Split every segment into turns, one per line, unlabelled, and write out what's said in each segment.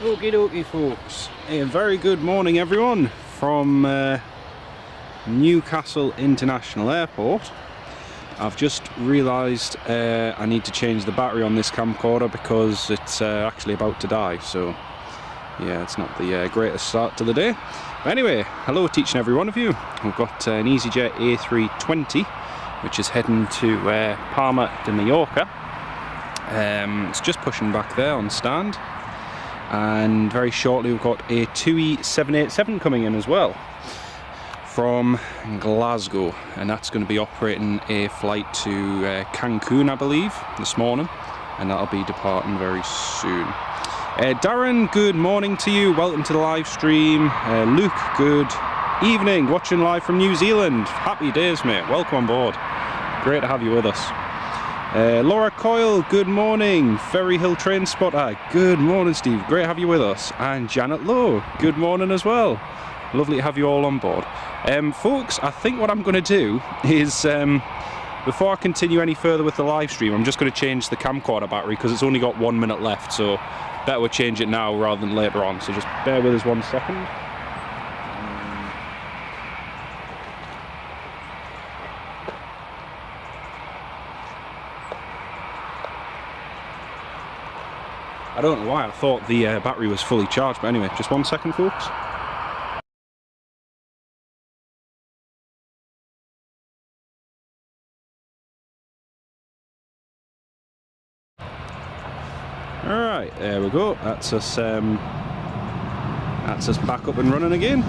Okie dokie folks, a very good morning everyone from Newcastle International Airport. I've just realised I need to change the battery on this camcorder because it's actually about to die, so yeah, it's not the greatest start to the day. But anyway, hello to each and every one of you. We've got an Easyjet A320 which is heading to Palma de Mallorca. It's just pushing back there on stand, and very shortly we've got a Tui 787 coming in as well from Glasgow, and that's going to be operating a flight to Cancun, I believe, this morning, and that'll be departing very soon. Darren, good morning to you, welcome to the live stream. Luke, good evening, watching live from New Zealand. Happy days, mate, welcome on board, great to have you with us. Laura Coyle, good morning. Ferry Hill Train Spotter, good morning Steve, great to have you with us. And Janet Lowe, good morning as well, lovely to have you all on board. Folks, I think what I'm going to do is, before I continue any further with the live stream, I'm just going to change the camcorder battery because it's only got 1 minute left, so better we change it now rather than later on, so just bear with us 1 second. I don't know why I thought the battery was fully charged, but anyway, just 1 second folks. Alright, there we go, that's us back up and running again.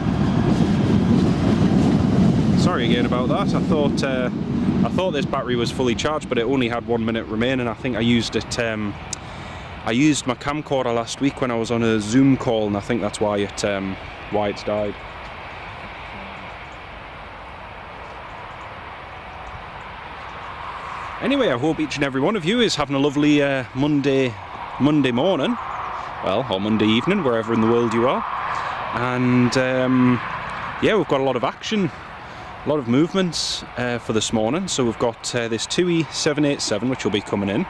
Sorry again about that, I thought this battery was fully charged, but it only had 1 minute remaining. I think I used it, I used my camcorder last week when I was on a Zoom call, and I think that's why it's died. Anyway, I hope each and every one of you is having a lovely Monday morning, well, or Monday evening, wherever in the world you are. And yeah, we've got a lot of action, a lot of movements for this morning. So we've got this Tui 787 which will be coming in.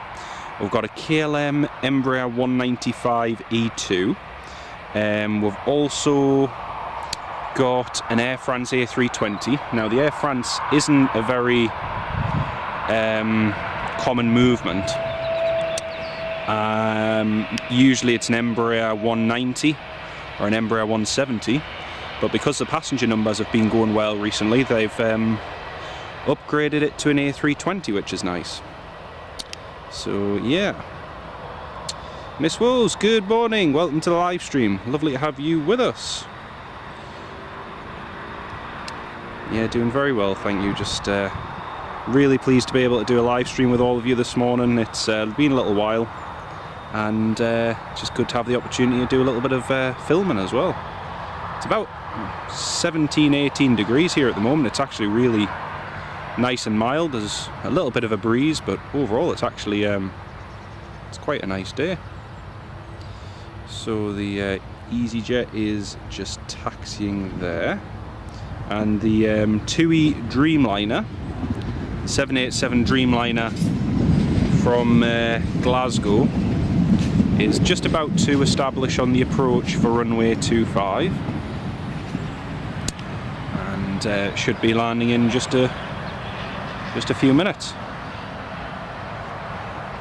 We've got a KLM Embraer 195-E2. We've also got an Air France A320. Now the Air France isn't a very common movement. Usually it's an Embraer 190 or an Embraer 170, but because the passenger numbers have been going well recently, they've upgraded it to an A320, which is nice. So yeah, Miss Wolves, good morning, welcome to the live stream, lovely to have you with us. Yeah, doing very well, thank you. Just really pleased to be able to do a live stream with all of you this morning. It's been a little while, and just good to have the opportunity to do a little bit of filming as well. It's about 17-18 degrees here at the moment. It's actually really nice and mild. There's a little bit of a breeze, but overall it's actually it's quite a nice day. So the Easyjet is just taxiing there, and the Tui Dreamliner 787 Dreamliner from Glasgow is just about to establish on the approach for runway 25, and should be landing in just a few minutes.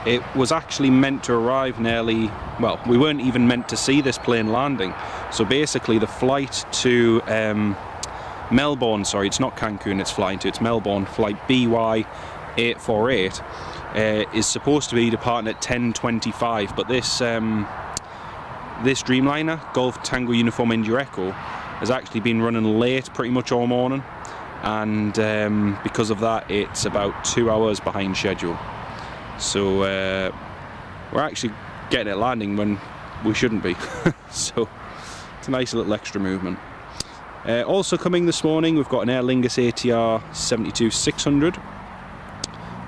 It was actually meant to arrive nearly, well, we weren't even meant to see this plane landing. So basically the flight to Melbourne, sorry, it's not Cancun it's flying to, it's Melbourne, flight BY848 is supposed to be departing at 10:25, but this Dreamliner, Golf Tango Uniform India Echo, has actually been running late pretty much all morning, and because of that it's about 2 hours behind schedule. So we're actually getting it landing when we shouldn't be. So it's a nice little extra movement. Also coming this morning, we've got an Aer Lingus ATR 72-600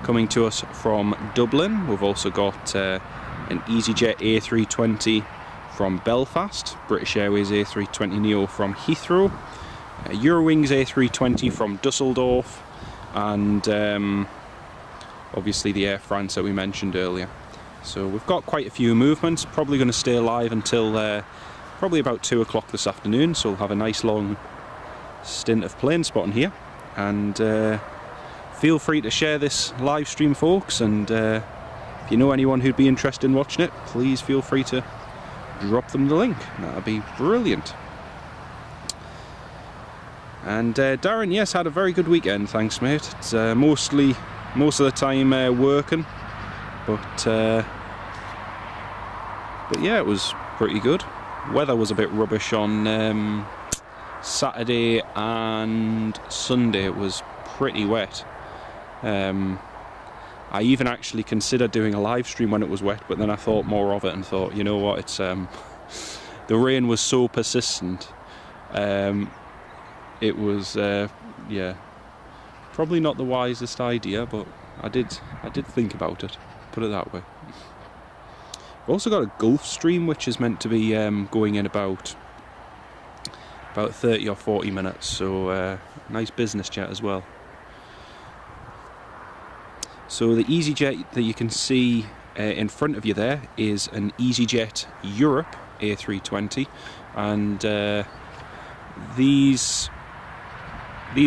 coming to us from Dublin. We've also got an Easyjet A320 from Belfast, British Airways A320neo from Heathrow, Eurowings A320 from Düsseldorf, and obviously the Air France that we mentioned earlier. So we've got quite a few movements, probably going to stay alive until probably about 2 o'clock this afternoon, so we'll have a nice long stint of plane spotting here. And feel free to share this live stream, folks, and if you know anyone who'd be interested in watching it, please feel free to drop them the link. That'd be brilliant. And Darren, yes, had a very good weekend, thanks mate. It's most of the time working, but yeah, it was pretty good. Weather was a bit rubbish on Saturday and Sunday. It was pretty wet. I even actually considered doing a live stream when it was wet, but then I thought more of it and thought, you know what, it's the rain was so persistent. It was yeah, probably not the wisest idea, but I did think about it, put it that way. We've also got a Gulf Stream which is meant to be going in about 30 or 40 minutes, so nice business jet as well. So the Easyjet that you can see in front of you there is an Easyjet Europe A320, and these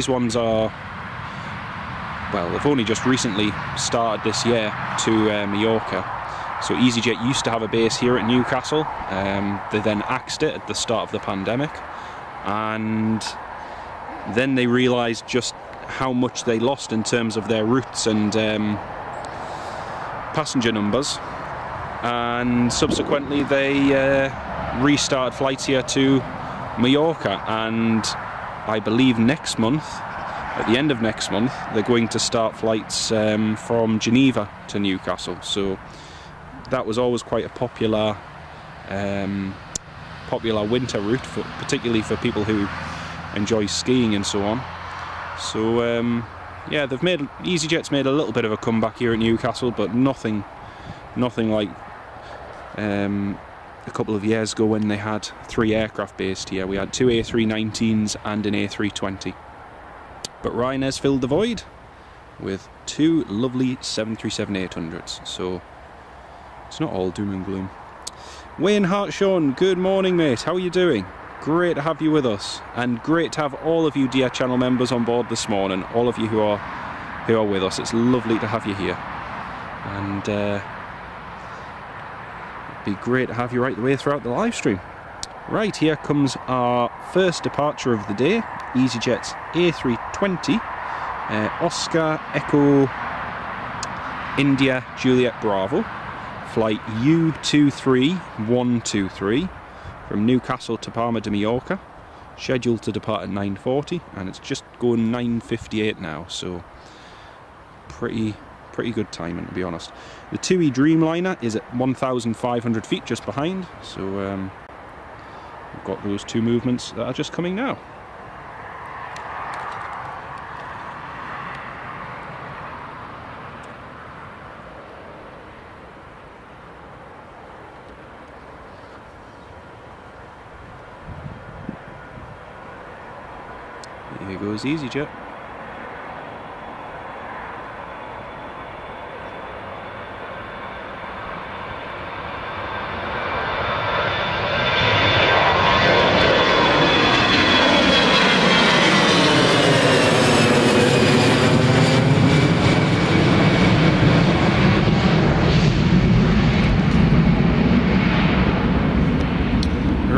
ones are, well, they've only just recently started this year to Mallorca. So Easyjet used to have a base here at Newcastle. They then axed it at the start of the pandemic, and then they realised just how much they lost in terms of their routes and passenger numbers, and subsequently they restarted flights here to Mallorca, and I believe next month, at the end of next month, they're going to start flights from Geneva to Newcastle. So that was always quite a popular winter route, particularly for people who enjoy skiing and so on. So yeah, EasyJet's made a little bit of a comeback here at Newcastle, but nothing like a couple of years ago when they had 3 aircraft based here. We had 2 A319s and an A320. But Ryanair's filled the void with 2 lovely 737-800s, so it's not all doom and gloom. Wayne Hartshawn, good morning mate, how are you doing? Great to have you with us, and great to have all of you dear channel members on board this morning, all of you who are with us. It's lovely to have you here, and it'd be great to have you right the way throughout the live stream. Right, here comes our first departure of the day, Easyjet's A320, Oscar Echo India Juliet Bravo, flight U23123, from Newcastle to Palma de Mallorca, scheduled to depart at 9:40, and it's just going 9:58 now, so pretty good timing, to be honest. The Tui Dreamliner is at 1,500 feet just behind, so we've got those 2 movements that are just coming now. Here goes Easyjet.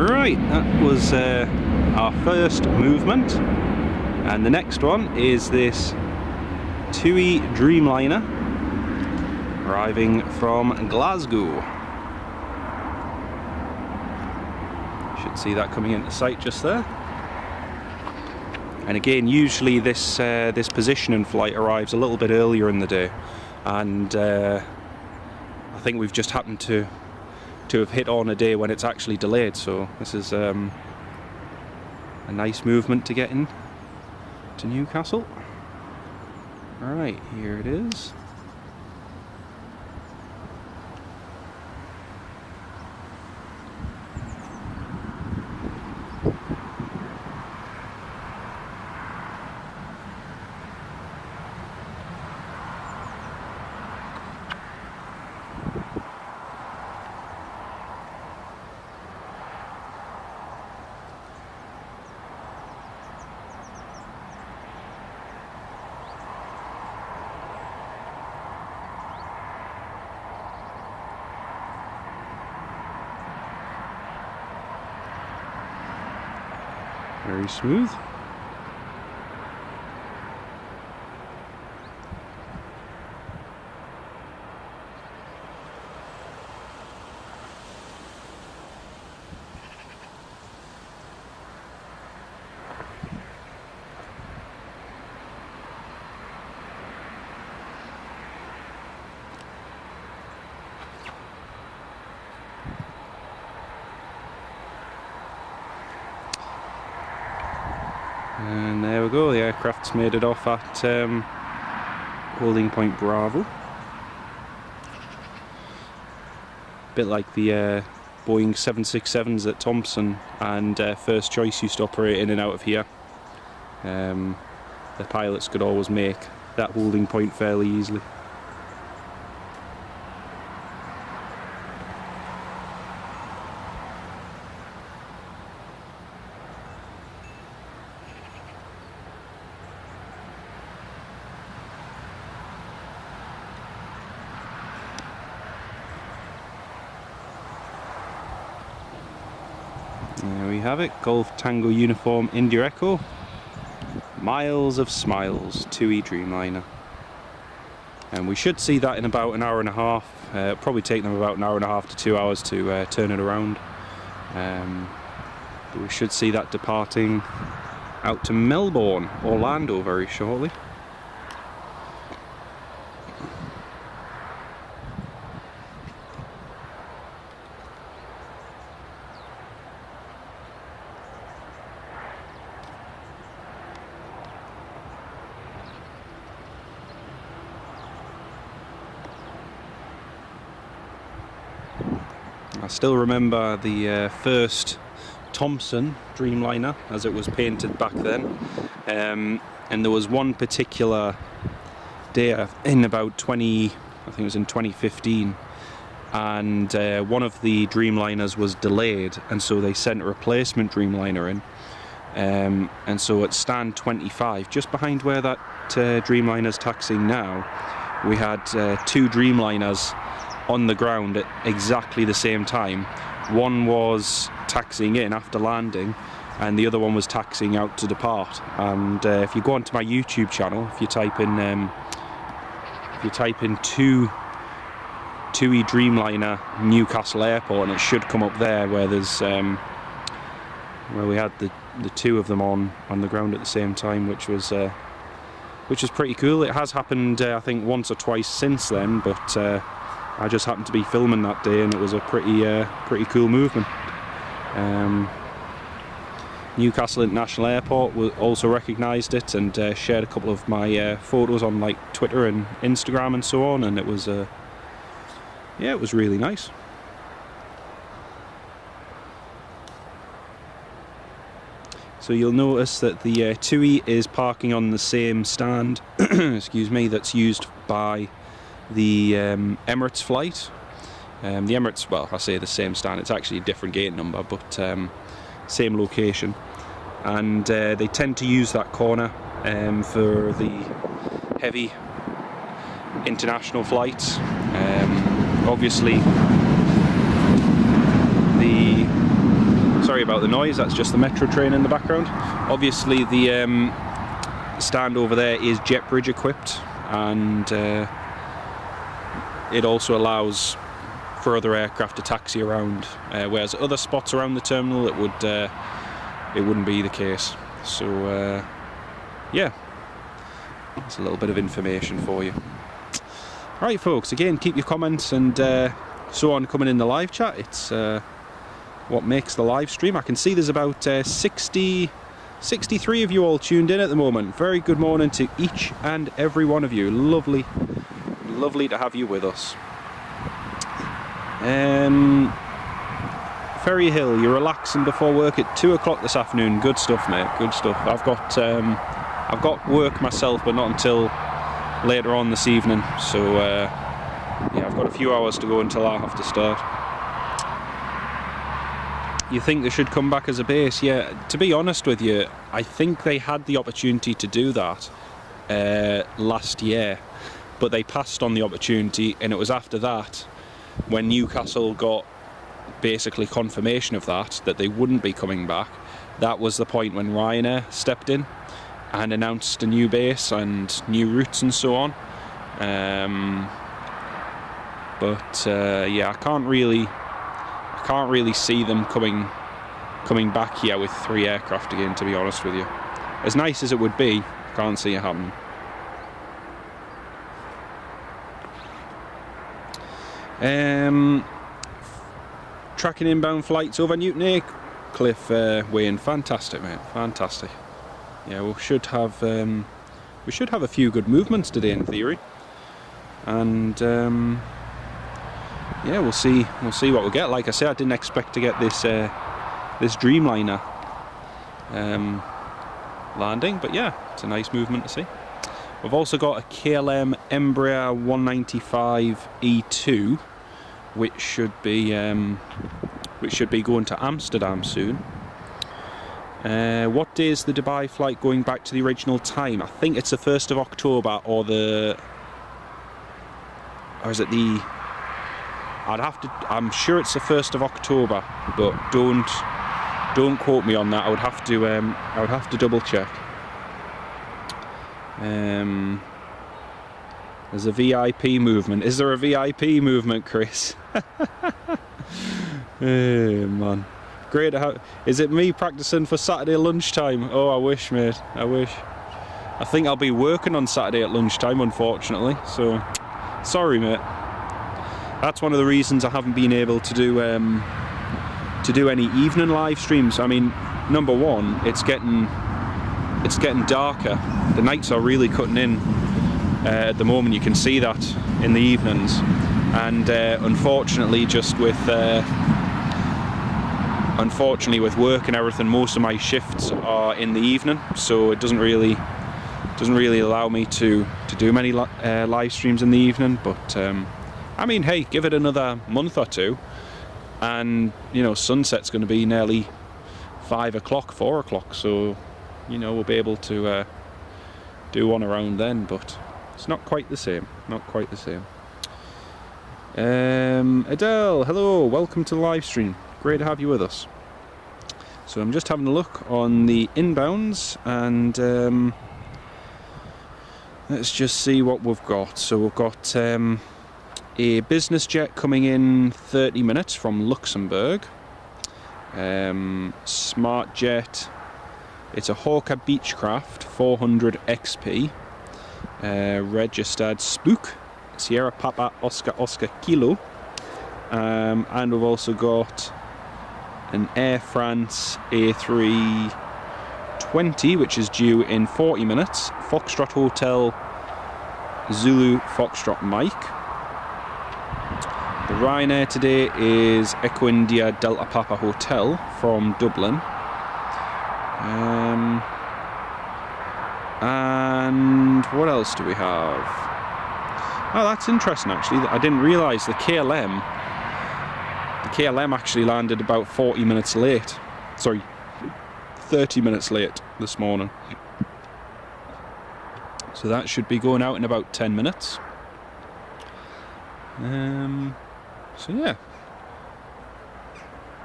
Right, that was our first movement. And the next one is this Tui Dreamliner arriving from Glasgow. Should see that coming into sight just there. And again, usually this positioning flight arrives a little bit earlier in the day, and I think we've just happened to have hit on a day when it's actually delayed. So this is a nice movement to get in to Newcastle. Alright, here it is. Very smooth. And there we go, the aircraft's made it off at holding point Bravo. Bit like the Boeing 767s that Thompson and First Choice used to operate in and out of here. The pilots could always make that holding point fairly easily. There we have it, Golf Tango Uniform India Echo. Miles of smiles, Tui Dreamliner. And we should see that in about an hour and a half. Probably take them about an hour and a half to 2 hours to turn it around. But we should see that departing out to Melbourne, Orlando very shortly. I still remember the first Thompson Dreamliner as it was painted back then, and there was one particular day in about I think it was in 2015, and one of the Dreamliners was delayed, and so they sent a replacement Dreamliner in, and so at stand 25, just behind where that Dreamliner's taxiing now, we had two Dreamliners on the ground at exactly the same time. One was taxiing in after landing and the other one was taxiing out to depart. And if you go onto my YouTube channel, if you type in Tui Dreamliner Newcastle Airport, and it should come up there where there's where we had the two of them on the ground at the same time, which was pretty cool. It has happened I think once or twice since then, but I just happened to be filming that day and it was a pretty cool movement. Newcastle International Airport also recognised it and shared a couple of my photos on like Twitter and Instagram and so on, and it was yeah, it was really nice. So you'll notice that the Tui is parking on the same stand excuse me, that's used by the Emirates flight. The Emirates, well, I say the same stand, it's actually a different gate number, but same location, and they tend to use that corner for the heavy international flights. Obviously sorry about the noise, that's just the metro train in the background. Obviously the stand over there is jet bridge equipped, and it also allows for other aircraft to taxi around, whereas other spots around the terminal it wouldn't be the case. So yeah, that's a little bit of information for you. Alright folks, again, keep your comments and so on coming in the live chat. It's what makes the live stream. I can see there's about 63 of you all tuned in at the moment. Very good morning to each and every one of you. Lovely to have you with us. Ferry Hill, you're relaxing before work at 2 o'clock this afternoon. Good stuff, mate, good stuff. I've got work myself, but not until later on this evening, so yeah, I've got a few hours to go until I have to start. You think they should come back as a base? Yeah, to be honest with you, I think they had the opportunity to do that last year, but they passed on the opportunity, and it was after that, when Newcastle got basically confirmation of that they wouldn't be coming back, that was the point when Ryanair stepped in and announced a new base and new routes and so on. Yeah, I can't really see them coming back here with 3 aircraft again, to be honest with you. As nice as it would be, I can't see it happening. Tracking inbound flights over Newton Cliff Wayne, fantastic, mate, fantastic. Yeah, we should have a few good movements today in theory, and yeah, we'll see what we get. Like I said, I didn't expect to get this this Dreamliner landing, but yeah, it's a nice movement to see. We've also got a KLM Embraer 195 E2, which should be going to Amsterdam soon. What day is the Dubai flight going back to the original time? I think it's the 1st of October, or is it the? I'm sure it's the 1st of October, but don't quote me on that. I would have to double check. There's a VIP movement. Is there a VIP movement, Chris? Oh, man. Great. Is it me practicing for Saturday lunchtime? Oh, I wish, mate. I wish. I think I'll be working on Saturday at lunchtime, unfortunately. So, sorry, mate. That's one of the reasons I haven't been able to do any evening live streams. I mean, number one, it's getting darker. The nights are really cutting in at the moment. You can see that in the evenings, and unfortunately with work and everything, most of my shifts are in the evening, so it doesn't really allow me to do many live streams in the evening. But I mean, hey, give it another month or two, and you know, sunset's going to be nearly 5 o'clock, 4 o'clock, so you know, we'll be able to do one around then, but it's not quite the same. Not quite the same. Adele, hello, welcome to the live stream. Great to have you with us. So I'm just having a look on the inbounds, and let's just see what we've got. So we've got a business jet coming in 30 minutes from Luxembourg. Smart jet. It's a Hawker Beechcraft 400 XP, registered Spook, Sierra Papa Oscar Oscar Kilo, and we've also got an Air France A320, which is due in 40 minutes, Foxtrot Hotel Zulu Foxtrot Mike. The Ryanair today is Echo India Delta Papa Hotel from Dublin. And what else do we have? Oh, that's interesting actually. I didn't realise the KLM actually landed about 40 minutes late. Sorry, 30 minutes late this morning. So that should be going out in about 10 minutes. So yeah.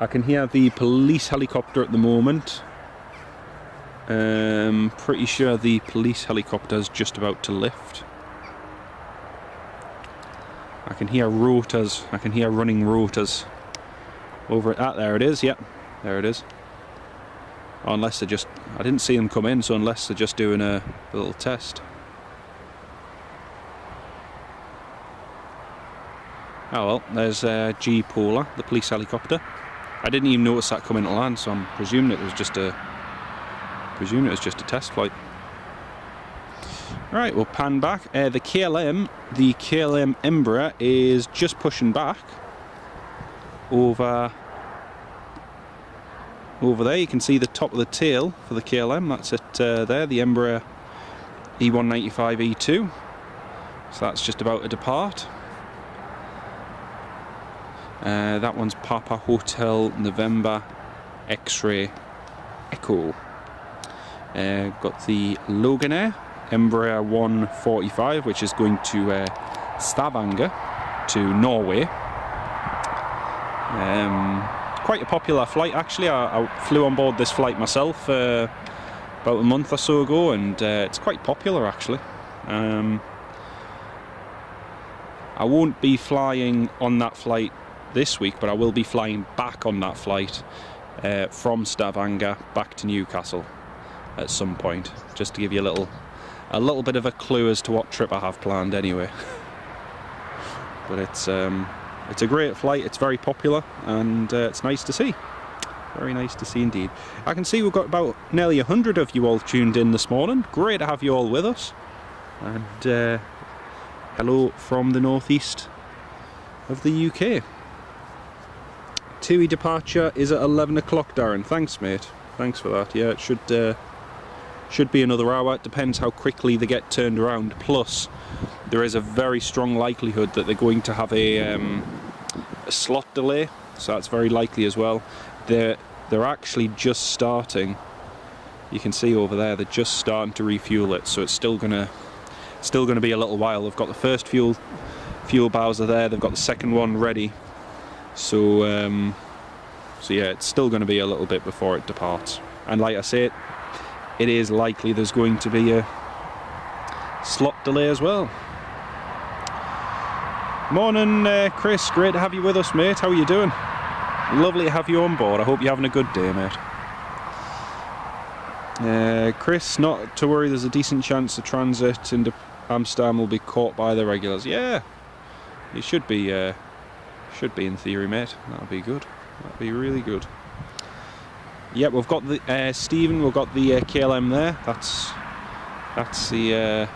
I can hear the police helicopter at the moment. Pretty sure the police helicopter is just about to lift. I can hear rotors. I can hear running rotors over at there it is. Yep, there it is. Oh, unless they're just, I didn't see them come in, so unless they're just doing a little test. Oh well, there's G Polar, the police helicopter. I didn't even notice that coming to land, so I'm presuming it was just a test flight. Right, we'll pan back. The KLM Embraer is just pushing back over there. You can see the top of the tail for the KLM. That's it there, the Embraer E195 E2. So that's just about to depart. That one's Papa Hotel November X-Ray Echo. Got the Loganair Embraer 145, which is going to Stavanger to Norway. quite a popular flight actually. I flew on board this flight myself about a month or so ago, and it's quite popular actually. I won't be flying on that flight this week, but I will be flying back on that flight from Stavanger back to Newcastle at some point, just to give you a little bit of a clue as to what trip I have planned anyway. But it's a great flight, it's very popular, and it's nice to see. Very nice to see indeed. I can see we've got about nearly 100 of you all tuned in this morning. Great to have you all with us. And hello from the northeast of the UK. Tui departure is at 11 o'clock, Darren. Thanks, mate. Thanks for that. Yeah, it should be another hour. It depends how quickly they get turned around. Plus, there is a very strong likelihood that they're going to have a slot delay, so that's very likely as well. They're actually just starting. You can see over there they're just starting to refuel it, so it's still gonna be a little while. They've got the first fuel bowser there. They've got the second one ready. So yeah, it's still going to be a little bit before it departs. And like I say, it is likely there's going to be a slot delay as well. Morning, Chris. Great to have you with us, mate. How are you doing? Lovely to have you on board. I hope you're having a good day, mate. Chris, not to worry. There's a decent chance the transit into Amsterdam will be caught by the regulars. Yeah, it should be in theory, mate. That'll be good. That'll be really good. Yep, we've got the Stephen. We've got the KLM there. That's the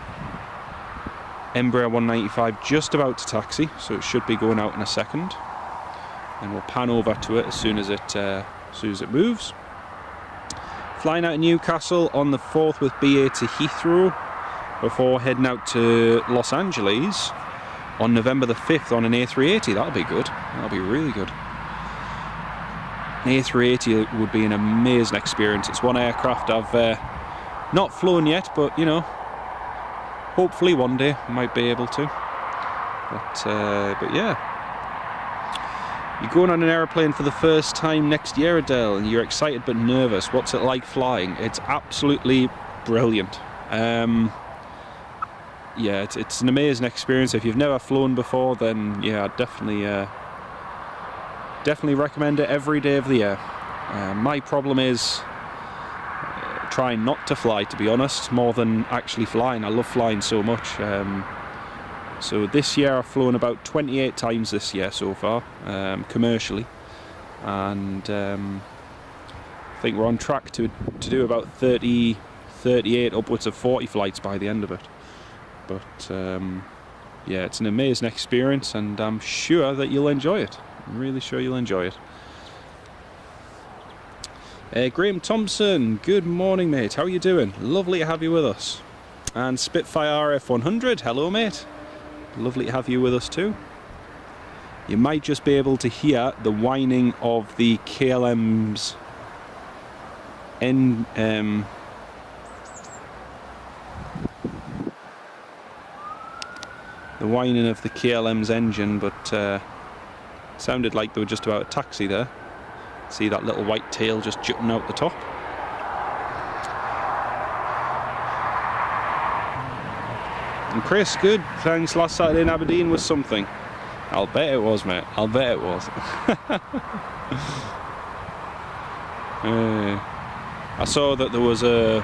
Embraer 195 just about to taxi, so it should be going out in a second. And we'll pan over to it as soon as it moves. Flying out of Newcastle on the 4th with BA to Heathrow before heading out to Los Angeles on November the 5th on an A380. That'll be good. That'll be really good. An A380 would be an amazing experience. It's one aircraft I've not flown yet, but you know, hopefully one day I might be able to. But yeah. You're going on an aeroplane for the first time next year, Adele, and you're excited but nervous. What's it like flying? It's absolutely brilliant. Yeah, it's an amazing experience. If you've never flown before, then yeah, I'd definitely recommend it every day of the year. My problem is trying not to fly, to be honest, more than actually flying. I love flying so much. So this year I've flown about 28 times this year so far, commercially, and I think we're on track to do about 30, 38, upwards of 40 flights by the end of it. But yeah, it's an amazing experience, and I'm sure that you'll enjoy it. I'm really sure you'll enjoy it. Graham Thompson, good morning, mate. How are you doing? Lovely to have you with us. And Spitfire RF100, hello, mate. Lovely to have you with us too. You might just be able to hear the whining of the KLM's the whining of the KLM's engine, but sounded like they were just about to taxi there. See that little white tail just jutting out the top. And Chris, good. Thanks. Last Saturday in Aberdeen was something. I'll bet it was, mate. I'll bet it was. I saw that there was an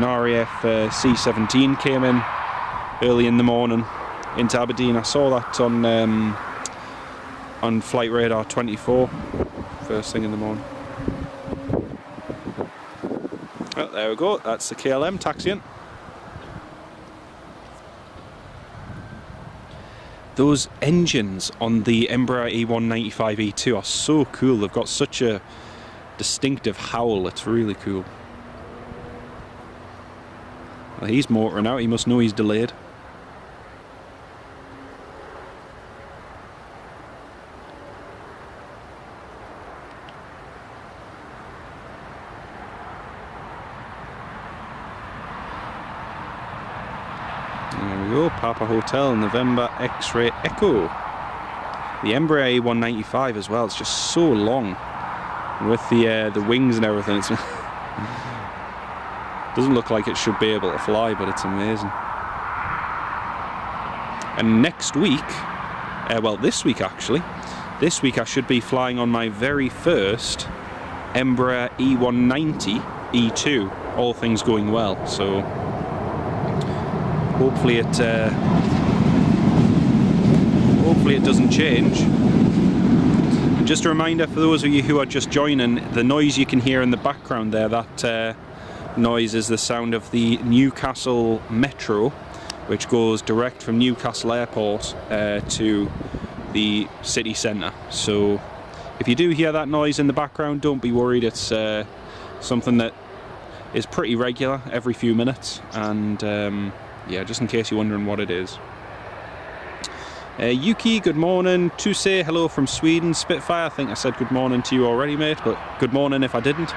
RAF C-17 came in early in the morning into Aberdeen. I saw that on Flight Radar 24 first thing in the morning. Oh, there we go. That's the KLM taxiing. Those engines on the Embraer E195 E2 are so cool. They've got such a distinctive howl. It's really cool. Well, he's motoring out. He must know he's delayed. There we go. Papa Hotel, November X-Ray Echo. The Embraer A195 as well, it's just so long. And with the wings and everything, it's doesn't look like it should be able to fly, but it's amazing. And next week, well this week actually, this week I should be flying on my very first Embraer E190 E2, all things going well, so hopefully it doesn't change. And just a reminder for those of you who are just joining, the noise you can hear in the background there, that noise is the sound of the Newcastle Metro, which goes direct from Newcastle Airport to the city centre. So if you do hear that noise in the background, don't be worried, it's something that is pretty regular every few minutes, and yeah, just in case you're wondering what it is. Yuki, good morning. Tuse, hello from Sweden. Spitfire, I think I said good morning to you already, mate, but good morning if I didn't.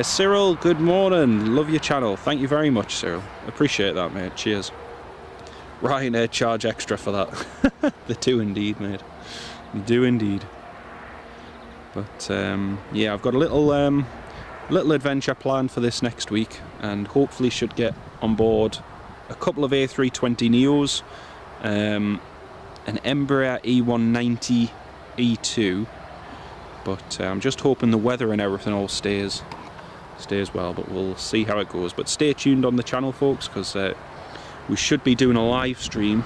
Cyril, good morning. Love your channel. Thank you very much, Cyril. Appreciate that, mate. Cheers. Ryanair charge extra for that. They do indeed, mate. They do indeed. But yeah, I've got a little adventure planned for this next week, and hopefully should get on board a couple of A320 Neos, an Embraer E190 E2, but I'm just hoping the weather and everything all stays well, but we'll see how it goes. But stay tuned on the channel, folks, because we should be doing a live stream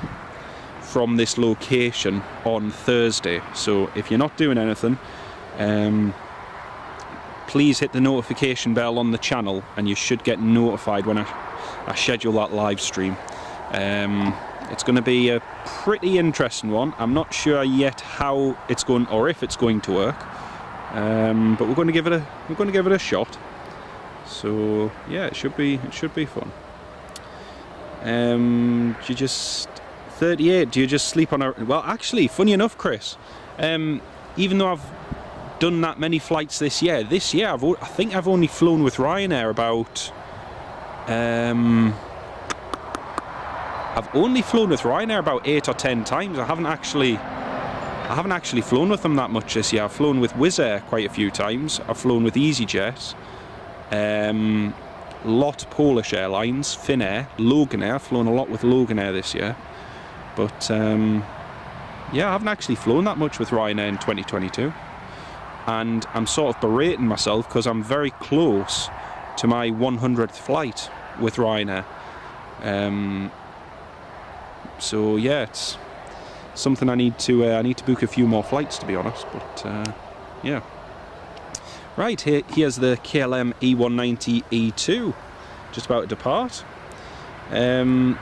from this location on Thursday. So if you're not doing anything, please hit the notification bell on the channel and you should get notified when I schedule that live stream. It's going to be a pretty interesting one. I'm not sure yet how it's going, or if it's going to work, but we're going to give it a shot. So yeah, it should be fun. Do you just 38? Do you just sleep on a? Well, actually, funny enough, Chris, even though I've done that many flights this year I think I've only flown with Ryanair about. I've only flown with Ryanair about 8 or 10 times. I haven't actually flown with them that much this year. I've flown with Wizz Air quite a few times. I've flown with Easyjet, lot Polish airlines, Finnair, Loganair. I've flown a lot with Loganair this year, but yeah, I haven't actually flown that much with Ryanair in 2022, and I'm sort of berating myself because I'm very close to my 100th flight with Ryanair. So yeah, it's something I need to book a few more flights, to be honest. But yeah, right, here's the KLM E190 E2, just about to depart. And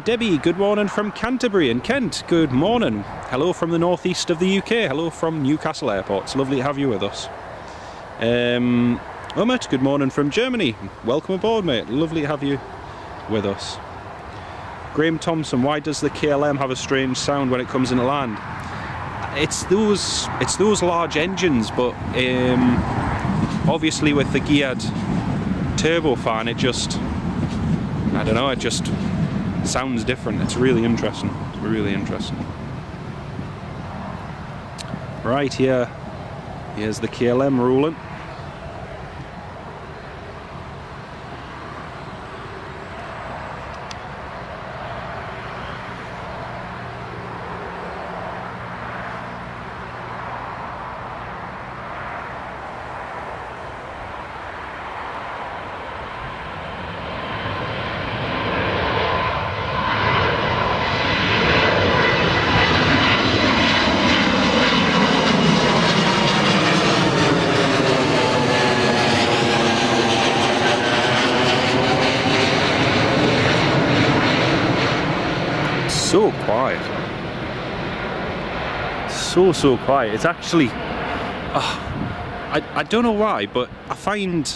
Debbie, good morning from Canterbury in Kent. Good morning. Hello from the northeast of the UK. Hello from Newcastle Airport. It's lovely to have you with us. Umut, good morning from Germany. Welcome aboard, mate. Lovely to have you with us. Graham Thompson, why does the KLM have a strange sound when it comes into land? It's those large engines, but obviously with the geared turbofan, it just, I don't know, it just sounds different. It's really interesting. It's really interesting. Right, here's the KLM rolling. So quiet, so quiet. It's actually, I don't know why, but I find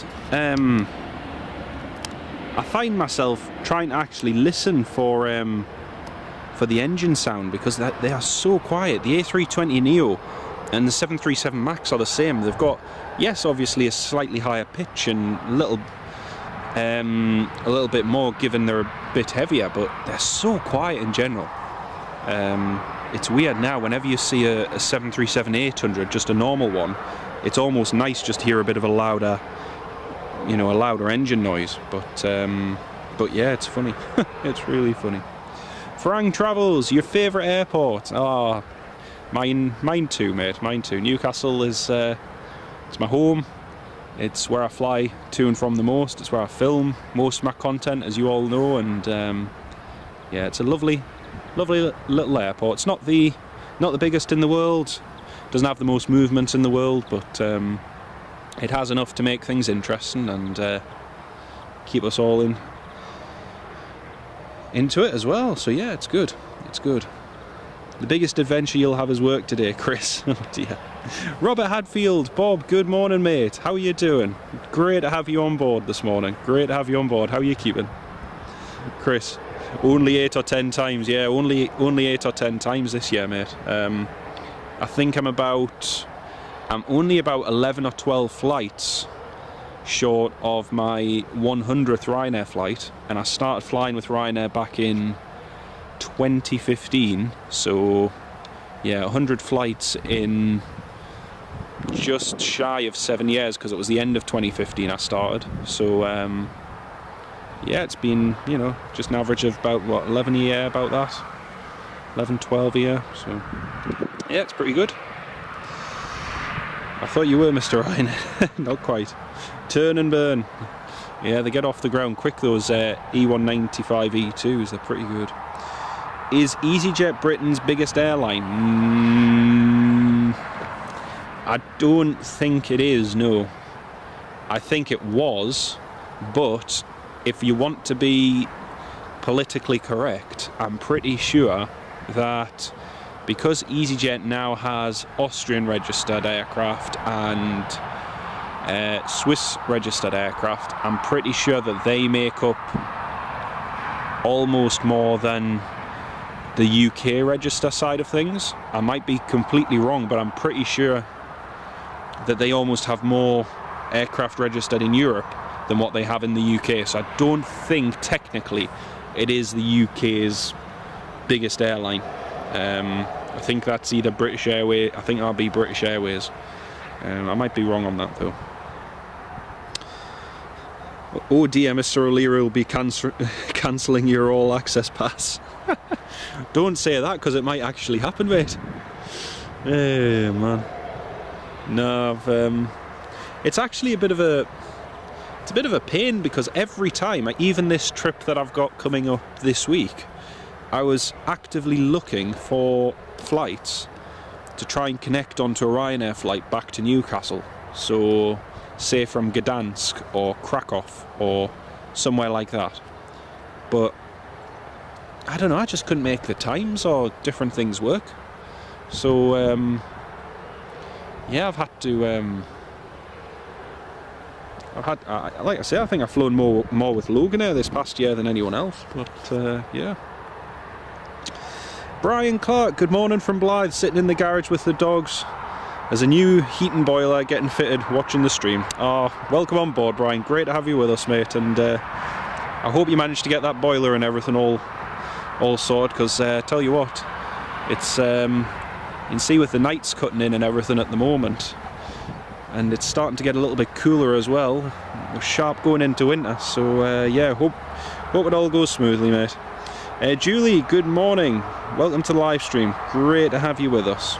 myself trying to actually listen for the engine sound, because they are so quiet. The A320 Neo and the 737 MAX are the same. They've got, yes, obviously a slightly higher pitch and a little bit more given they're a bit heavier, but they're so quiet in general. it's weird now, whenever you see a 737-800, just a normal one, it's almost nice just to hear a bit of a louder, you know, a louder engine noise. But yeah, it's funny. It's really funny. Farang Travels, your favourite airport? Oh, mine too, mate. Mine too. Newcastle is it's my home. It's where I fly to and from the most. It's where I film most of my content, as you all know. And yeah, it's a lovely little airport. It's not the biggest in the world. Doesn't have the most movement in the world, but it has enough to make things interesting and keep us all into it as well. So yeah, it's good. It's good. The biggest adventure you'll have is work today, Chris. Oh dear. Robert Hadfield, Bob, good morning, mate. How are you doing? Great to have you on board this morning. Great to have you on board. How are you keeping? Chris, only 8 or 10 times. Yeah, only 8 or 10 times this year, mate. I think I'm only about 11 or 12 flights short of my 100th Ryanair flight, and I started flying with Ryanair back in 2015, so yeah, 100 flights in just shy of 7 years, because it was the end of 2015 I started. So yeah, it's been, you know, just an average of about, what, 11 a year, about that, 11, 12 a year. So yeah, it's pretty good. I thought you were Mr. Ryan. Not quite. Turn and burn. Yeah, they get off the ground quick, those E195 E2s. They're pretty good. Is EasyJet Britain's biggest airline? I don't think it is, no. I think it was, but if you want to be politically correct, I'm pretty sure that because EasyJet now has Austrian registered aircraft and Swiss registered aircraft, I'm pretty sure that they make up almost more than the UK register side of things. I might be completely wrong, but I'm pretty sure that they almost have more aircraft registered in Europe than what they have in the UK. So I don't think technically it is the UK's biggest airline. I think that's either British Airways. I think that'll be British Airways. I might be wrong on that though. Oh dear, Mr. O'Leary will be cancelling your all access pass. Don't say that, because it might actually happen, mate. Hey man. No, it's actually a bit of a pain, because every time, even this trip that I've got coming up this week, I was actively looking for flights to try and connect onto a Ryanair flight back to Newcastle. So, say from Gdansk or Krakow or somewhere like that. But I don't know, I just couldn't make the times, or different things work. So yeah, I've had to like I say, I think I've flown more with Loganair this past year than anyone else. But yeah. Brian Clark, good morning from Blythe, sitting in the garage with the dogs. There's a new heating boiler getting fitted, watching the stream. Oh, welcome on board, Brian. Great to have you with us, mate. And I hope you managed to get that boiler and everything all sorted, because tell you what, it's you can see with the nights cutting in and everything at the moment, and it's starting to get a little bit cooler as well. We're sharp going into winter, so yeah, hope it all goes smoothly, mate. Julie, good morning. Welcome to the live stream. Great to have you with us.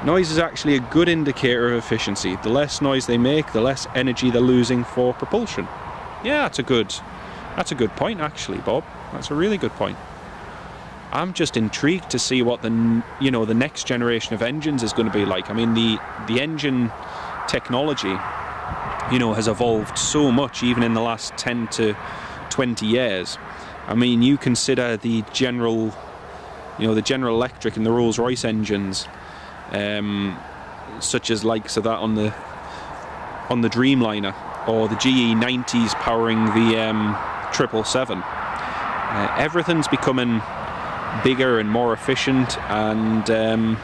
Noise is actually a good indicator of efficiency. The less noise they make, the less energy they're losing for propulsion. Yeah, that's a good point, actually, Bob. That's a really good point. I'm just intrigued to see what the next generation of engines is going to be like. I mean, the engine technology, has evolved so much, even in the last 10 to 20 years. I mean, you consider the General Electric and the Rolls-Royce engines, such as likes of that on the Dreamliner, or the GE90s powering the 777. Everything's becoming bigger and more efficient, and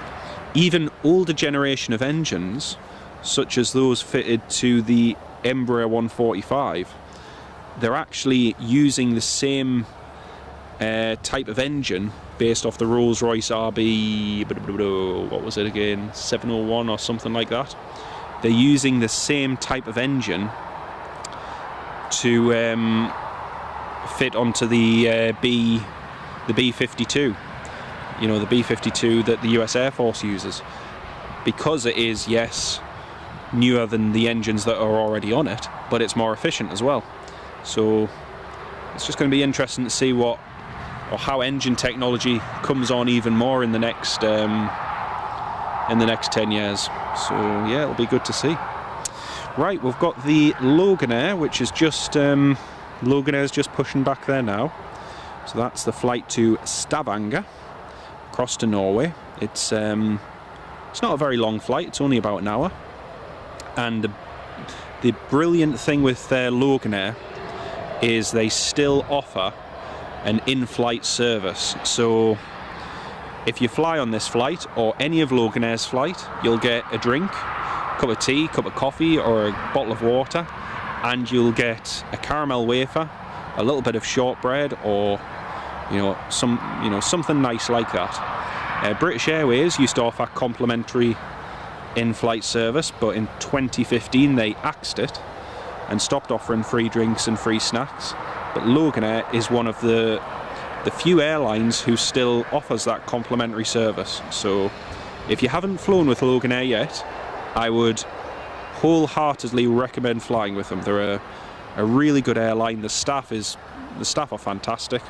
even older generation of engines, such as those fitted to the Embraer 145, they're actually using the same type of engine based off the Rolls-Royce RB, what was it again, 701 or something like that. They're using the same type of engine to fit onto the B-52. You know, the B-52 that the US Air Force uses, because it is, yes, newer than the engines that are already on it, but it's more efficient as well. So it's just going to be interesting to see what, or how engine technology comes on even more in the next 10 years. So yeah, it'll be good to see. Right, we've got the Loganair, which is just Loganair's just pushing back there now. So that's the flight to Stavanger, across to Norway. It's not a very long flight, it's only about an hour. And the brilliant thing with Loganair is they still offer an in-flight service. So if you fly on this flight, or any of Loganair's flight, you'll get a drink, cup of tea, cup of coffee, or a bottle of water, and you'll get a caramel wafer, a little bit of shortbread, or something nice like that. British Airways used to offer complimentary in-flight service, but in 2015 they axed it and stopped offering free drinks and free snacks. But Loganair is one of the few airlines who still offers that complimentary service. So if you haven't flown with Loganair yet, I would wholeheartedly recommend flying with them. They're a really good airline. The staff are fantastic,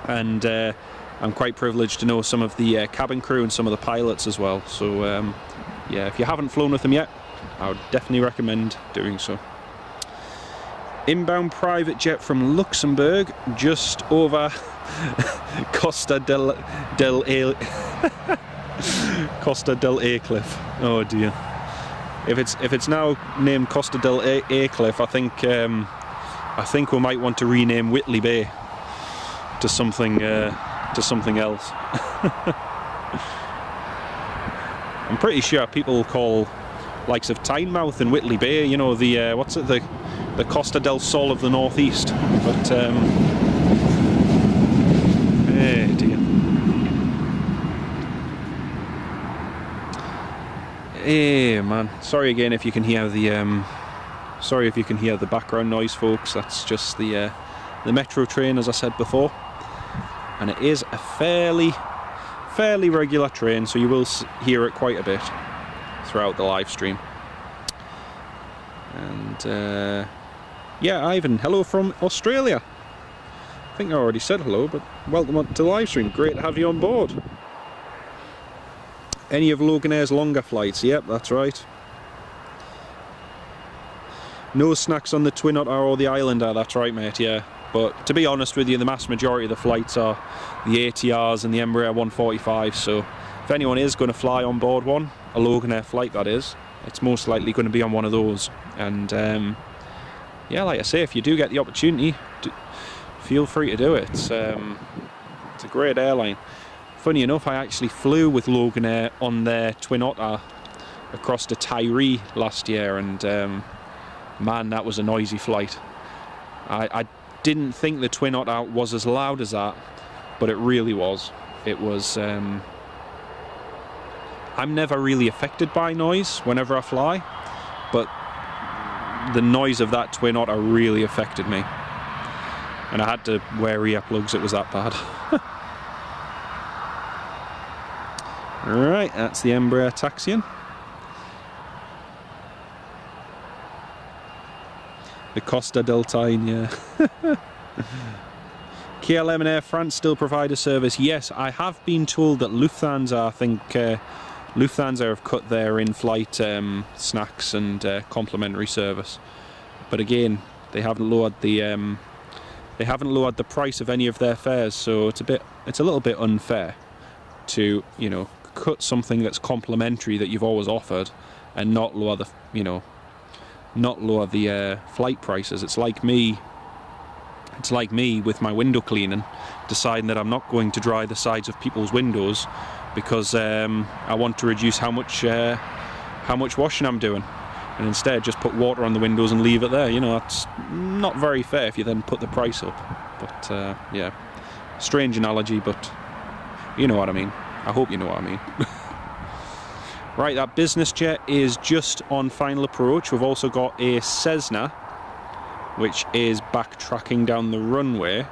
and I'm quite privileged to know some of the cabin crew and some of the pilots as well. So yeah, if you haven't flown with them yet, I would definitely recommend doing so. Inbound private jet from Luxembourg, just over Costa del Cliff. Oh dear. If it's now named Costa del Cliff, I think we might want to rename Whitley Bay to something else. I'm pretty sure people call likes of Tynemouth and Whitley Bay, you know, the what's it, the Costa del Sol of the northeast. But hey dear. Hey man, sorry again if you can hear the background noise, folks. That's just the metro train, as I said before, and it is a fairly regular train, so you will hear it quite a bit throughout the live stream. And yeah, Ivan, hello from Australia. I think I already said hello, but welcome to the live stream. Great to have you on board. Any of Loganair's longer flights? Yep, that's right. No snacks on the Twin Otter or the Islander, that's right, mate, yeah. But to be honest with you, the mass majority of the flights are the ATRs and the Embraer 145, so if anyone is going to fly on board one, a Loganair flight that is, it's most likely going to be on one of those. And yeah, like I say, if you do get the opportunity, feel free to do it. It's a great airline. Funny enough, I actually flew with Loganair on their Twin Otter across to Tiree last year, and man, that was a noisy flight. I didn't think the Twin Otter was as loud as that, but it really was. It was. I'm never really affected by noise whenever I fly, but the noise of that Twin Otter really affected me, and I had to wear earplugs. It was that bad. Right, that's the Embraer taxiing. The Costa del Tyne, yeah. KLM and Air France still provide a service. Yes, I have been told that Lufthansa, I think Lufthansa have cut their in-flight snacks and complimentary service. But again, they haven't lowered the price of any of their fares, so it's a little bit unfair to, you know, cut something that's complimentary that you've always offered and not lower the flight prices. It's like me with my window cleaning, deciding that I'm not going to dry the sides of people's windows because I want to reduce how much washing I'm doing, and instead just put water on the windows and leave it there. You know, that's not very fair if you then put the price up. But yeah, strange analogy, but You know what I mean. I hope you know what I mean. Right, that business jet is just on final approach. We've also got a Cessna, which is backtracking down the runway.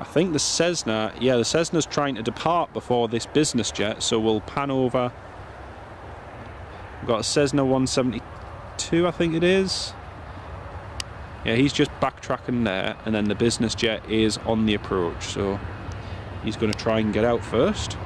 I think the Cessna, yeah, the Cessna's trying to depart before this business jet, so we'll pan over. We've got a Cessna 172, I think it is. Yeah, he's just backtracking there, and then the business jet is on the approach, so he's going to try and get out first.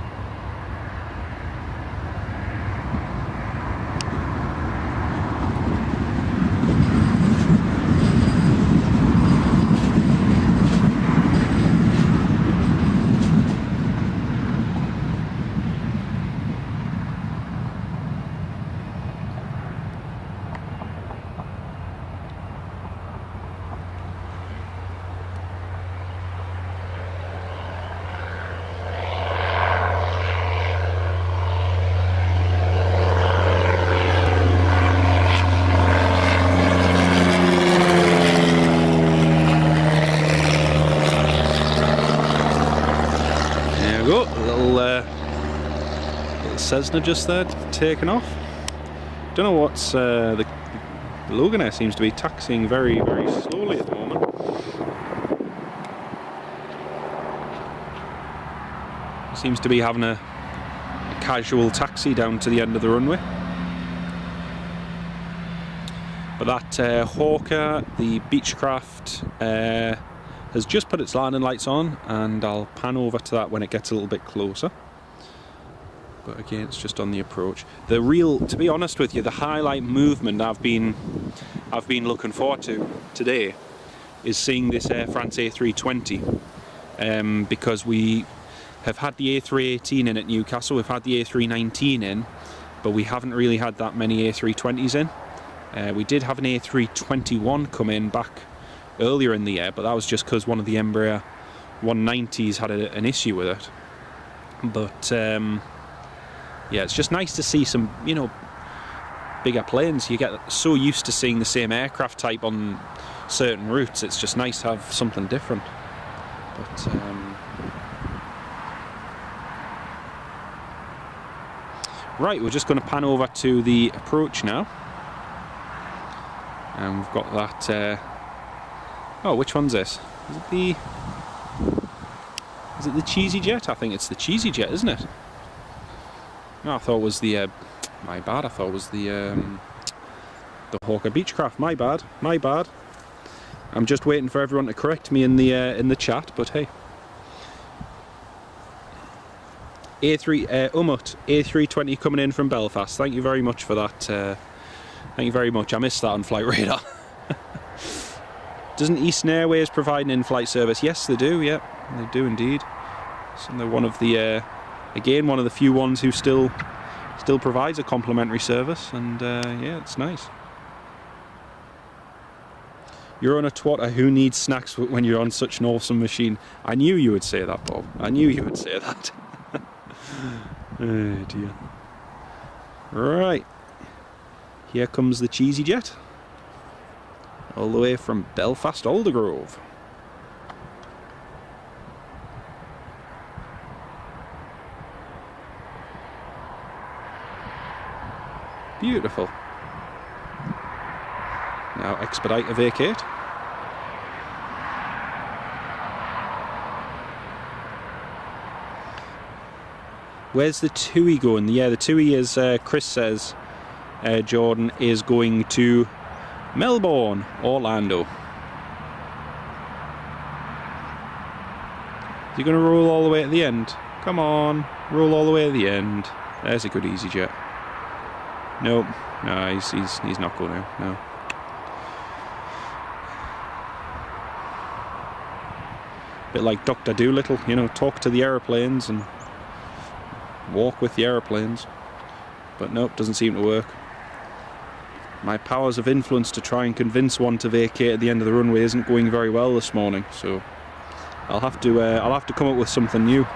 Cessna just there, taken off. Don't know what's the Logan Air seems to be taxiing very, very slowly at the moment. Seems to be having a casual taxi down to the end of the runway. But that Hawker, the Beechcraft, has just put its landing lights on, and I'll pan over to that when it gets a little bit closer. But again, it's just on the approach. The real, to be honest with you, the highlight movement I've been looking forward to today is seeing this Air France A320, because we have had the A318 in at Newcastle, we've had the A319 in, but we haven't really had that many A320s in. We did have an A321 come in back earlier in the year, but that was just because one of the Embraer 190s had an issue with it. But yeah, it's just nice to see some, you know, bigger planes. You get so used to seeing the same aircraft type on certain routes, it's just nice to have something different. But right, we're just going to pan over to the approach now. And we've got that, oh, which one's this? Is it the Cheesy Jet? I think it's the Cheesy Jet, isn't it? No, I thought it was the, my bad, I thought it was the Hawker Beechcraft, my bad. I'm just waiting for everyone to correct me in the chat, but hey. Umut, A320 coming in from Belfast, thank you very much for that, thank you very much, I missed that on Flight Radar. Doesn't Eastern Airways provide an in-flight service? Yes, they do, yeah, they do indeed. So they're one of the, again, one of the few ones who still provides a complimentary service, and yeah, it's nice. You're on a twatter who needs snacks when you're on such an awesome machine. I knew you would say that, Bob. I knew you would say that. Oh dear. Right. Here comes the Cheesy Jet. All the way from Belfast, Aldergrove. Beautiful. Now expedite to vacate. Where's the Tui going? Yeah, the Tui is, Chris says, Jordan, is going to Melbourne, Orlando. Is he going to roll all the way at the end? Come on, roll all the way at the end. There's a good Easyjet. Nope, no, he's not going to, no. Bit like Dr. Dolittle, you know, talk to the aeroplanes and walk with the aeroplanes. But nope, doesn't seem to work. My powers of influence to try and convince one to vacate at the end of the runway isn't going very well this morning, so I'll have to come up with something new.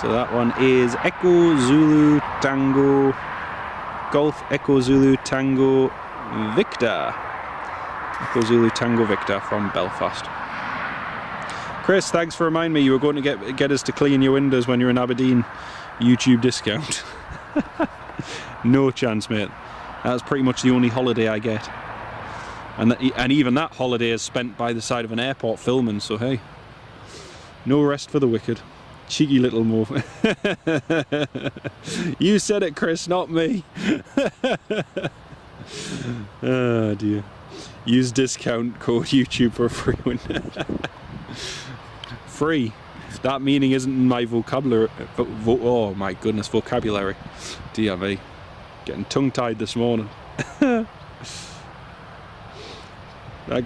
So that one is Echo Zulu Tango Golf Echo Zulu Tango Victor. Echo Zulu Tango Victor from Belfast. Chris, thanks for reminding me you were going to get us to clean your windows when you're in Aberdeen. YouTube discount. No chance, mate. That's pretty much the only holiday I get. And even that holiday is spent by the side of an airport filming, so hey. No rest for the wicked. Cheeky little move. You said it, Chris, not me. Oh dear. Use discount code YouTube for a free window. Free. That meaning isn't in my vocabulary. Oh my goodness, vocabulary. Dear me. Getting tongue-tied this morning. That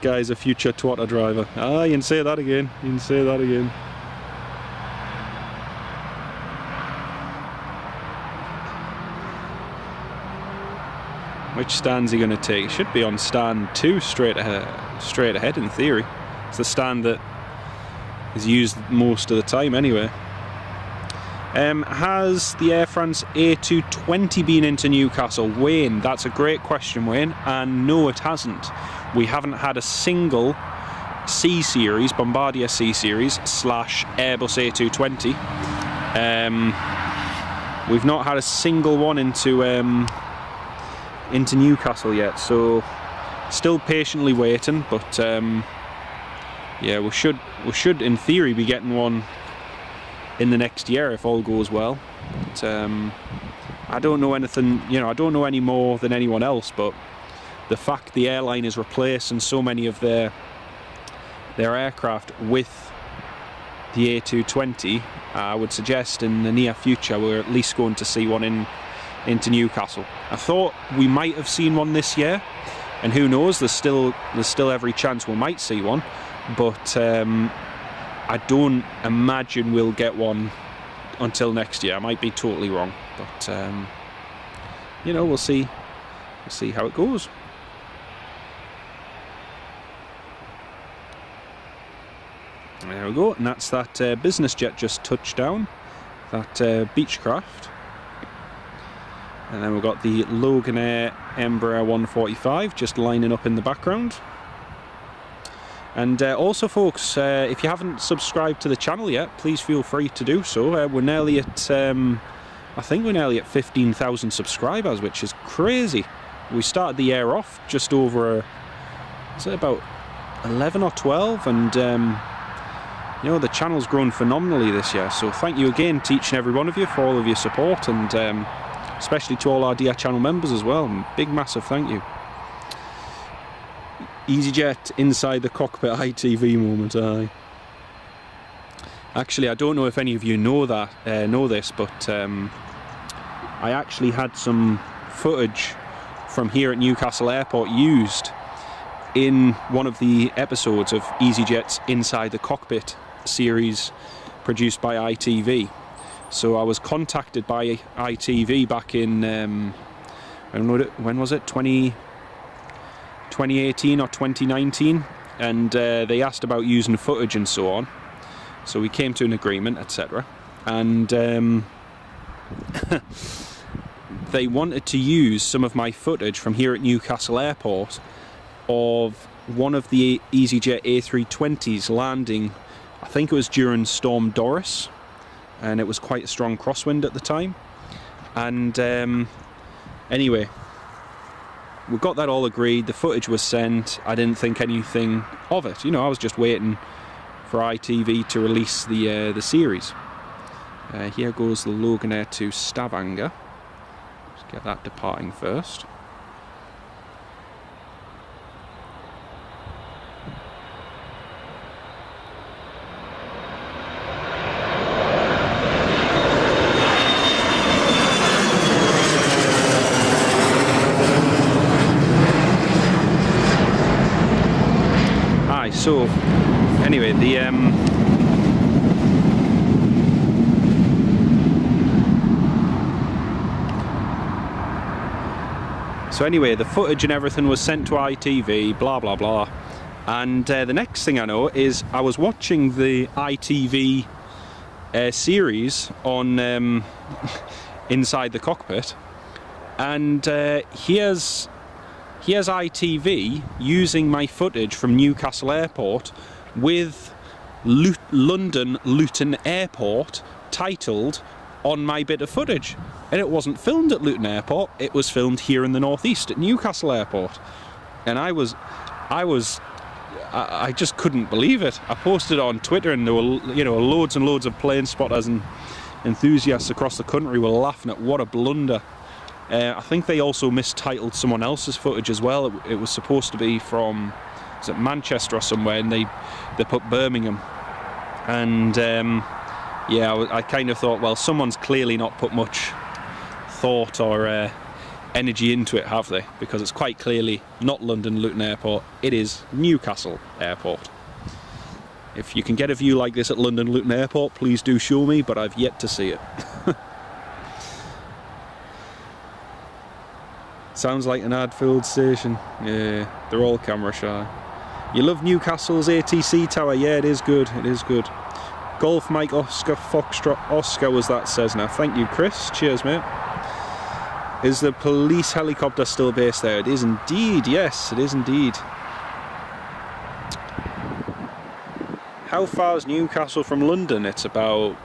guy's a future twatter driver. Ah, you can say that again. You can say that again. Which stand's he going to take? Should be on stand 2 straight ahead in theory. It's the stand that is used most of the time anyway. Has the Air France A320 been into Newcastle? Wayne, that's a great question, Wayne, and no it hasn't. We haven't had a single C-Series, Bombardier C-Series / Airbus A220. We've not had a single one into Newcastle yet, so still patiently waiting, but yeah, we should in theory be getting one in the next year if all goes well. But I don't know anything, you know, I don't know any more than anyone else, but the fact the airline is replacing so many of their aircraft with the A220, I would suggest in the near future we're at least going to see one into Newcastle. I thought we might have seen one this year, and who knows, there's still every chance we might see one, but I don't imagine we'll get one until next year. I might be totally wrong, but you know, we'll see how it goes. There we go, and that's that business jet just touched down, that Beechcraft. And then we've got the Loganair Embraer 145 just lining up in the background. And also, folks, if you haven't subscribed to the channel yet, please feel free to do so. We're nearly at, I think we're nearly at 15,000 subscribers, which is crazy. We started the year off just over, is it about 11 or 12? And you know, the channel's grown phenomenally this year. So thank you again to each and every one of you for all of your support, and especially to all our dear channel members as well. Big massive thank you. Easyjet inside the cockpit ITV moment. Aye. Actually, I don't know if any of you know this, but I actually had some footage from here at Newcastle Airport used in one of the episodes of Easyjet's Inside the Cockpit series produced by ITV. So I was contacted by ITV back in when was it, 2018 or 2019, and they asked about using footage and so on. So we came to an agreement, etc. And they wanted to use some of my footage from here at Newcastle Airport of one of the Easyjet A320s landing, I think it was during Storm Doris, and it was quite a strong crosswind at the time. And anyway, we got that all agreed, the footage was sent. I didn't think anything of it, you know, I was just waiting for ITV to release the series. Here goes the Loganair to Stavanger. Let's get that departing first. So anyway, the footage and everything was sent to ITV, blah blah blah, and the next thing I know is I was watching the ITV series on Inside the Cockpit, and here's ITV using my footage from Newcastle Airport with London Luton Airport titled on my bit of footage, and it wasn't filmed at Luton Airport, it was filmed here in the northeast at Newcastle Airport. And I just couldn't believe it. I posted it on Twitter, and there were, you know, loads and loads of plane spotters and enthusiasts across the country were laughing at what a blunder. I think they also mistitled someone else's footage as well. It was supposed to be from, is it Manchester or somewhere, and they put Birmingham. And yeah, I kind of thought, well, someone's clearly not put much thought or energy into it, have they? Because it's quite clearly not London Luton Airport, it is Newcastle Airport. If you can get a view like this at London Luton Airport, please do show me, but I've yet to see it. Sounds like an ad-filled station. Yeah, they're all camera shy. You love Newcastle's ATC tower? Yeah, it is good, it is good. Golf Mike Oscar Foxtrot Oscar was that says now. Thank you, Chris. Cheers, mate. Is the police helicopter still based there? It is indeed, yes, it is indeed. How far is Newcastle from London? It's about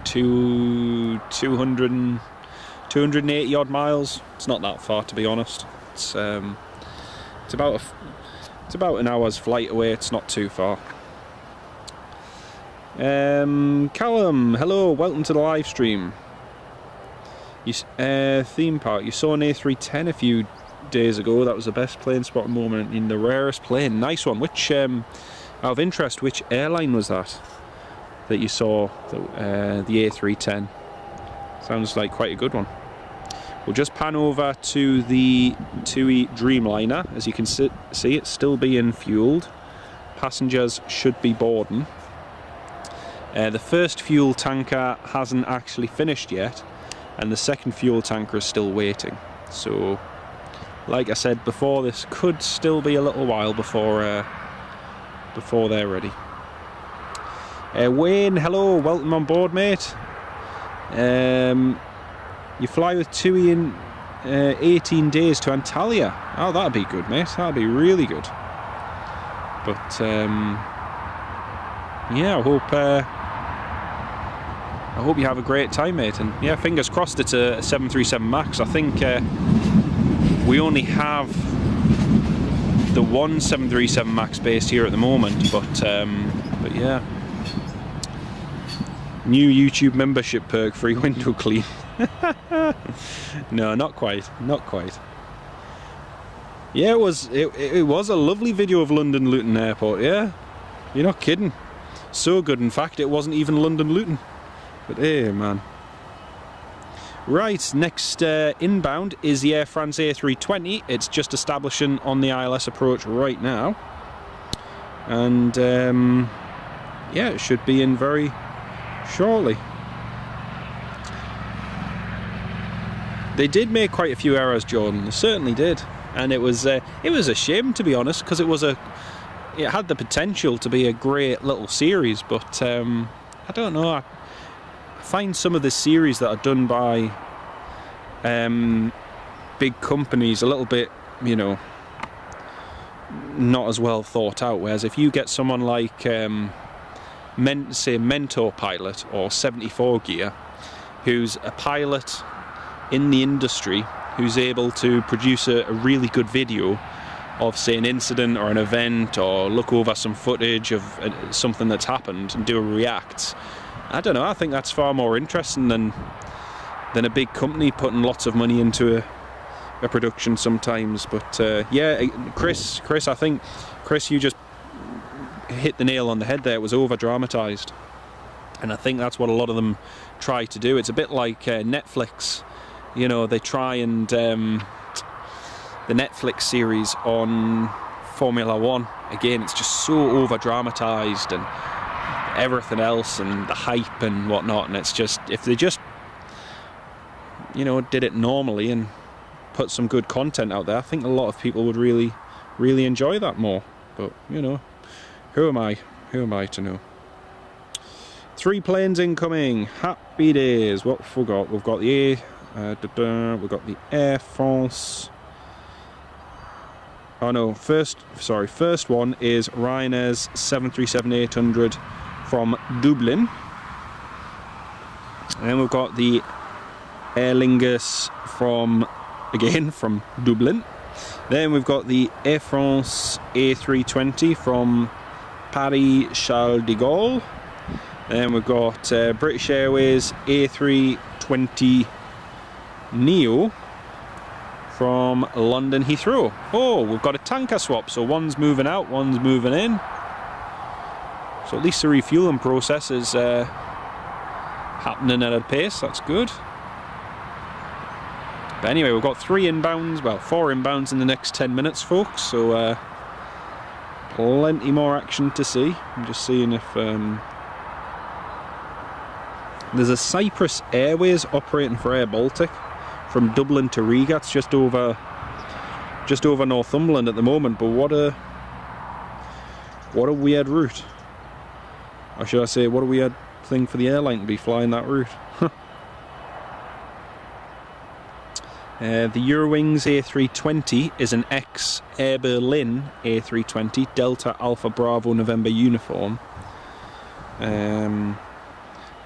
280 odd miles. It's not that far, to be honest. It's about an hour's flight away. It's not too far. Callum, hello, welcome to the live stream. Theme park, you saw an A310 a few days ago. That was the best plane spotting moment in the rarest plane. Nice one. Which, out of interest, which airline was that you saw, the A310? Sounds like quite a good one. We'll just pan over to the Tui Dreamliner. As you can see, it's still being fueled. Passengers should be boarding. The first fuel tanker hasn't actually finished yet, and the second fuel tanker is still waiting. So, like I said before, this could still be a little while before they're ready. Wayne, hello, welcome on board, mate. You fly with Tui in 18 days to Antalya. Oh, that'd be good, mate. That'd be really good. But yeah, I hope you have a great time, mate. And yeah, fingers crossed it's a 737 MAX. I think we only have the one 737 MAX based here at the moment, but yeah. New YouTube membership perk, free window clean. No, not quite, not quite. Yeah, it was a lovely video of London Luton Airport. Yeah, you're not kidding. So good, in fact, it wasn't even London Luton. But hey, man. Right, next inbound is the Air France A320. It's just establishing on the ILS approach right now, and yeah, it should be in very shortly. They did make quite a few errors, Jordan. They certainly did, and it was a shame, to be honest, because it had the potential to be a great little series. But I don't know. I find some of the series that are done by big companies a little bit, you know, not as well thought out. Whereas if you get someone like say Mentor Pilot or 74 Gear, who's a pilot in the industry, who's able to produce a really good video of, say, an incident or an event, or look over some footage of something that's happened and do a react. I don't know, I think that's far more interesting than a big company putting lots of money into a production sometimes. But yeah, Chris, I think, Chris, you just hit the nail on the head there. It was over dramatized, and I think that's what a lot of them try to do. It's a bit like Netflix. You know, they try and the Netflix series on Formula One, again, it's just so over dramatized and everything else, and the hype and whatnot. And it's just, if they just, you know, did it normally and put some good content out there, I think a lot of people would really enjoy that more. But, you know, who am I to know? 3 planes incoming. Happy days. What have we got? We've got the we've got the Air France. Oh no, first one is Ryanair's 737-800 from Dublin. And then we've got the Aer Lingus from Dublin. Then we've got the Air France A320 from Paris Charles de Gaulle. Then we've got British Airways A320 Neo from London Heathrow. Oh, we've got a tanker swap, so one's moving out, one's moving in. So at least the refueling process is happening at a pace, that's good. But anyway, we've got 3 inbounds, well 4 inbounds in the next 10 minutes folks, so plenty more action to see. I'm just seeing if there's a Cyprus Airways operating for Air Baltic from Dublin to Riga. It's just over Northumberland at the moment, but what a weird route. Or should I say, what a weird thing for the airline to be flying that route. The Eurowings A320 is an ex-Air Berlin A320 Delta Alpha Bravo November uniform, and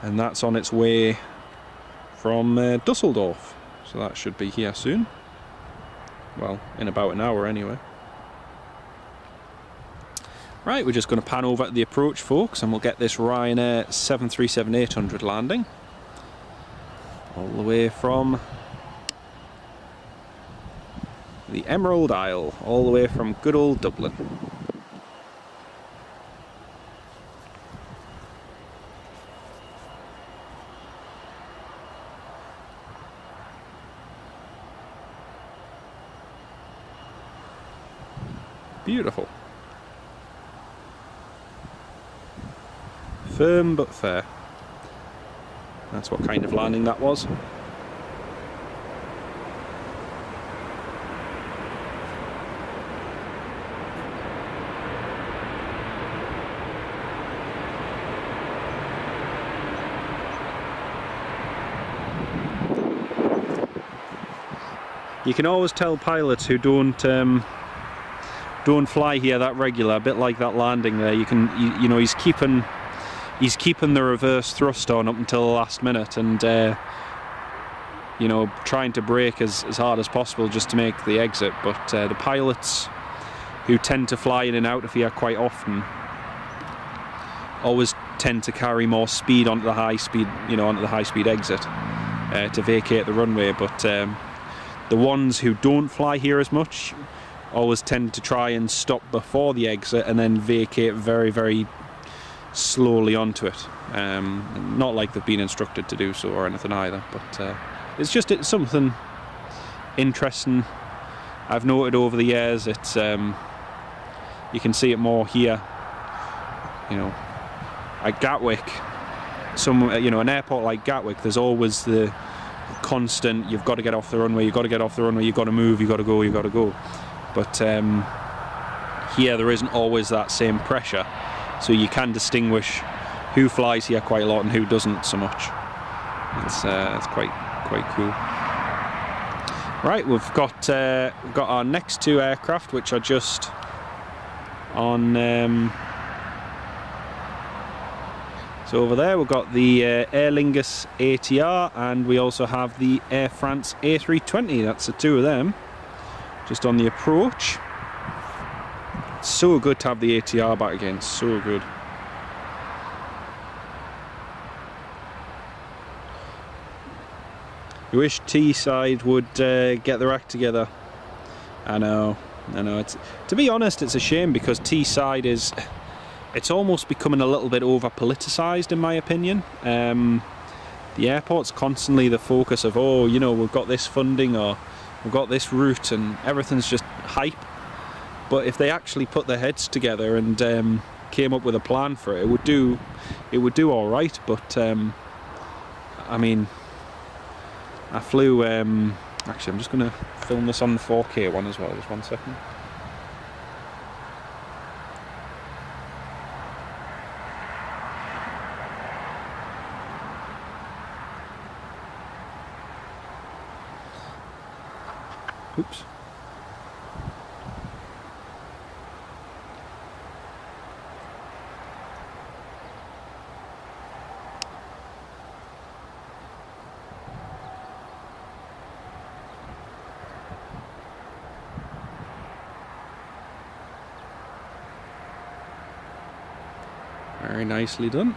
that's on its way from Dusseldorf, so that should be here soon, well in about an hour anyway. Right, we're just going to pan over to the approach folks, and we'll get this Ryanair 737-800 landing all the way from the Emerald Isle, all the way from good old Dublin. Beautiful. Firm but fair. That's what kind of landing that was. You can always tell pilots who don't fly here that regular, a bit like that landing there. You know he's keeping the reverse thrust on up until the last minute, and you know, trying to brake as hard as possible just to make the exit. But the pilots who tend to fly in and out of here quite often always tend to carry more speed onto the high speed, you know, onto the high speed exit to vacate the runway. But the ones who don't fly here as much always tend to try and stop before the exit and then vacate very, very slowly onto it. Not like they've been instructed to do so or anything either, but it's something interesting I've noted over the years. It's you can see it more here, you know, at Gatwick. You know, an airport like Gatwick, there's always the constant, you've got to get off the runway, you've got to get off the runway, you've got to move, you've got to go, you've got to go. But here there isn't always that same pressure, so you can distinguish who flies here quite a lot and who doesn't so much. It's quite cool. Right, we've got our next 2 aircraft, which are just on. So over there we've got the Aer Lingus ATR, and we also have the Air France A320. That's the 2 of them, just on the approach. It's so good to have the ATR back again, so good. You wish T-side would get their act together. I know. It's, to be honest, it's a shame, because T-side it's almost becoming a little bit over politicised in my opinion. The airport's constantly the focus of, oh, you know, we've got this funding or we've got this route, and everything's just hype. But if they actually put their heads together and came up with a plan for it, it would do all right. But I mean, I flew. Actually, I'm just going to film this on the 4K one as well. Just 1 second. Oops. Very nicely done.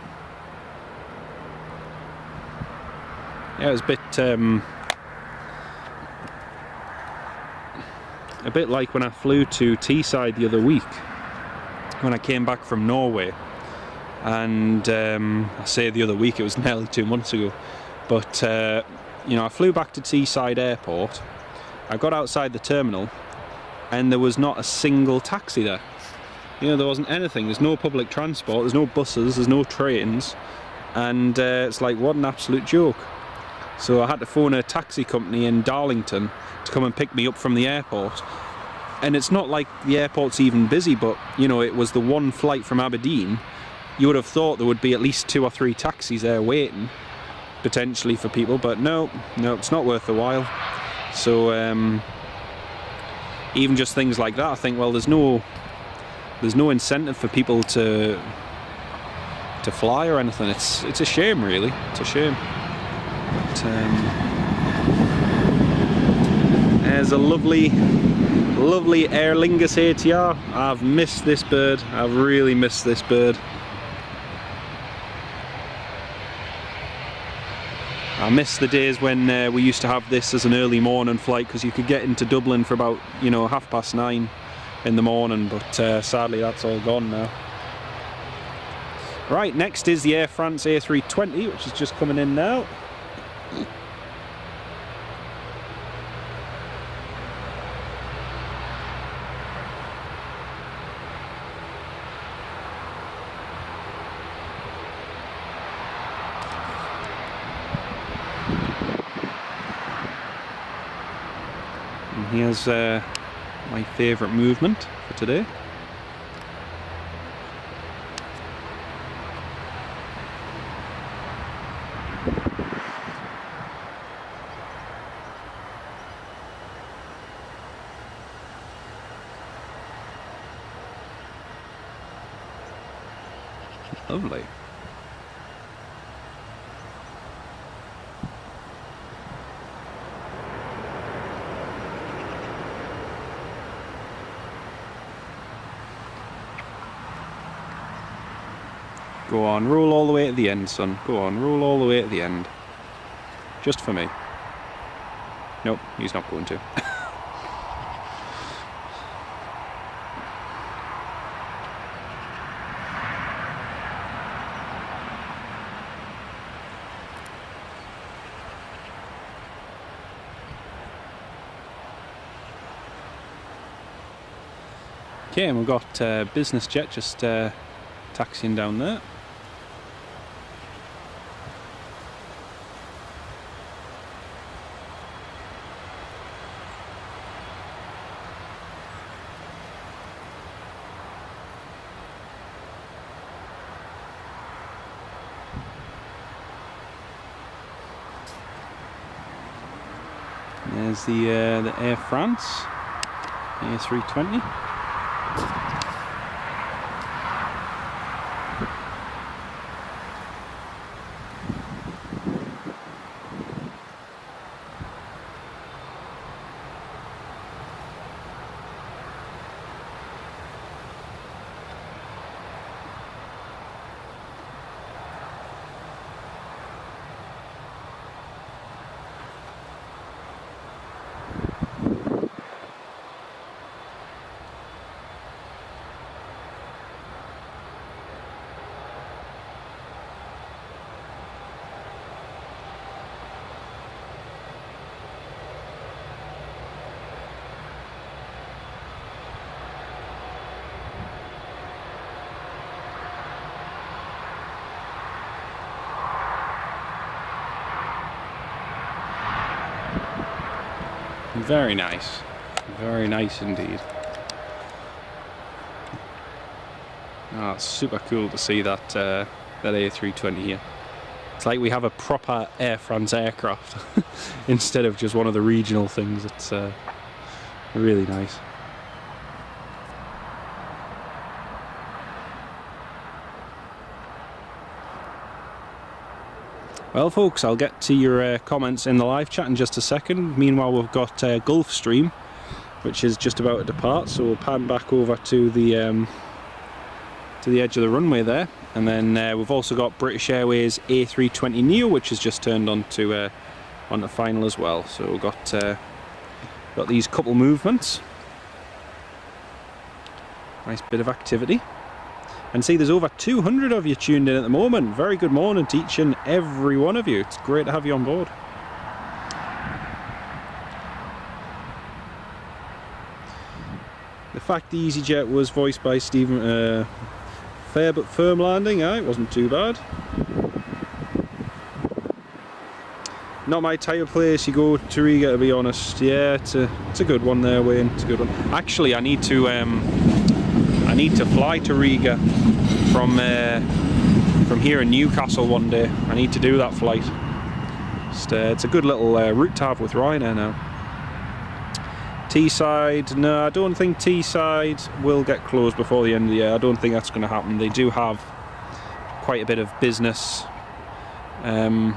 Yeah, it was a bit like when I flew to Teesside the other week when I came back from Norway, and I say the other week, it was nearly 2 months ago, but you know, I flew back to Teesside Airport. I got outside the terminal and there was not a single taxi there. You know, there wasn't anything. There's no public transport, there's no buses, there's no trains, and it's like, what an absolute joke. So I had to phone a taxi company in Darlington to come and pick me up from the airport. And it's not like the airport's even busy, but you know, it was the one flight from Aberdeen. You would have thought there would be at least 2 or 3 taxis there waiting, potentially, for people, but no, it's not worth the while. So even just things like that, I think, well, there's no incentive for people to fly or anything. It's a shame, really. It's a shame. But, there's a lovely Aer Lingus ATR. I've missed this bird. I've really missed this bird. I miss the days when we used to have this as an early morning flight, because you could get into Dublin for about, you know, 9:30 in the morning, but sadly that's all gone now. Right, next is the Air France A320, which is just coming in now. And here's my favourite movement for today. Lovely. Go on, roll all the way to the end, son. Go on, roll all the way to the end. Just for me. Nope, he's not going to. Okay, and we've got business jet just taxiing down there. There's the Air France A320. Very nice. Very nice indeed. Oh, it's super cool to see that that A320 here. It's like we have a proper Air France aircraft instead of just one of the regional things. It's really nice. Well folks, I'll get to your comments in the live chat in just a second. Meanwhile, we've got Gulfstream, which is just about to depart, so we'll pan back over to the to the edge of the runway there. And then we've also got British Airways A320 Neo, which has just turned onto final as well. So we've got these couple movements. Nice bit of activity. And see, there's over 200 of you tuned in at the moment. Very good morning to each and every one of you. It's great to have you on board. The fact the Easyjet was voiced by Stephen, fair but firm landing, it wasn't too bad. Not my type of place you go to Riga, to be honest. Yeah, it's a good one there, Wayne. It's a good one. Actually, I need to fly to Riga from here in Newcastle one day. I need to do that flight. It's a good little route to have with Ryanair now. Teesside, no, I don't think Teesside will get closed before the end of the year. I don't think that's going to happen. They do have quite a bit of business. Oh,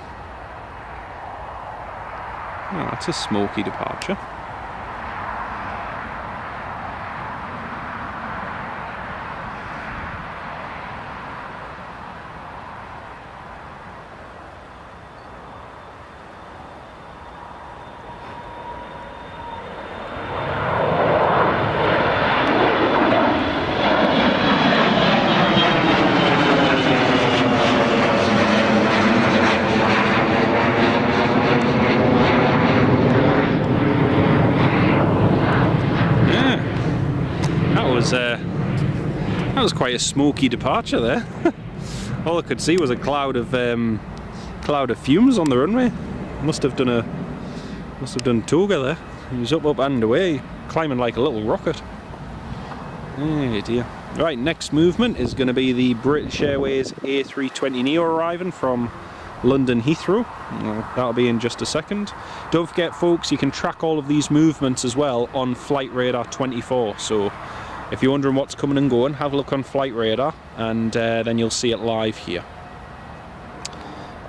that's a smoky departure. That was quite a smoky departure there. All I could see was a cloud of fumes on the runway. Must have done toga there. He was up and away, climbing like a little rocket. Oh dear. Right, next movement is going to be the British Airways A320 Neo arriving from London Heathrow. That'll be in just a second. Don't forget, folks, you can track all of these movements as well on Flight Radar 24. So if you're wondering what's coming and going, have a look on Flight Radar, and then you'll see it live here.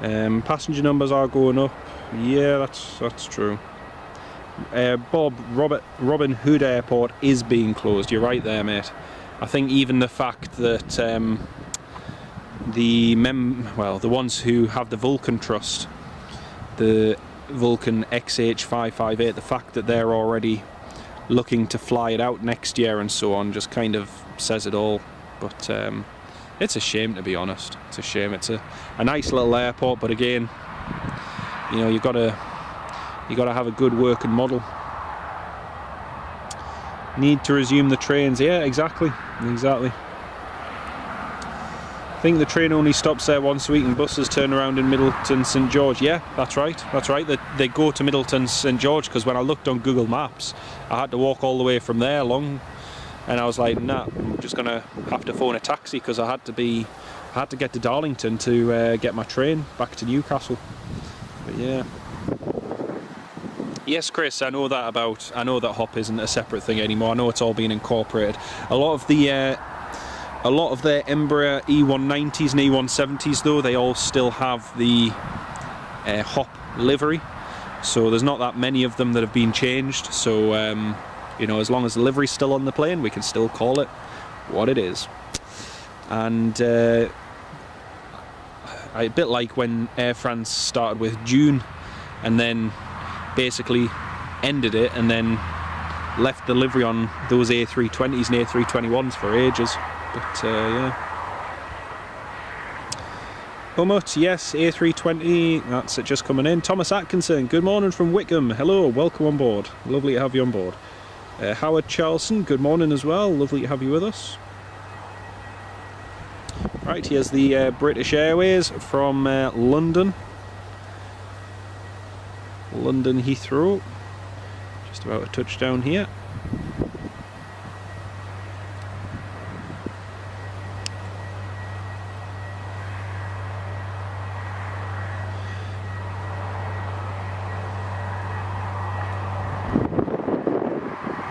Passenger numbers are going up. Yeah, that's true. Robin Hood Airport is being closed. You're right there, mate. I think even the fact that the ones who have the Vulcan Trust, the Vulcan XH558, the fact that they're already looking to fly it out next year and so on just kind of says it all. But it's a shame, to be honest. It's a shame. It's a nice little airport, but again, you know, you've got to have a good working model. Need to resume the trains. Yeah, exactly. I think the train only stops there once a week, and buses turn around in Middleton St George. Yeah, that's right. They go to Middleton St George, because when I looked on Google Maps, I had to walk all the way from there along, and I was like, nah, I'm just gonna have to phone a taxi, because I had to get to Darlington to get my train back to Newcastle. But yeah. Yes, Chris, I know that hop isn't a separate thing anymore. I know it's all been incorporated. A lot of their Embraer E190s and E170s, though, they all still have the hop livery. So there's not that many of them that have been changed. So you know, as long as the livery's still on the plane, we can still call it what it is. And a bit like when Air France started with June, and then basically ended it, and then left the livery on those A320s and A321s for ages. But yeah. Humut, yes, A320, that's it, just coming in. Thomas Atkinson, good morning from Wickham. Hello, welcome on board. Lovely to have you on board. Howard Charlson, good morning as well. Lovely to have you with us. Right, here's the British Airways from London Heathrow. Just about a touchdown here.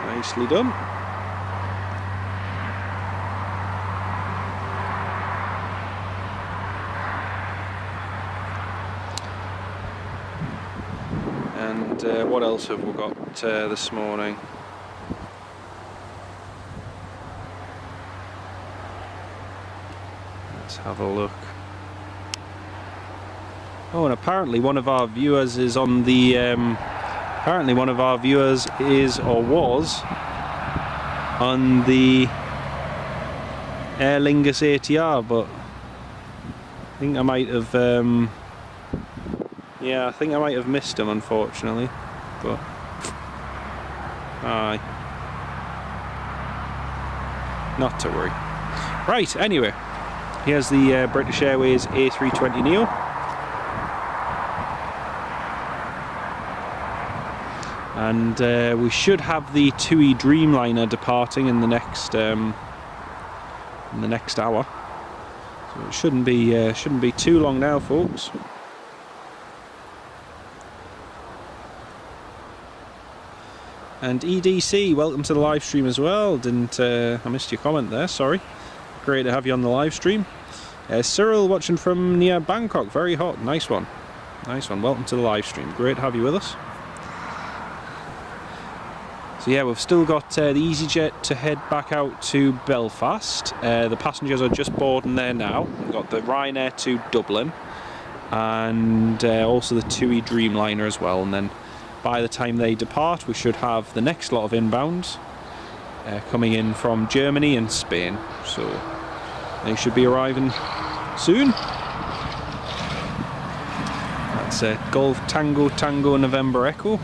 Nicely done. And what else have we got this morning? Let's have a look. Oh, and apparently one of our viewers is on the apparently one of our viewers is or was on the Aer Lingus ATR, but I think I might have yeah, I think I might have missed him, unfortunately, but aye, not to worry. Right, anyway, here's the British Airways A320neo. And we should have the Tui Dreamliner departing in the next hour, so it shouldn't be too long now, folks. And EDC, welcome to the live stream as well. I missed your comment there, sorry. Great to have you on the live stream. Cyril watching from near Bangkok, very hot, nice one. Nice one, welcome to the live stream, great to have you with us. So yeah, we've still got the Easyjet to head back out to Belfast. The passengers are just boarding there now. We've got the Ryanair to Dublin, and also the Tui Dreamliner as well. And then by the time they depart, we should have the next lot of inbounds coming in from Germany and Spain. So they should be arriving soon. That's Golf Tango Tango November Echo.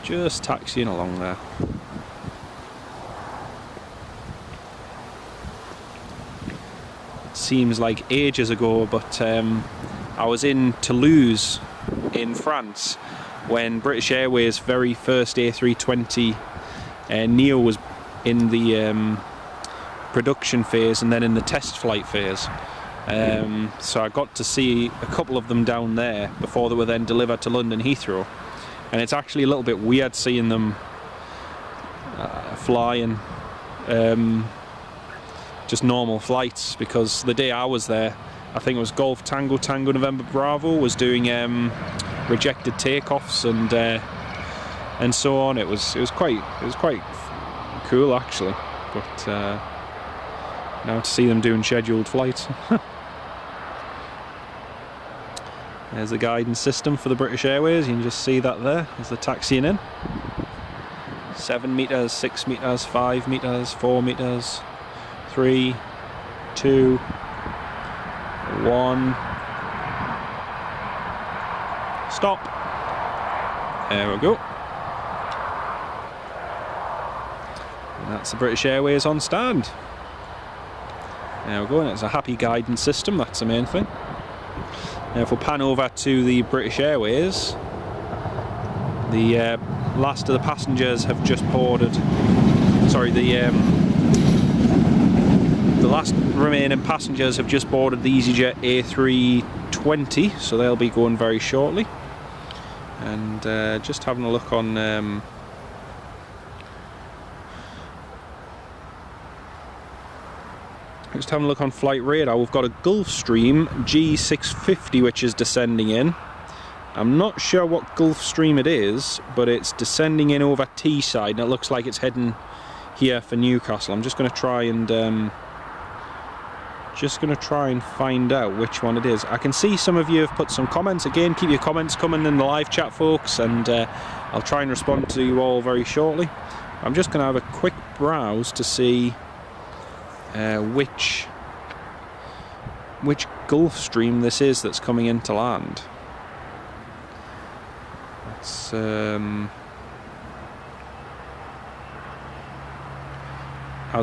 Just taxiing along there. It seems like ages ago, but I was in Toulouse in France when British Airways' very first A320 neo was in the production phase and then in the test flight phase. So I got to see a couple of them down there before they were then delivered to London Heathrow. And it's actually a little bit weird seeing them flying just normal flights, because the day I was there, I think it was Golf Tango Tango November Bravo was doing rejected takeoffs and so on. It was quite cool actually, but now to see them doing scheduled flights. There's the guidance system for the British Airways, you can just see that there as they're taxiing in. 7 metres, 6 metres, 5 metres, 4 metres, 3, 2, 1. Stop. There we go. And that's the British Airways on stand. There we go, and it's a happy guidance system, that's the main thing. Now if we pan over to the British Airways, the last of the passengers have just boarded. Sorry, the last remaining passengers have just boarded the Easyjet A320, so they'll be going very shortly. And just having a look on just having a look on flight radar. We've got a Gulfstream G650 which is descending in. I'm not sure what Gulfstream it is, but it's descending in over Teesside, and it looks like it's heading here for Newcastle. I'm just going to try and find out which one it is. I can see some of you have put some comments. Again, keep your comments coming in the live chat, folks, and I'll try and respond to you all very shortly. I'm just going to have a quick browse to see which Gulfstream this is that's coming into land. It's as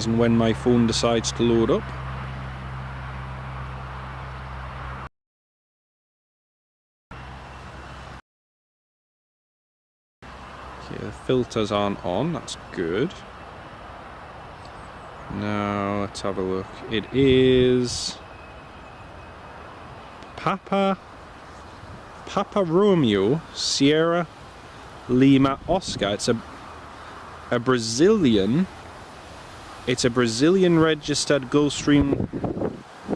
and when my phone decides to load up. Okay, the filters aren't on, that's good. Now let's have a look. It is Papa Romeo Sierra Lima Oscar. It's a Brazilian. It's a Brazilian registered Gulfstream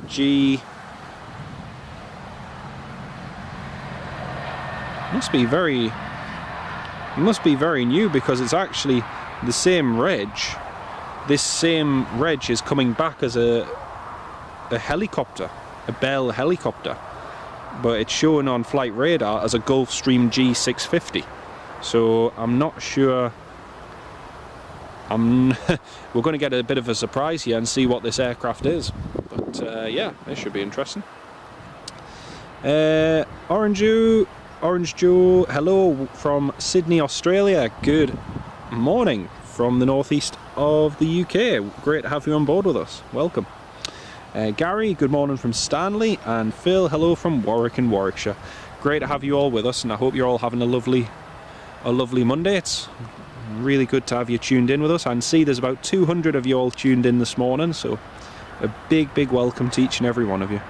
G. Must be very new, because it's actually the same reg this same reg is coming back as a helicopter, a Bell helicopter, but it's showing on flight radar as a Gulfstream G650. So I'm not sure. We're going to get a bit of a surprise here and see what this aircraft is. But yeah, it should be interesting. Orange Joe, hello from Sydney, Australia. Good morning from the northeast of the UK. Great to have you on board with us. Welcome. Gary, good morning from Stanley. And Phil, hello from Warwick in Warwickshire. Great to have you all with us, and I hope you're all having a lovely Monday. It's really good to have you tuned in with us, and see there's about 200 of you all tuned in this morning, so a big welcome to each and every one of you.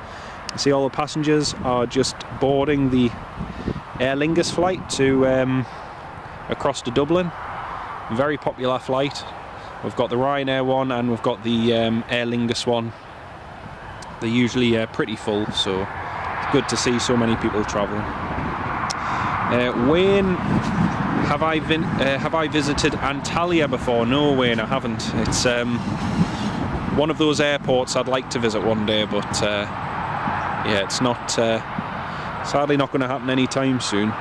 I see all the passengers are just boarding the Aer Lingus flight to across to Dublin. Very popular flight. We've got the Ryanair one and we've got the Aer Lingus one. They're usually pretty full, so it's good to see so many people travelling. Wayne, have I visited Antalya before? No, Wayne, I haven't. It's one of those airports I'd like to visit one day, but yeah, it's not sadly not going to happen anytime soon.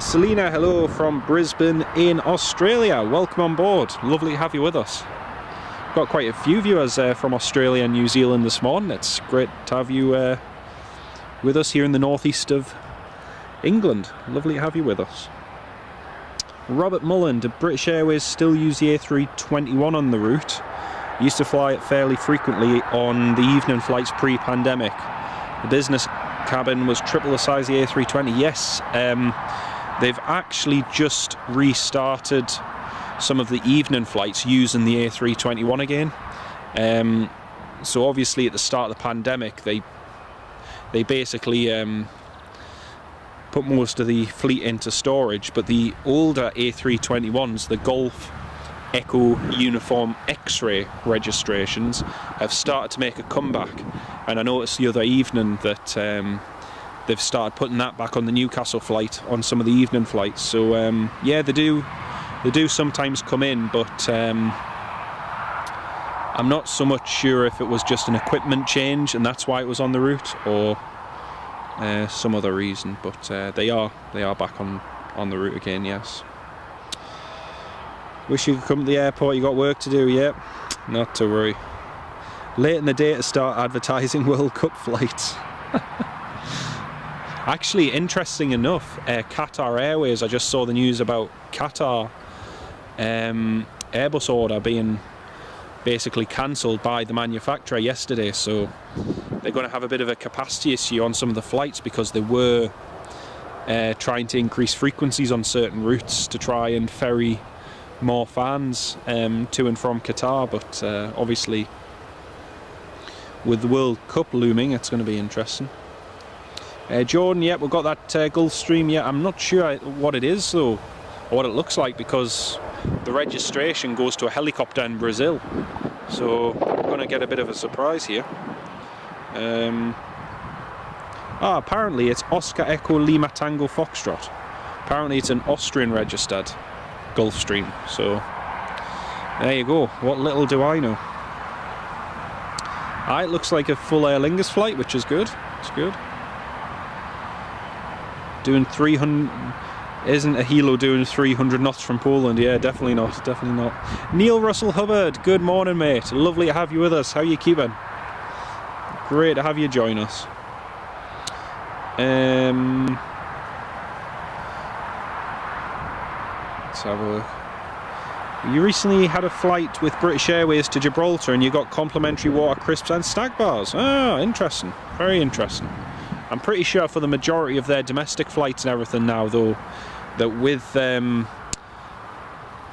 Selena, hello from Brisbane in Australia. Welcome on board. Lovely to have you with us. Got quite a few viewers from Australia and New Zealand this morning. It's great to have you with us here in the northeast of England. Lovely to have you with us. Robert Mullen, do British Airways still use the A321 on the route? I used to fly it fairly frequently on the evening flights pre-pandemic. The business cabin was triple the size of the A320. Yes, they've actually just restarted some of the evening flights using the A321 again. So obviously at the start of the pandemic they basically put most of the fleet into storage, but the older A321s, the Golf Echo Uniform X-ray registrations, have started to make a comeback. And I noticed the other evening that they've started putting that back on the Newcastle flight, on some of the evening flights. So yeah, they do sometimes come in, but I'm not so much sure if it was just an equipment change and that's why it was on the route, or some other reason, but they are back on the route again. Yes. Wish you could come to the airport. You got work to do. Yep. Not to worry. Late in the day to start advertising World Cup flights. Actually, interesting enough, Qatar Airways. I just saw the news about Qatar Airbus order being basically cancelled by the manufacturer yesterday, so they're going to have a bit of a capacity issue on some of the flights because they were trying to increase frequencies on certain routes to try and ferry more fans to and from Qatar, but obviously with the World Cup looming, it's going to be interesting. Jordan, yeah, we've got that Gulfstream. Yeah, I'm not sure what it is though, or what it looks like, because the registration goes to a helicopter in Brazil, so we're going to get a bit of a surprise here. Apparently it's Oscar Echo Lima Tango Foxtrot. Apparently it's an Austrian registered Gulfstream, so there you go. What little do I know. It looks like a full Aer Lingus flight, which is good. It's good. Doing 300. Isn't a Hilo doing 300 knots from Poland? Yeah, definitely not. Definitely not. Neil Russell Hubbard, good morning, mate. Lovely to have you with us. How you keeping? Great to have you join us. Let's have a look. You recently had a flight with British Airways to Gibraltar and you got complimentary water, crisps and snack bars. Ah, interesting. Very interesting. I'm pretty sure for the majority of their domestic flights and everything now, though, that with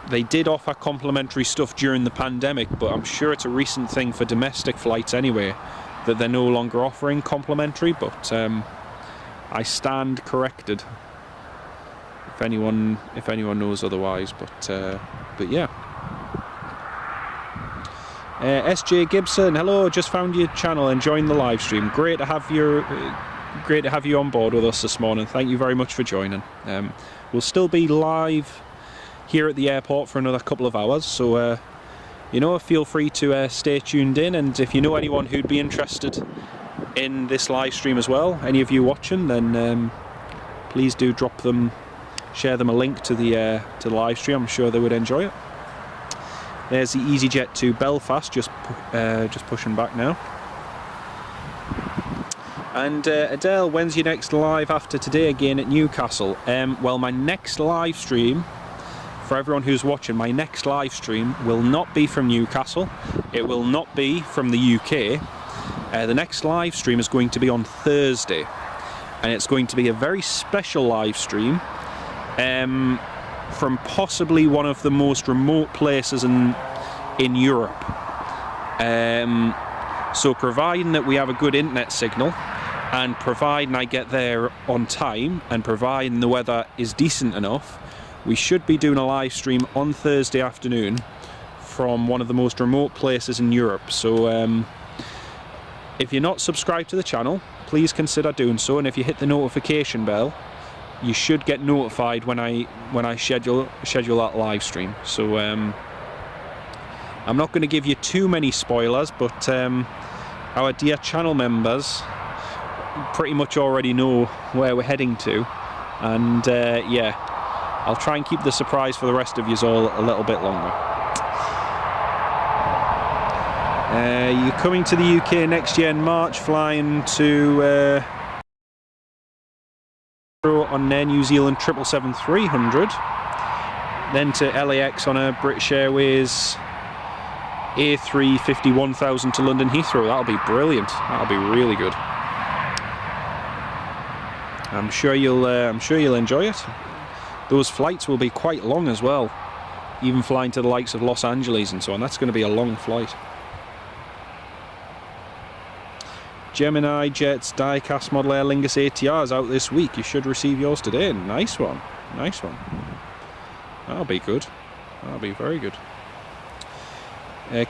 they did offer complimentary stuff during the pandemic, but I'm sure it's a recent thing for domestic flights anyway, that they're no longer offering complimentary, but I stand corrected if anyone knows otherwise, but yeah. SJ Gibson, hello, just found your channel, enjoying the live stream. Great to have you on board with us this morning. Thank you very much for joining. We'll still be live here at the airport for another couple of hours, so you know, feel free to stay tuned in, and if you know anyone who'd be interested in this live stream as well, any of you watching, then please do share them a link to the live stream. I'm sure they would enjoy it. There's the Easyjet to Belfast, just pushing back now. And Adele, when's your next live after today again at Newcastle? Well, my next live stream, for everyone who's watching, my next live stream will not be from Newcastle. It will not be from the UK. The next live stream is going to be on Thursday, and it's going to be a very special live stream from possibly one of the most remote places in Europe. So providing that we have a good internet signal, and providing I get there on time, and providing the weather is decent enough, we should be doing a live stream on Thursday afternoon from one of the most remote places in Europe. So if you're not subscribed to the channel, please consider doing so, and if you hit the notification bell, you should get notified when I schedule that live stream. So I'm not going to give you too many spoilers, but our dear channel members pretty much already know where we're heading to, and yeah, I'll try and keep the surprise for the rest of you all a little bit longer. You're coming to the UK next year in March, flying to on Air New Zealand 777-300, then to LAX on a British Airways A350 1000 to London Heathrow. That'll be brilliant. That'll be really good. I'm sure you'll enjoy it. Those flights will be quite long as well, even flying to the likes of Los Angeles and so on. That's going to be a long flight. Gemini Jet's die-cast model Aer Lingus ATR is out this week. You should receive yours today. Nice one. Nice one. That'll be good. That'll be very good.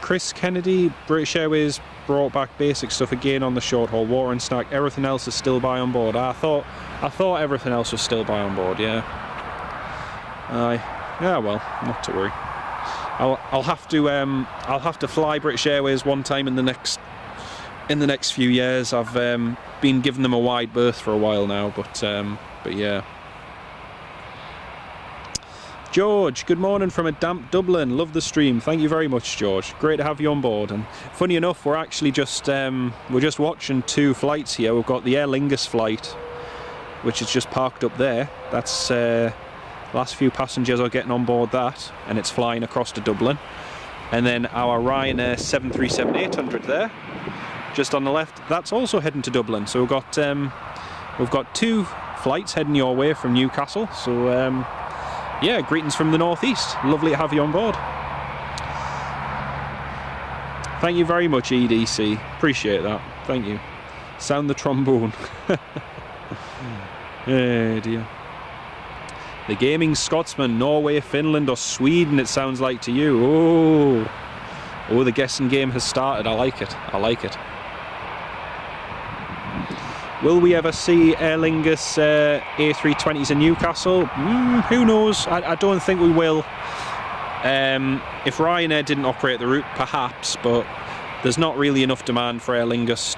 Chris Kennedy, British Airways brought back basic stuff again on the short haul. Warren Stack, everything else is still by on board. I thought everything else was still by on board, yeah. Yeah, well, not to worry. I'll have to fly British Airways one time in the next few years. I've been giving them a wide berth for a while now, but yeah. George, good morning from a damp Dublin. Love the stream. Thank you very much, George. Great to have you on board. And funny enough, we're actually just watching two flights here. We've got the Aer Lingus flight, which is just parked up there. That's last few passengers are getting on board that, and it's flying across to Dublin. And then our Ryanair 737-800 there, just on the left. That's also heading to Dublin. So we've got two flights heading your way from Newcastle. So yeah, greetings from the northeast. Lovely to have you on board. Thank you very much, EDC. Appreciate that. Thank you. Sound the trombone. Oh dear. The Gaming Scotsman, Norway, Finland, or Sweden, it sounds like to you. Oh, the guessing game has started. I like it. I like it. Will we ever see Aer Lingus A320s in Newcastle? Who knows? I don't think we will. If Ryanair didn't operate the route, perhaps, but there's not really enough demand for Aer Lingus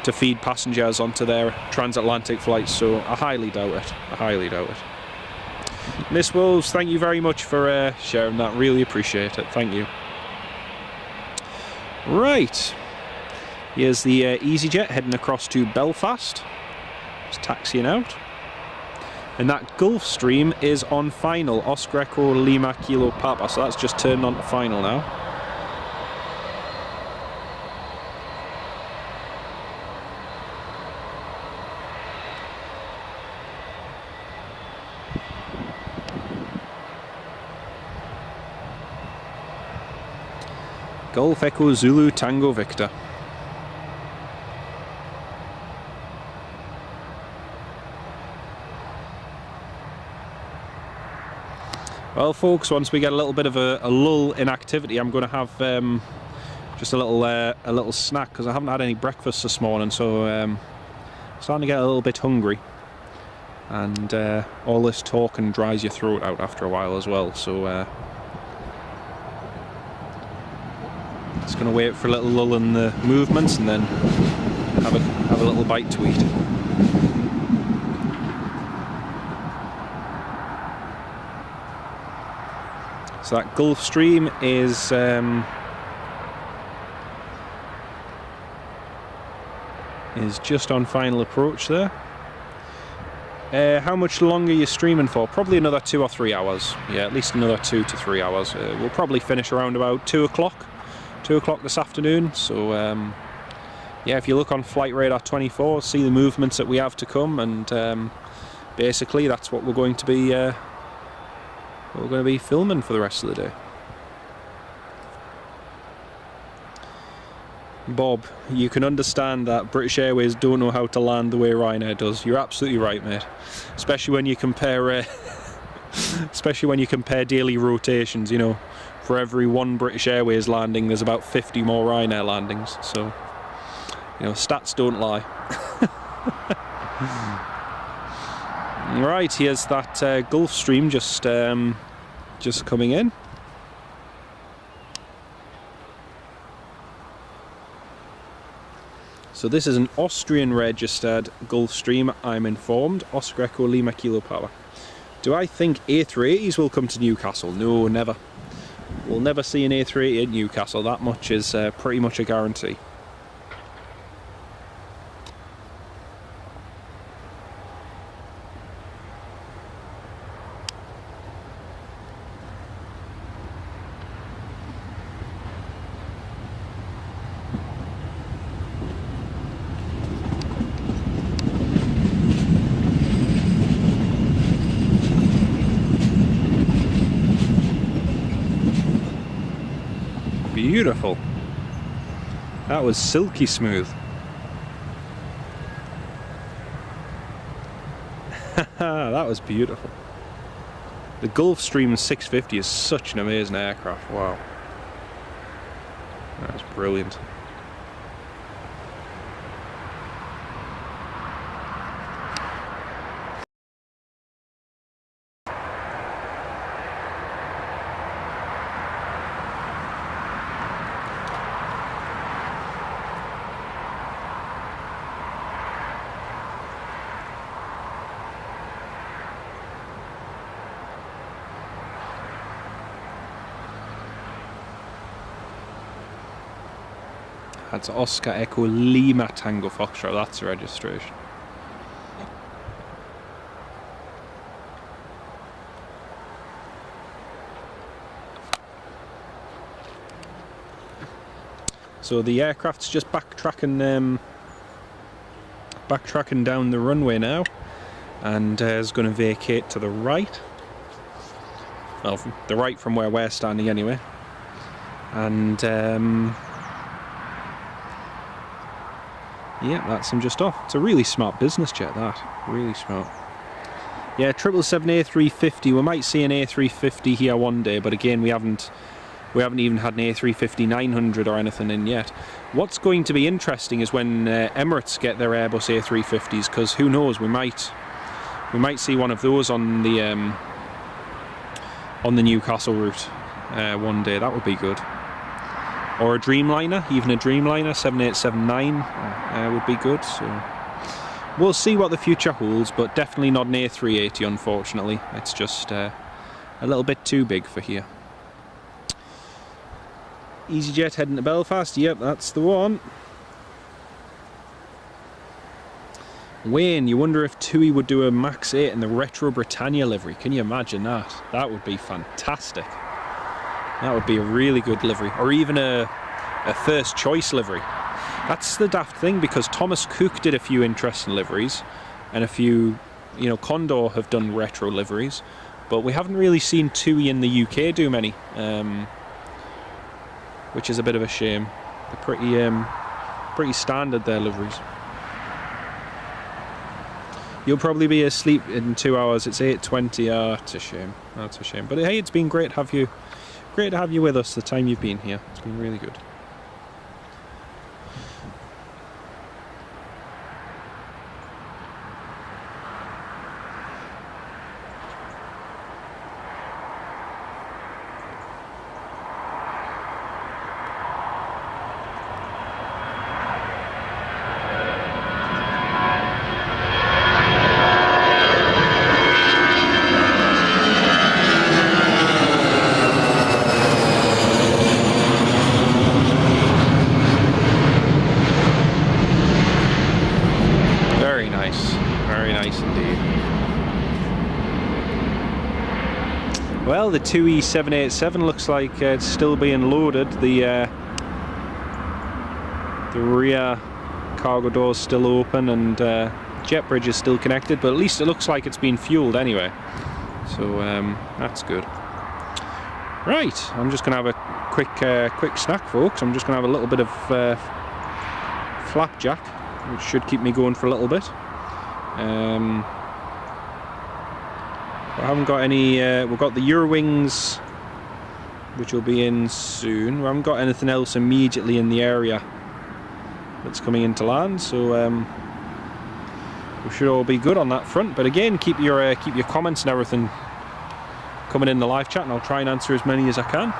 to feed passengers onto their transatlantic flights, so I highly doubt it. I highly doubt it. Miss Wolves, thank you very much for sharing that. Really appreciate it. Thank you. Right. Here's the Easyjet heading across to Belfast. Just taxiing out. And that Gulf Stream is on final. Oscar Echo Lima Kilo Papa. So that's just turned on to final now. Golf Echo Zulu Tango Victor. Well folks, once we get a little bit of a lull in activity, I'm going to have just a little snack, because I haven't had any breakfast this morning, so I'm starting to get a little bit hungry, and all this talking dries your throat out after a while as well, so Just going to wait for a little lull in the movements and then have a little bite to eat. So that Gulf Stream is just on final approach there. How much longer are you streaming for? Probably another 2 or 3 hours. Yeah, at least another 2 to 3 hours. We'll probably finish around about 2 o'clock. 2 o'clock this afternoon. So yeah, if you look on Flight Radar 24, see the movements that we have to come, and basically that's what we're going to be filming for the rest of the day. Bob, you can understand that British Airways don't know how to land the way Ryanair does. You're absolutely right, mate. Especially when you compare, daily rotations. You know, for every one British Airways landing, there's about 50 more Ryanair landings. So, you know, stats don't lie. Right, here's that Gulf Stream just coming in. So this is an Austrian registered Gulf Stream, I'm informed. Oscar Echo Lima Kilo Papa. Do I think A380s will come to Newcastle? No, never. We'll never see an A380 at Newcastle. That much is pretty much a guarantee. Beautiful. That was silky smooth. That was beautiful. The Gulfstream 650 is such an amazing aircraft. Wow. That was brilliant. That's Oscar Echo Lima Tango Foxtrot, that's the registration. So the aircraft's just backtracking down the runway now, and is going to vacate to the right. Well, from the right from where we're standing anyway. And yeah, that's him just off. It's a really smart business jet, that. Really smart. Yeah, 777 A350. We might see an A350 here one day, but again, we haven't even had an A350-900 or anything in yet. What's going to be interesting is when Emirates get their Airbus A350s, because who knows, we might see one of those on the Newcastle route one day. That would be good. Or a Dreamliner, even a Dreamliner 7879 would be good. So we'll see what the future holds, but definitely not an A380, unfortunately. It's just a little bit too big for here. Easyjet heading to Belfast. Yep, that's the one. Wayne, you wonder if Tui would do a Max 8 in the Retro Britannia livery. Can you imagine that? That would be fantastic. That would be a really good livery, or even a first choice livery. That's the daft thing, because Thomas Cook did a few interesting liveries, and a few, you know, Condor have done retro liveries, but we haven't really seen Tui in the UK do many, which is a bit of a shame. They're pretty standard, their liveries. You'll probably be asleep in 2 hours. It's 8:20. Ah, it's a shame. That's a shame. But hey, it's been great to have you. Great to have you with us the time you've been here. It's been really good. well. The Tui 787 looks like it's still being loaded. The rear cargo door is still open and jet bridge is still connected, but at least it looks like it's been fueled anyway. So that's good. Right, I'm just going to have a quick snack, folks. I'm just going to have a little bit of flapjack, which should keep me going for a little bit. I haven't got any. We've got the Eurowings, which will be in soon. We haven't got anything else immediately in the area that's coming into land, so we should all be good on that front. But again, keep your comments and everything coming in the live chat, and I'll try and answer as many as I can.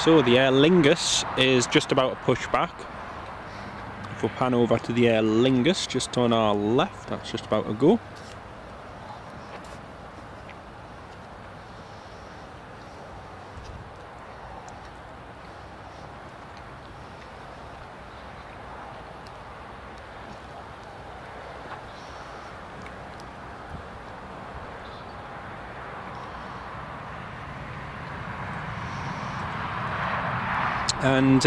So the Aer Lingus is just about to push back. If we pan over to the Aer Lingus just on our left, that's just about to go. And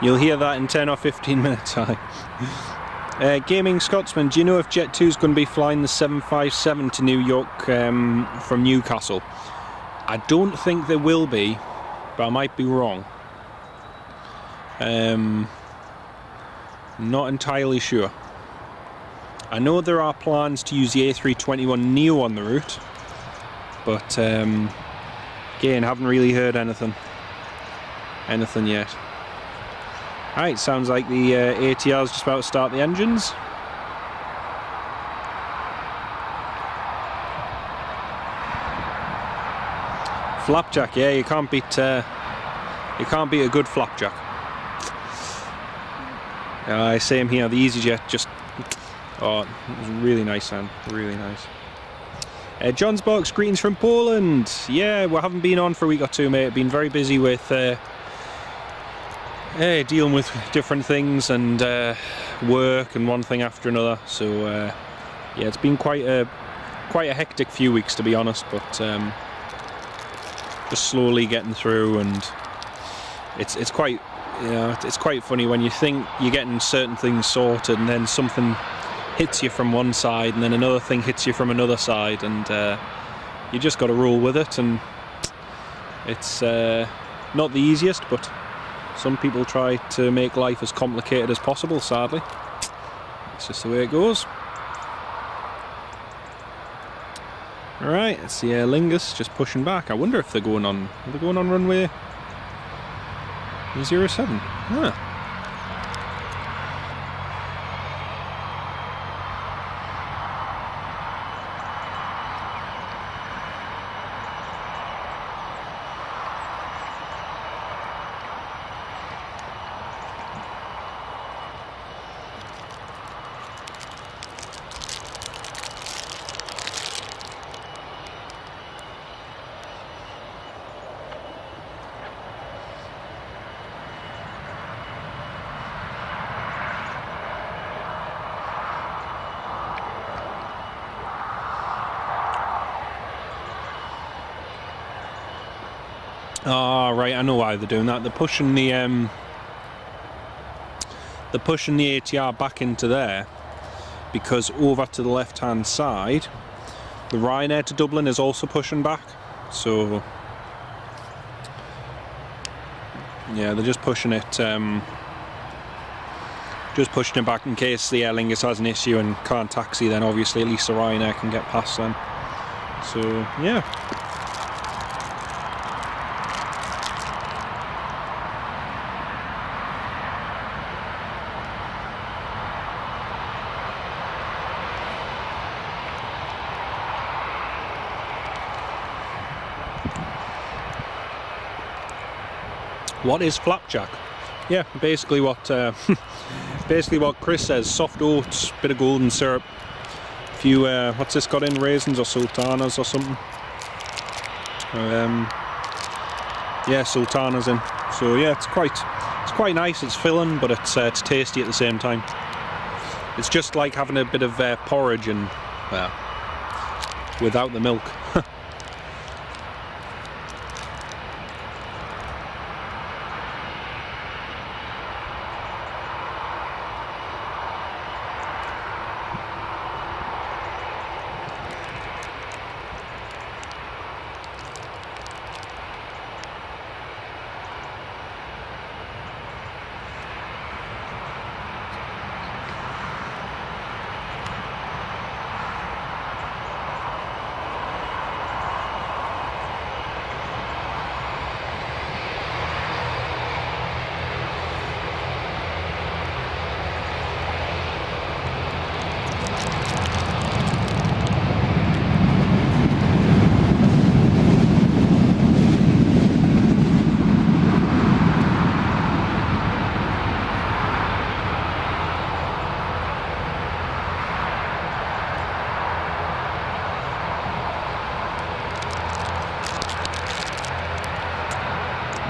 you'll hear that in 10 or 15 minutes time. Gaming Scotsman, do you know if Jet 2 is going to be flying the 757 to New York from Newcastle? I don't think there will be, but I might be wrong. Not entirely sure. I know there are plans to use the A321neo on the route, but again, haven't really heard anything yet. Alright, sounds like the ATR is just about to start the engines. Flapjack, yeah, you can't beat a good flapjack. Same here, the Easyjet just, oh, it was really nice, man, really nice. John's Box, greetings from Poland. Yeah, we haven't been on for a week or two, mate. Been very busy with dealing with different things and work and one thing after another. So yeah, it's been quite a hectic few weeks, to be honest. But just slowly getting through, and it's quite, you know, it's quite funny when you think you're getting certain things sorted, and then something hits you from one side, and then another thing hits you from another side, and you just got to roll with it. And it's not the easiest, but some people try to make life as complicated as possible, sadly. It's just the way it goes. Alright, it's the Aer Lingus just pushing back. I wonder if they're going on runway 07. Huh. Oh, right, I know why they're doing that. They're pushing the ATR back into there, because over to the left-hand side, the Ryanair to Dublin is also pushing back. So yeah, they're just pushing it back in case the Aer Lingus has an issue and can't taxi. Then obviously at least the Ryanair can get past them. So yeah. What is flapjack? Yeah, basically what basically what Chris says. Soft oats, bit of golden syrup, a few what's this got in, raisins or sultanas or something. Yeah, sultanas in. So yeah, it's quite nice. It's filling, but it's tasty at the same time. It's just like having a bit of porridge and without the milk.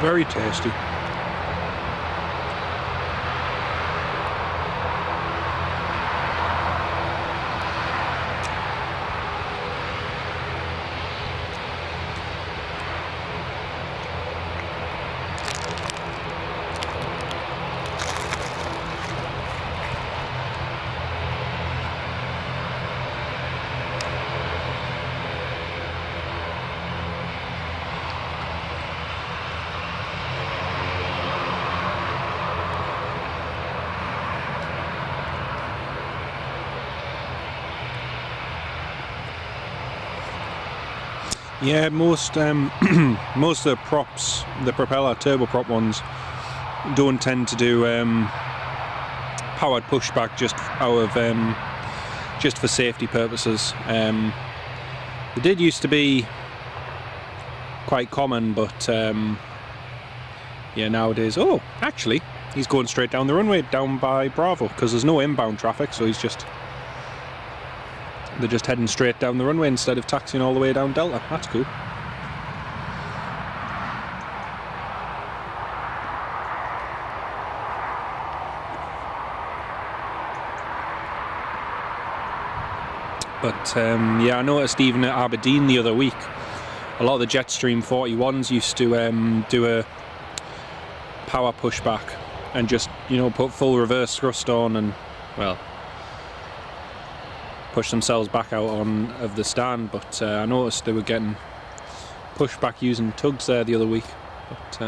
Very tasty. Yeah, most most of the props, the propeller turboprop ones, don't tend to do powered pushback just out of just for safety purposes. It did used to be quite common, but yeah, nowadays. Oh, actually, he's going straight down the runway, down by Bravo, because there's no inbound traffic, so they're just heading straight down the runway instead of taxiing all the way down Delta. That's cool. But yeah, I noticed even at Aberdeen the other week, a lot of the Jetstream 41s used to do a power pushback and just, you know, put full reverse thrust on and, well, push themselves back out of the stand. But I noticed they were getting pushback using tugs there the other week. But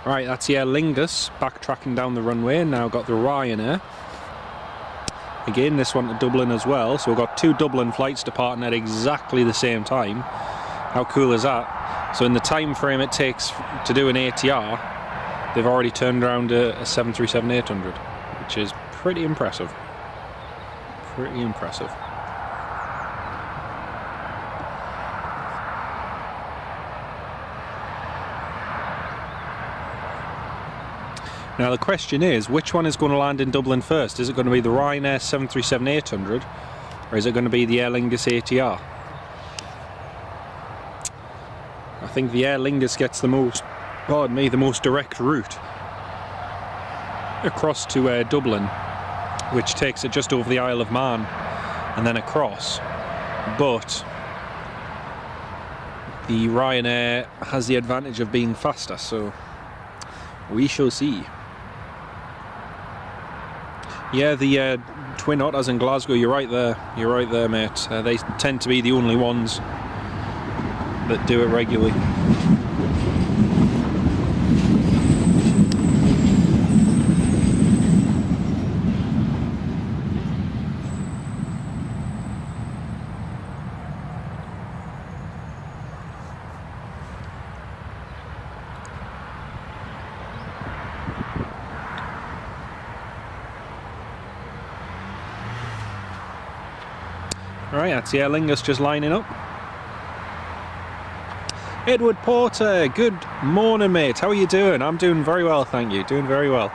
right, that's Aer Lingus backtracking down the runway, and now got the Ryanair. Again, this one to Dublin as well, so we've got two Dublin flights departing at exactly the same time. How cool is that? So in the time frame it takes to do an ATR, they've already turned around a 737-800, which is pretty impressive. Pretty impressive. Now the question is, which one is going to land in Dublin first? Is it going to be the Ryanair 737-800 or is it going to be the Aer Lingus ATR? I think the Aer Lingus gets the most, pardon me, the most direct route across to Dublin, which takes it just over the Isle of Man and then across. But the Ryanair has the advantage of being faster, so we shall see. Yeah, the Twin Otters in Glasgow, you're right there, mate. They tend to be the only ones that do it regularly. Alright, that's the Aer Lingus just lining up. Edward Porter, good morning mate, how are you doing? I'm doing very well, thank you, doing very well.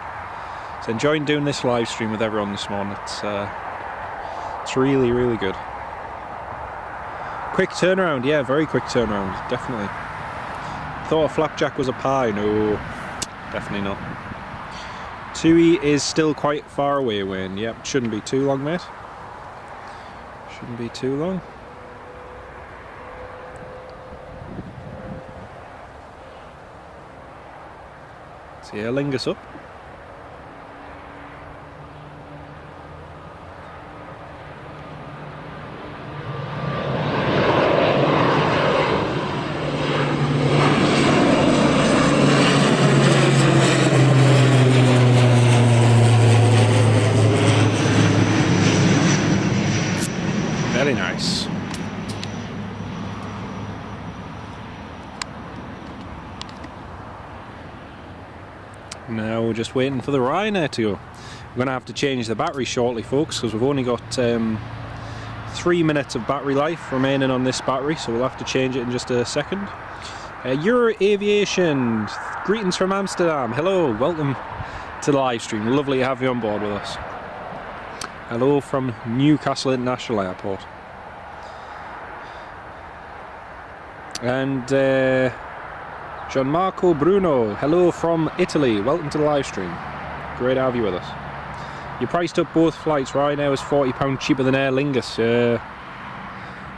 So enjoying doing this live stream with everyone this morning. It's really, really good. Quick turnaround, yeah, very quick turnaround, definitely. Thought a flapjack was a pie, no, definitely not. Tui is still quite far away, Wayne. Yep, shouldn't be too long, mate. Shouldn't be too long. See Aer Lingus up. Very nice. Now we're just waiting for the Ryanair to go. We're going to have to change the battery shortly, folks, because we've only got 3 minutes of battery life remaining on this battery, so we'll have to change it in just a second. Euro Aviation, greetings from Amsterdam. Hello, welcome to the live stream. Lovely to have you on board with us. Hello from Newcastle International Airport. And Gianmarco Bruno, hello from Italy, welcome to the live stream. Great to have you with us. You priced up both flights. Ryanair was £40 cheaper than Aer Lingus. I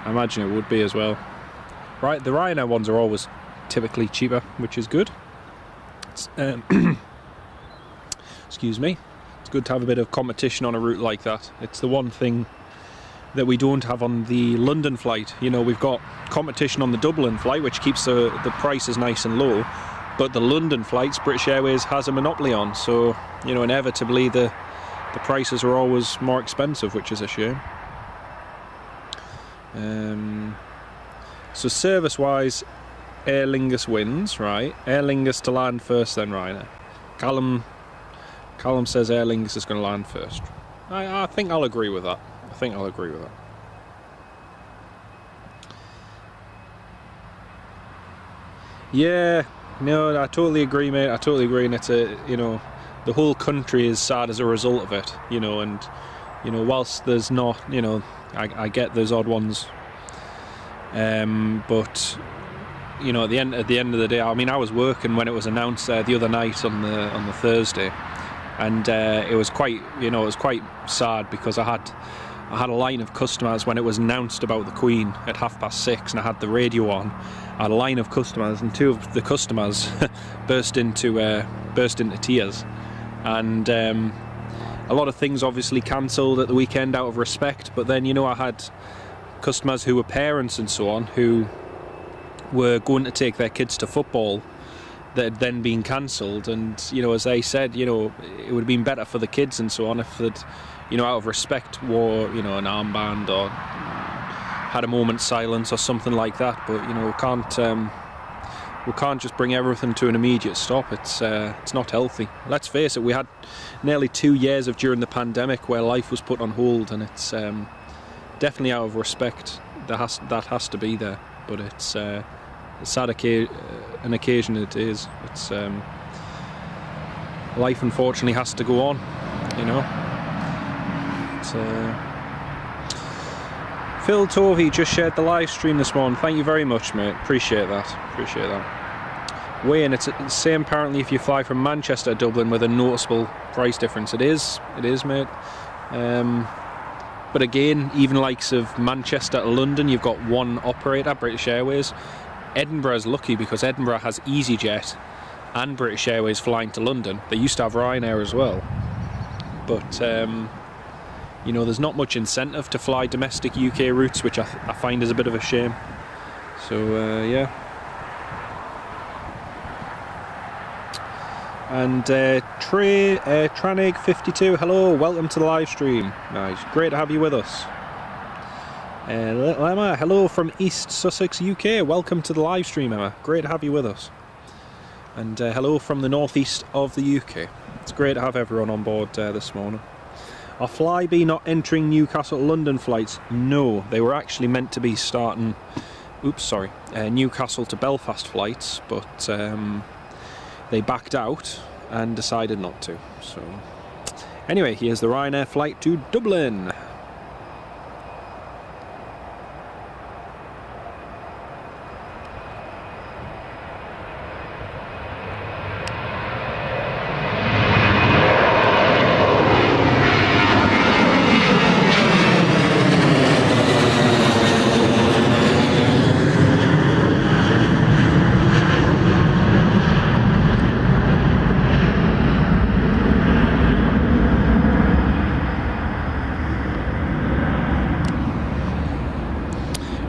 imagine it would be as well. Right, the Ryanair ones are always typically cheaper, which is good. Excuse me. It's good to have a bit of competition on a route like that. It's the one thing that we don't have on the London flight. You know, we've got competition on the Dublin flight, which keeps the prices nice and low, but the London flights British Airways has a monopoly on, so you know, inevitably the prices are always more expensive, which is a shame. So service wise, Aer Lingus wins, right? Aer Lingus to land first, then Ryanair. Callum says Aer Lingus is going to land first. I think I'll agree with that. I think I'll agree with that. Yeah, no, I totally agree, mate. I totally agree, and it's you know, the whole country is sad as a result of it, you know, and you know, whilst there's not, you know, I get those odd ones, but you know, at the end of the day, I mean, I was working when it was announced the other night on the Thursday, and it was quite, you know, it was quite sad because I had a line of customers when it was announced about the Queen at 6:30, and I had the radio on. I had a line of customers, and two of the customers burst into tears, and a lot of things obviously cancelled at the weekend out of respect. But then, you know, I had customers who were parents and so on who were going to take their kids to football that had then been cancelled, and you know, as they said, you know, it would have been better for the kids and so on if they'd, you know, out of respect, wore, you know, an armband or had a moment's silence or something like that. But you know, we can't just bring everything to an immediate stop. It's not healthy. Let's face it, we had nearly 2 years of during the pandemic where life was put on hold, and it's definitely out of respect. That has to be there. But it's a sad an occasion it is. It's life unfortunately has to go on, you know. Phil Tovey just shared the live stream this morning. Thank you very much, mate. Appreciate that. Wayne, it's the same apparently if you fly from Manchester to Dublin with a noticeable price difference. It is, mate. But again, even likes of Manchester to London, you've got one operator, British Airways. Edinburgh's lucky because Edinburgh has EasyJet and British Airways flying to London. They used to have Ryanair as well. But you know, there's not much incentive to fly domestic UK routes, which I find is a bit of a shame. So yeah. And Tranig52, hello, welcome to the live stream. Nice, great to have you with us. Little Emma, hello from East Sussex, UK. Welcome to the live stream, Emma. Great to have you with us. And hello from the northeast of the UK. It's great to have everyone on board this morning. Are Flybe not entering Newcastle London flights? No, they were actually meant to be starting Newcastle to Belfast flights, but they backed out and decided not to. So anyway, here's the Ryanair flight to Dublin.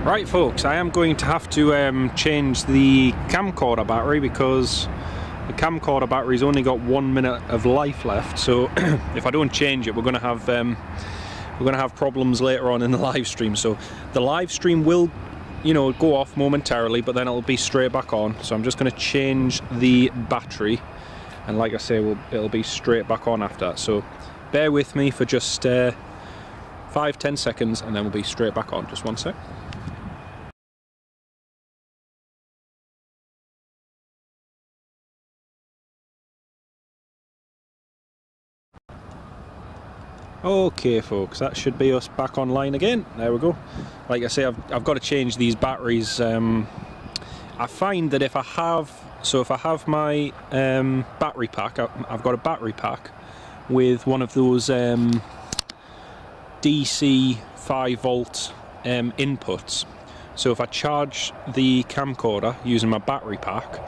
Right folks, I am going to have to change the camcorder battery because the camcorder battery's only got 1 minute of life left, so if I don't change it we're going to have problems later on in the live stream. So the live stream will, you know, go off momentarily, but then it'll be straight back on. So I'm just going to change the battery, and like I say, it'll be straight back on after that. So bear with me for just 5-10 seconds and then we'll be straight back on. Just one sec. Okay folks, that should be us back online again. There we go. Like I say, I've got to change these batteries. I find that if I have my battery pack, I've got a battery pack with one of those DC 5 volt inputs. So if I charge the camcorder using my battery pack,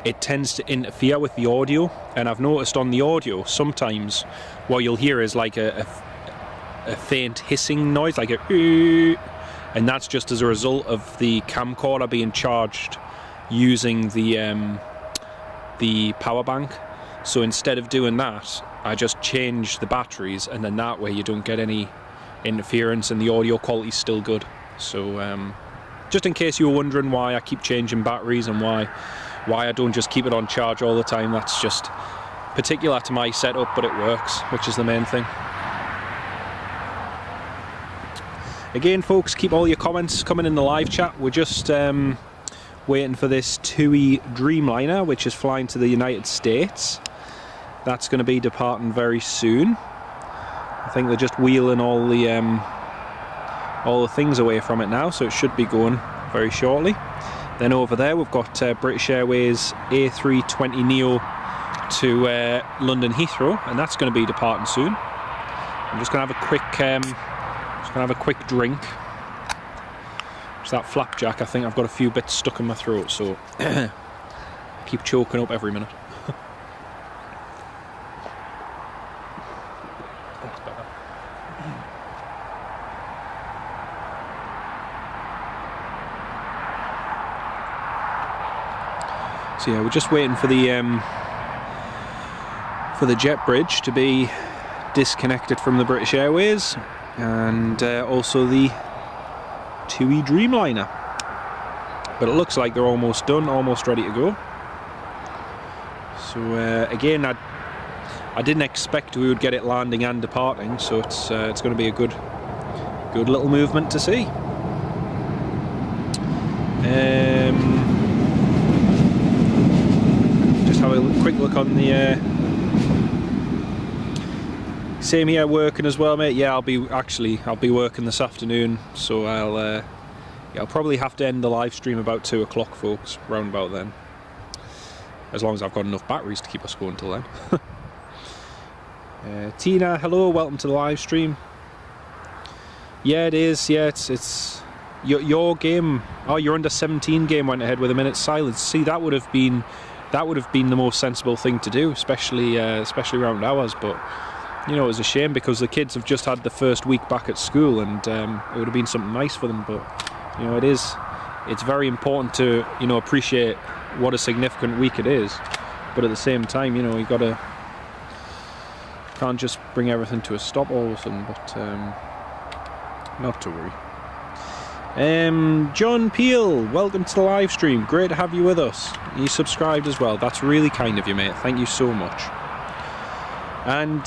it tends to interfere with the audio, and I've noticed on the audio sometimes what you'll hear is like a faint hissing noise, like and that's just as a result of the camcorder being charged using the power bank. So instead of doing that, I just change the batteries, and then that way you don't get any interference and the audio quality's still good. So just in case you were wondering why I keep changing batteries and why I don't just keep it on charge all the time, that's just particular to my setup, but it works, which is the main thing. Again folks, keep all your comments coming in the live chat. We're just waiting for this Tui Dreamliner, which is flying to the United States. That's going to be departing very soon. I think they're just wheeling all the things away from it now, so it should be going very shortly. Then over there we've got British Airways A320 Neo to London Heathrow, and that's going to be departing soon. I'm just going to have a quick drink. It's that flapjack. I think I've got a few bits stuck in my throat, so I keep choking up every minute. That's better. So yeah, we're just waiting for the jet bridge to be disconnected from the British Airways, and also the Tui Dreamliner. But it looks like they're almost done, almost ready to go. So again, I didn't expect we would get it landing and departing, so it's going to be a good little movement to see. Just have a quick look on the same here, working as well, mate. Yeah, I'll be working this afternoon, so I'll probably have to end the live stream about 2 o'clock, folks, round about then. As long as I've got enough batteries to keep us going till then. Tina, hello, welcome to the live stream. Yeah, it is. Yeah, it's your game. Oh, your under 17 game went ahead with a minute's silence. See, that would have been the most sensible thing to do, especially around ours. But you know, it was a shame because the kids have just had the first week back at school, and it would have been something nice for them. But you know, it's very important to, you know, appreciate what a significant week it is. But at the same time, you know, can't just bring everything to a stop all of a sudden. But not to worry. John Peel, welcome to the live stream. Great to have you with us. You subscribed as well. That's really kind of you, mate. Thank you so much. And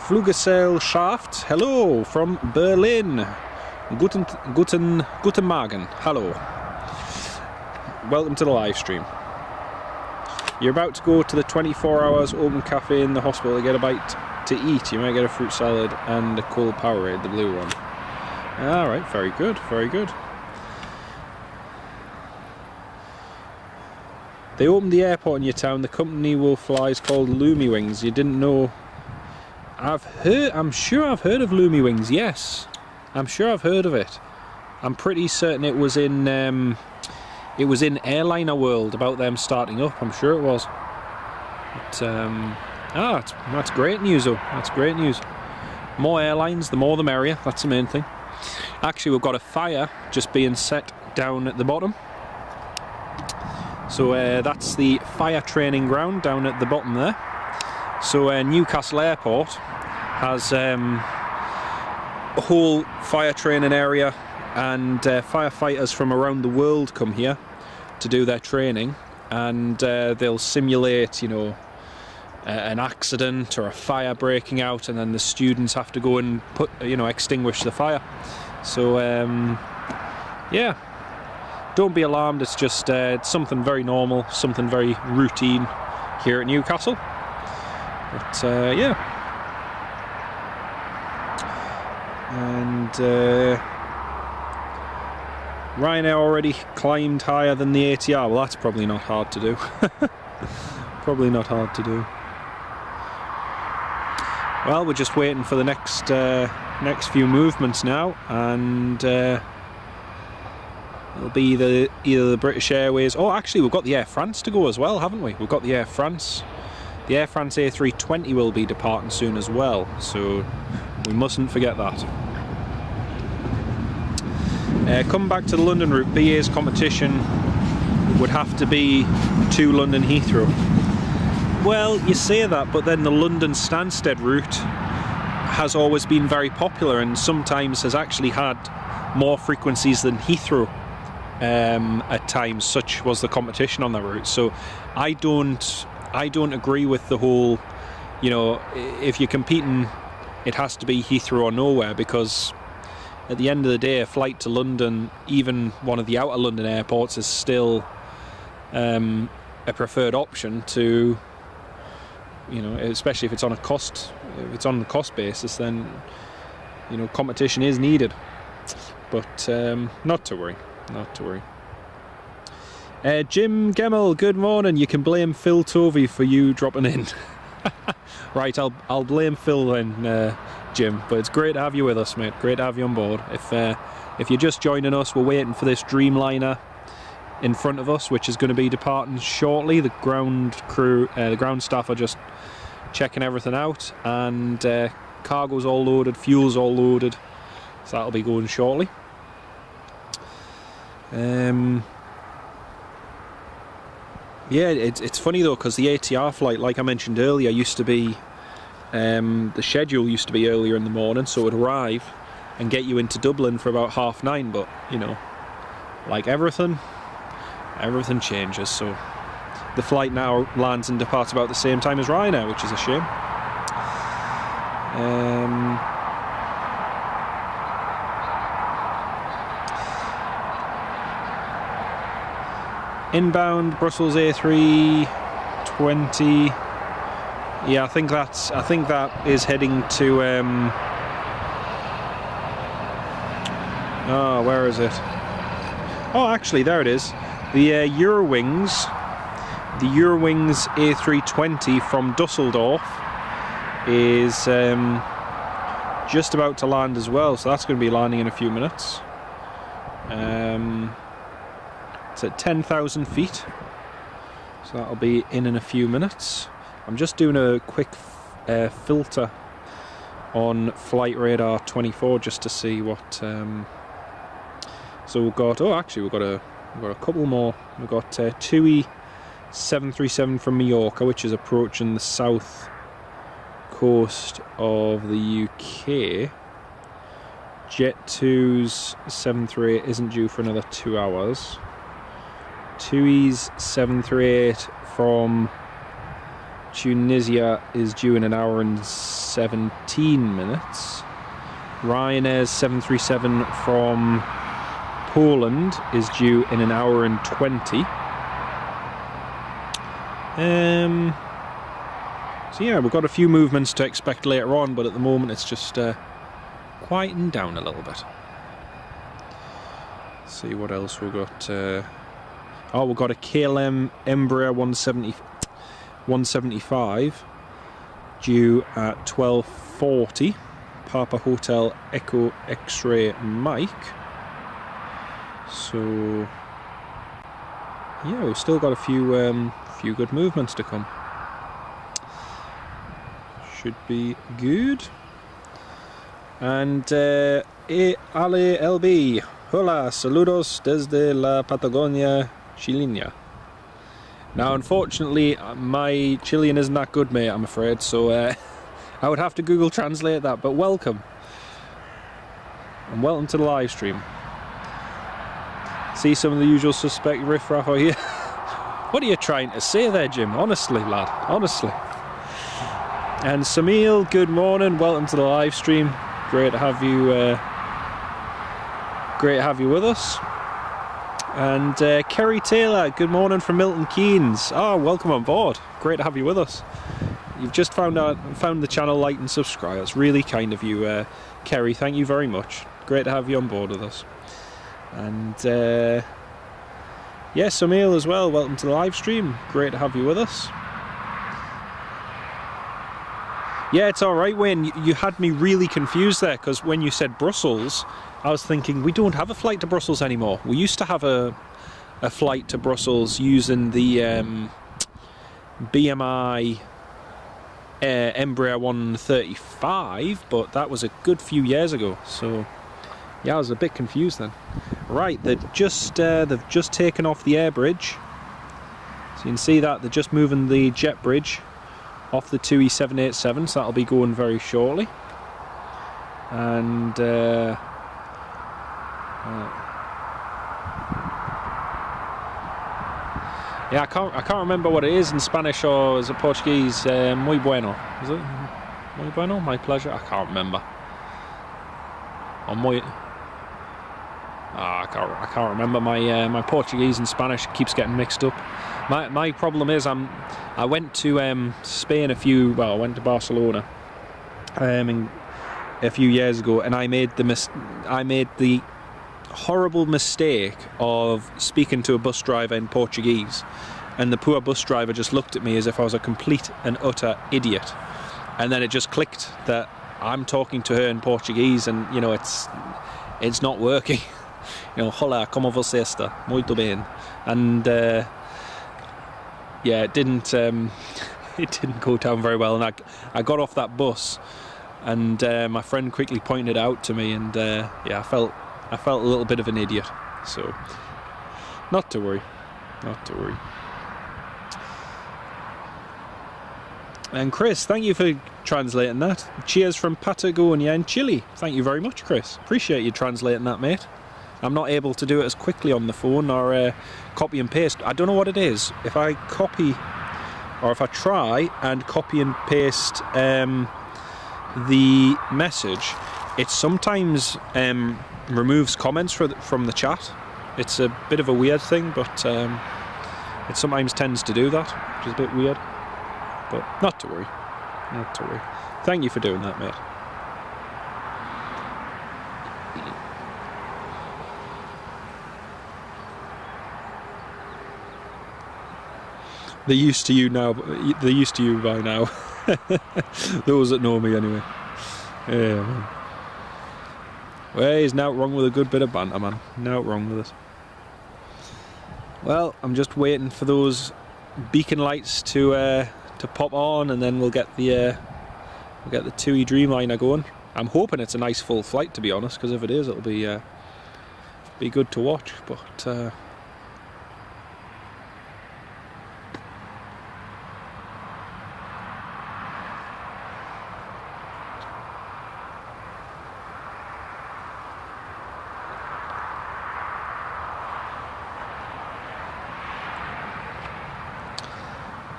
Flugesel Schaft, hello from Berlin. Guten Morgen. Hello. Welcome to the live stream. You're about to go to the 24 hours open cafe in the hospital to get a bite to eat. You might get a fruit salad and a cold Powerade, the blue one. Alright, very good, very good. They opened the airport in your town. The company will fly is called Lumi Wings. You didn't know? I'm sure I've heard of Lumi Wings, yes. I'm sure I've heard of it. I'm pretty certain it was in Airliner World about them starting up. I'm sure it was. But, that's great news though. That's great news. More airlines, the more the merrier. That's the main thing. Actually, we've got a fire just being set down at the bottom. So that's the fire training ground down at the bottom there. So Newcastle Airport has a whole fire training area, and firefighters from around the world come here to do their training, and they'll simulate, you know, an accident or a fire breaking out, and then the students have to go and extinguish the fire. So yeah, don't be alarmed. It's just it's something very normal, something very routine here at Newcastle. But yeah, and Ryanair already climbed higher than the ATR. Well, that's probably not hard to do. Probably not hard to do. Well, we're just waiting for the next few movements now, and it'll be either the British Airways. Oh, actually, we've got the Air France to go as well, haven't we? We've got the Air France. The Air France A320 will be departing soon as well, so we mustn't forget that. Coming back to the London route, BA's competition would have to be to London Heathrow. Well, you say that, but then the London Stansted route has always been very popular, and sometimes has actually had more frequencies than Heathrow at times. Such was the competition on that route. So I don't agree with the whole, you know, if you're competing, it has to be Heathrow or nowhere, because at the end of the day, a flight to London, even one of the outer London airports, is still a preferred option to, you know, especially if it's on a cost basis, then, you know, competition is needed. But not to worry, not to worry. Jim Gemmell, good morning. You can blame Phil Tovey for you dropping in. Right, I'll blame Phil then, Jim. But it's great to have you with us, mate. Great to have you on board. If you're just joining us, we're waiting for this Dreamliner in front of us, which is going to be departing shortly. The ground crew, the ground staff are just checking everything out, and cargo's all loaded, fuel's all loaded, so that'll be going shortly. Yeah, it's funny though, because the ATR flight, like I mentioned earlier, used to be the schedule used to be earlier in the morning, so it would arrive and get you into Dublin for about 9:30. But you know, like everything changes. So the flight now lands and departs about the same time as Ryanair, which is a shame. Inbound Brussels A320. Yeah, I think that is heading to oh, where is it? Oh, actually, there it is. The Eurowings A320 from Dusseldorf is just about to land as well, so that's going to be landing in a few minutes. It's at 10,000 feet, so that'll be in a few minutes. I'm just doing a quick filter on Flight Radar 24 just to see what. So we've got. Oh, actually, we've got a couple more. We've got Tui 737 from Mallorca, which is approaching the south coast of the UK. Jet 2's 738 isn't due for another 2 hours. Tui's 738 from Tunisia is due in 1 hour and 17 minutes. Ryanair's 737 from Poland is due in an hour and 20. So yeah, we've got a few movements to expect later on, but at the moment it's just quieting down a little bit. Let's see what else we've got. Oh, we've got a KLM Embraer 175 due at 12:40. Papa Hotel Echo X-Ray Mike. So yeah, we've still got a few good movements to come. Should be good. And Ale LB, hola, saludos desde la Patagonia Chilena. Now, unfortunately, my Chilean isn't that good, mate, I'm afraid, so I would have to Google Translate that, but welcome. And welcome to the live stream. See some of the usual suspect riffraff are here. What are you trying to say there, Jim? Honestly, lad, honestly. And Samil, good morning, welcome to the live stream. Great to have you with us. And Kerry Taylor, good morning from Milton Keynes. Oh, welcome on board. Great to have you with us. You've just found the channel, like and subscribe. It's really kind of you, Kerry. Thank you very much. Great to have you on board with us. And yeah, Samil as well. Welcome to the live stream. Great to have you with us. Yeah, it's all right, Wayne. You had me really confused there, because when you said Brussels, I was thinking we don't have a flight to Brussels anymore. We used to have a flight to Brussels using the BMI Embraer 135, but that was a good few years ago. So yeah, I was a bit confused then. Right, they've just taken off the air bridge. So you can see that they're just moving the jet bridge off the Tui 787, so that'll be going very shortly. And yeah, I can't remember what it is in Spanish, or is it Portuguese? Muy bueno. Is it muy bueno? My pleasure. I can't remember. Or muy. I can't remember. My Portuguese and Spanish keeps getting mixed up. My problem is I went to Spain I went to Barcelona a few years ago, and I made the horrible mistake of speaking to a bus driver in Portuguese, and the poor bus driver just looked at me as if I was a complete and utter idiot. And then it just clicked that I'm talking to her in Portuguese, and you know it's not working. You know, hola, como você está? Muito bem. And yeah, it didn't go down very well, and I got off that bus, and my friend quickly pointed it out to me, and yeah, I felt a little bit of an idiot. So not to worry. And Chris, thank you for translating that. Cheers from Patagonia in Chile. Thank you very much, Chris. Appreciate you translating that, mate. I'm not able to do it as quickly on the phone, or copy and paste. I don't know what it is. If I copy, or if I try and copy and paste the message, it sometimes removes comments from the chat. It's a bit of a weird thing, but it sometimes tends to do that, which is a bit weird. But not to worry. Thank you for doing that, mate. They're used to you now. They're used to you by now. Those that know me, anyway. Yeah, man. Well, there's nought wrong with a good bit of banter, man. Nought wrong with it. Well, I'm just waiting for those beacon lights to pop on, and then we'll get the Tui Dreamliner going. I'm hoping it's a nice full flight, to be honest, because if it is, it'll be good to watch. But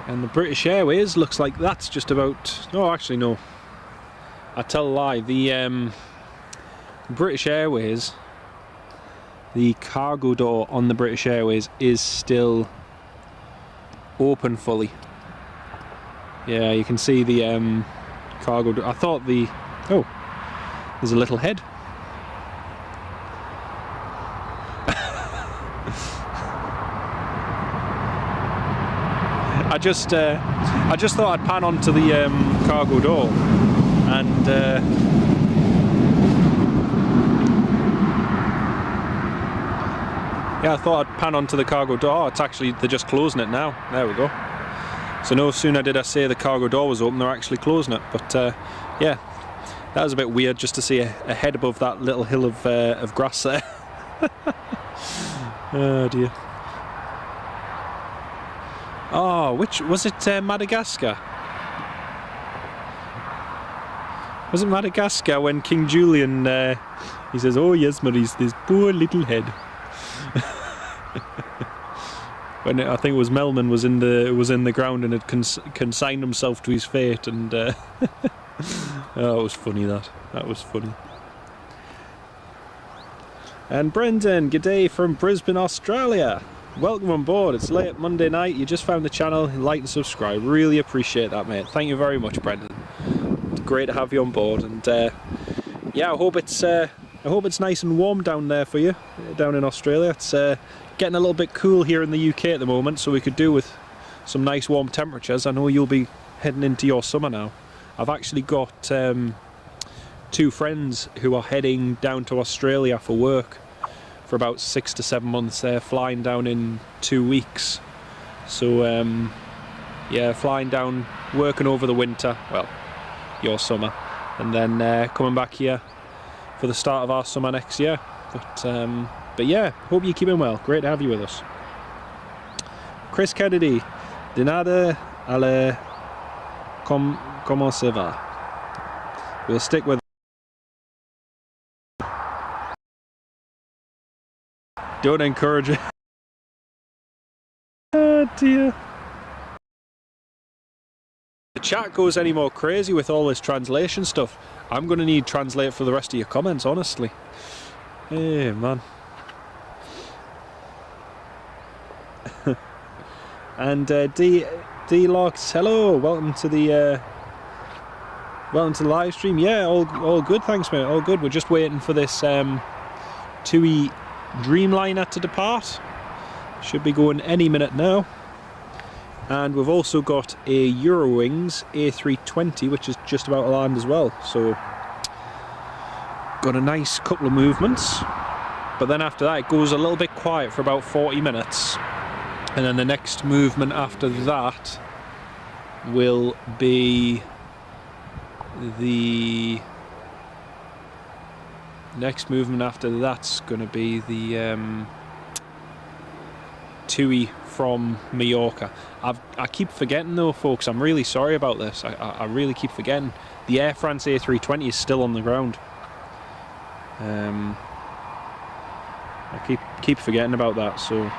and the British Airways looks like that's just about... No, actually no. I tell a lie. The British Airways, the cargo door on the British Airways is still open fully. Yeah, you can see the cargo door. I thought the... oh, there's a little head. I just thought I'd pan onto the cargo door, and yeah, I thought I'd pan onto the cargo door. Oh, it's actually, they're just closing it now. There we go. So no sooner did I say the cargo door was open, they're actually closing it. But yeah, that was a bit weird just to see a head above that little hill of grass there. Oh dear. Oh, which was it? Madagascar. Was it Madagascar when King Julian he says, "Oh yes, Maurice, this poor little head." When I think it was Melman was in the ground and had consigned himself to his fate, and oh, it was funny. That was funny. And Brendan, g'day from Brisbane, Australia. Welcome on board. It's late Monday night. You just found the channel. Like and subscribe. Really appreciate that, mate. Thank you very much, Brendan. It's great to have you on board. And yeah, I hope it's nice and warm down there for you, down in Australia. It's getting a little bit cool here in the UK at the moment, so we could do with some nice warm temperatures. I know you'll be heading into your summer now. I've actually got 2 friends who are heading down to Australia for work for about 6 to 7 months. They're flying down in 2 weeks. So yeah, flying down, working over the winter, well, your summer, and then coming back here for the start of our summer next year. But yeah, hope you're keeping well. Great to have you with us. Chris Kennedy, de nada, ale, comment ça va? We'll stick with... Don't encourage it. Oh dear. The chat goes any more crazy with all this translation stuff. I'm going to need translate for the rest of your comments, honestly. Hey man. And D-Locks, hello, welcome to the live stream. Yeah, all good, thanks mate, all good. We're just waiting for this Tui Dreamliner to depart. Should be going any minute now. And we've also got a Eurowings A320, which is just about to land as well. So got a nice couple of movements. But then after that, it goes a little bit quiet for about 40 minutes. And then the next movement after that will be the... next movement after that's going to be the Tui from Mallorca. I keep forgetting though, folks, I'm really sorry about this. I really keep forgetting. The Air France A320 is still on the ground. I keep forgetting about that, so...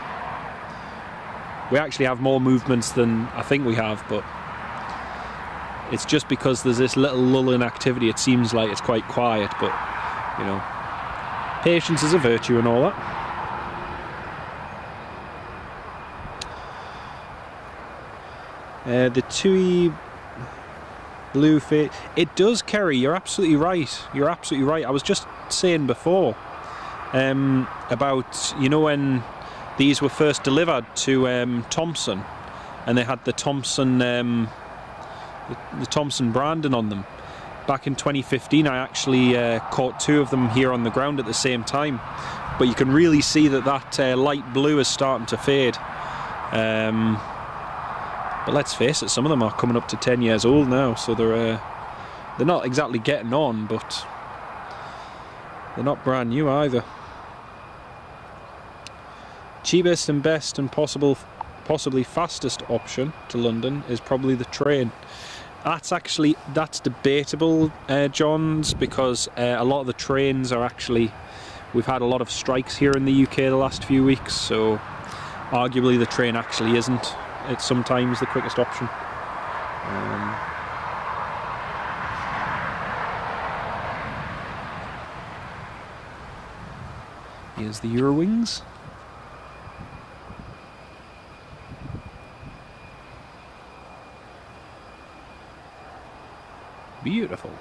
we actually have more movements than I think we have, but it's just because there's this little lull in activity. It seems like it's quite quiet, but you know, patience is a virtue and all that. The Tui blue fit, it does, Kerry. You're absolutely right. You're absolutely right. I was just saying before about, you know, when these were first delivered to Thomson, and they had the Thomson the Thomson branding on them. Back in 2015, I actually caught 2 of them here on the ground at the same time. But you can really see that light blue is starting to fade. But let's face it, some of them are coming up to 10 years old now, so they're not exactly getting on, but they're not brand new either. Cheapest and best and possibly fastest option to London is probably the train. That's debatable, Johns, because a lot of the trains are actually, we've had a lot of strikes here in the UK the last few weeks, so arguably the train actually isn't. It's sometimes the quickest option. Here's the Eurowings. Beautiful.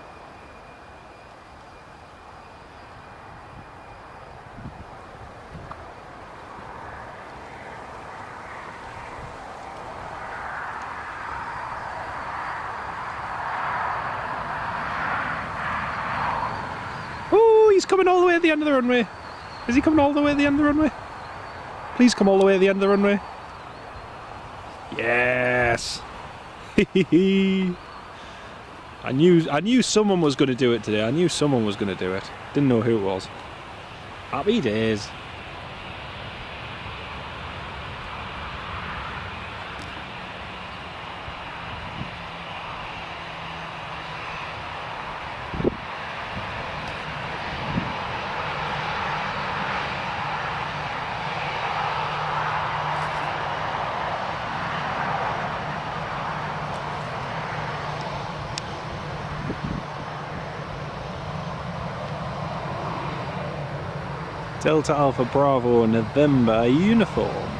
Oh, he's coming all the way at the end of the runway. Is he coming all the way at the end of the runway? Please come all the way at the end of the runway. Yes. I knew someone was going to do it today. I knew someone was going to do it. Didn't know who it was. Happy days. Delta Alpha Bravo November uniform.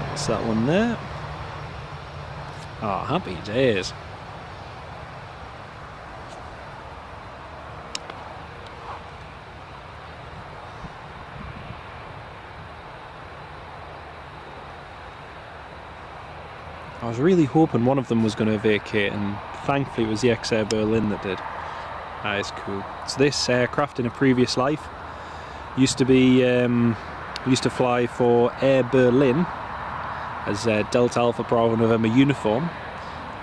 That's that one there. Ah, happy days. I was really hoping one of them was going to vacate, and thankfully it was the EXETER Berlin that did. That is cool. So this aircraft in a previous life used to be, used to fly for Air Berlin as Delta Alpha Bravo November uniform,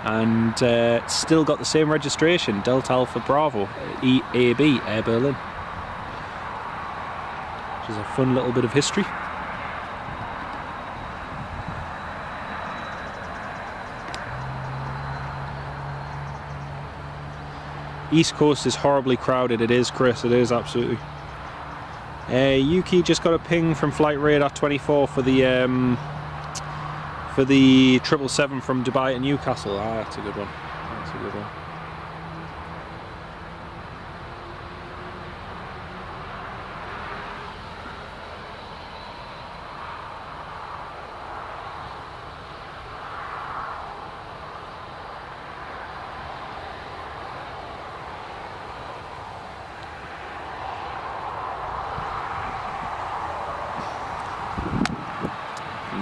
and still got the same registration, Delta Alpha Bravo EAB Air Berlin, which is a fun little bit of history. East Coast is horribly crowded. It is, Chris, it is absolutely. Yuki just got a ping from Flight Radar 24 for the 777 from Dubai to Newcastle. Ah, that's a good one. That's a good one.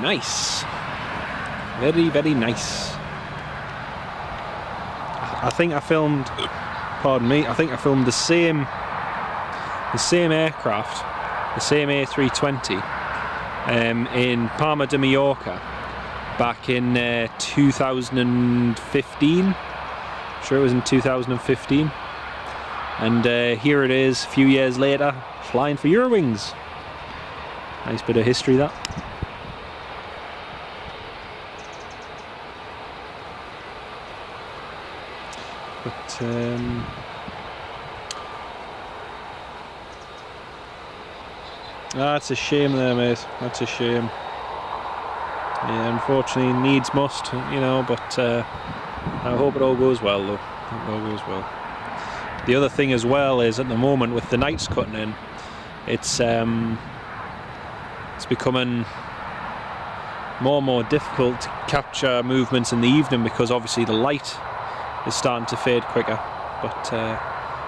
Nice. Very, very nice. I think I filmed, pardon me, I think I filmed the same aircraft, the same A320 in Palma de Mallorca back in 2015. Sure, it was in 2015. And here it is a few years later, flying for Eurowings. Nice bit of history, that. But that's a shame there, mate. That's a shame. Yeah, unfortunately, needs must, you know, but I hope it all goes well, though. I hope it all goes well. The other thing as well is, at the moment, with the nights cutting in, it's becoming more and more difficult to capture movements in the evening, because obviously the light is starting to fade quicker. But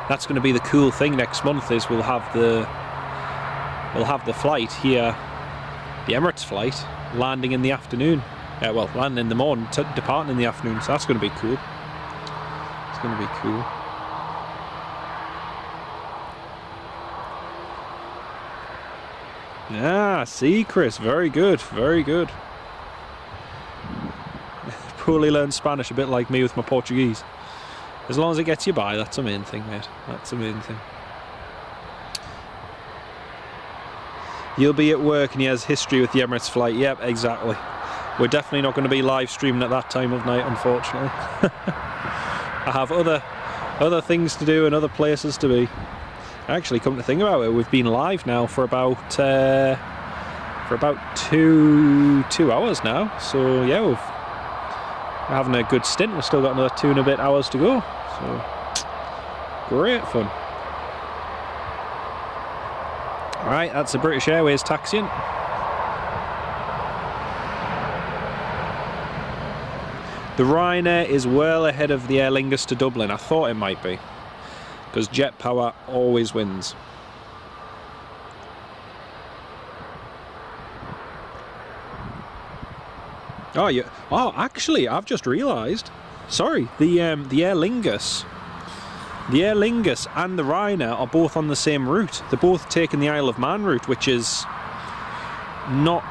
that's going to be the cool thing next month, is we'll have the flight here, the Emirates flight, landing in the afternoon. Well, landing in the morning, departing in the afternoon. So that's going to be cool. It's going to be cool. Yeah, see, Chris, very good, very good. Poorly learned Spanish, a bit like me with my Portuguese. As long as it gets you by, that's the main thing, mate. That's the main thing. You'll be at work and he has history with the Emirates flight. Yep, exactly. We're definitely not going to be live streaming at that time of night, unfortunately. I have other things to do and other places to be. Actually, come to think about it, we've been live now for about 2 hours now. So yeah, we're having a good stint. We've still got another 2 and a bit hours to go. So great fun. Right, that's the British Airways taxiing. The Ryanair is well ahead of the Aer Lingus to Dublin. I thought it might be, because jet power always wins. Oh, yeah. Oh, actually, I've just realised. Sorry, the Aer Lingus. The Aer Lingus and the Ryanair are both on the same route. They're both taking the Isle of Man route, which is not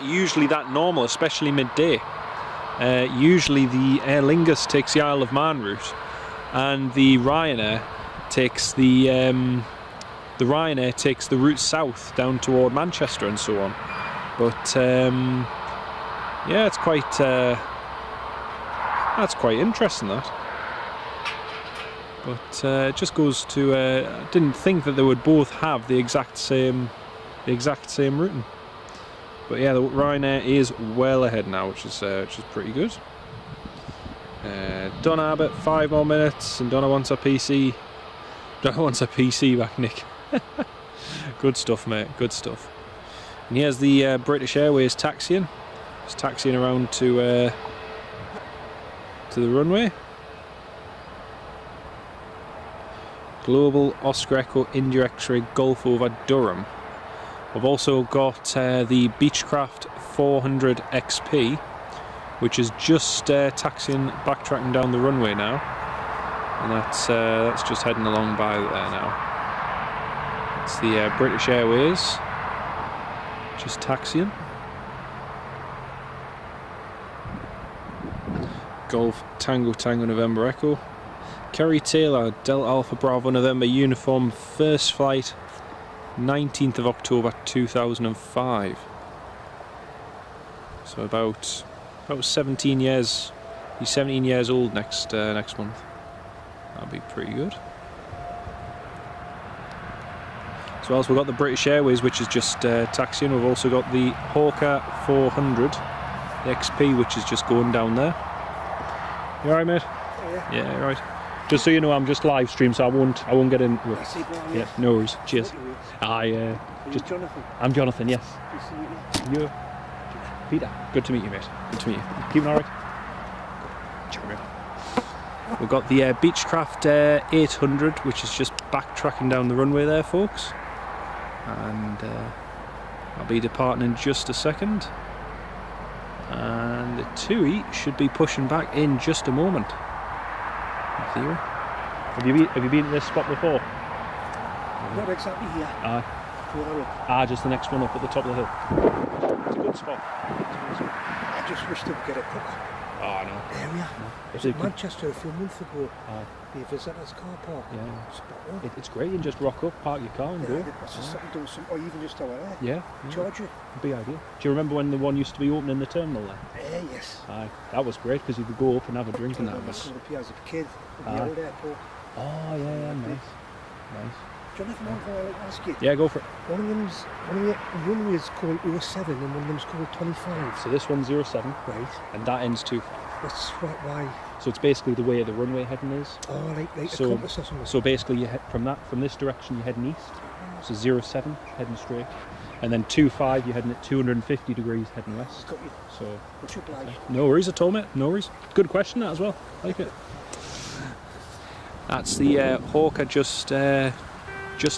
usually that normal, especially midday. Usually the Aer Lingus takes the Isle of Man route, and the Ryanair takes the route south down toward Manchester and so on. But yeah, it's quite that's quite interesting, that. But it just goes to I didn't think that they would both have the exact same routing. But yeah, the Ryanair is well ahead now, which is pretty good. Donna Abbott, 5 more minutes, and Donna wants a PC. Donna wants a PC back, Nick. Good stuff, mate. Good stuff. And here's the British Airways taxiing. It's taxiing around to the runway. Global Oscar Echo India X-ray Golf over Durham. We've also got the Beechcraft 400 XP, which is just backtracking down the runway now, and that's just heading along by there now. It's the British Airways, just taxiing. Golf Tango Tango November Echo. Kerry Taylor, Delta Alpha Bravo November uniform, first flight 19th of October 2005. So about 17 years. He's 17 years old next month. That'll be pretty good. So else we've got the British Airways, which is just taxiing. We've also got the Hawker 400 the XP, which is just going down there. You alright, mate? Yeah. Yeah, right. Just so you know, I'm just live stream, so I won't get in. Yeah, no worries. Cheers. Just Jonathan. I'm Jonathan. Yes. You, Peter. Good to meet you, mate. Good to meet you. Keeping all right? We've got the Beechcraft 800, which is just backtracking down the runway there, folks. And I'll be departing in just a second. And the Tui should be pushing back in just a moment. Theory. Have you been to this spot before?
Not exactly here.
Just the next one up at the top of the hill. It's a good spot.
I just wish they would get it quicker.
Oh no.
Area.
Is it
Manchester a few months ago. The visitors car park.
Yeah.
Spot on.
It's great. You can just rock up, park your car and go.
Or even just over there.
Yeah.
Charge you.
Big idea. Do you remember when the one used to be open in the terminal there?
Yes.
That was great because you could go up and have a drink and that.
I used to be as a kid at the old airport.
Oh yeah, nice.
Do you know one thing I'd like to ask you?
Yeah, go for it.
One of the runways called 07 and one of them's called 25.
So this one's 07.
Right.
And that ends 25.
That's why.
So it's basically the way the runway heading is.
Oh, like a compass or something.
So basically you head from this direction you're heading east. So 07 heading straight. And then 25 you're heading at 250 degrees heading west.
Got you.
So
much obliged.
No worries at all, mate. No worries. Good question that as well. I like it. That's the Hawker just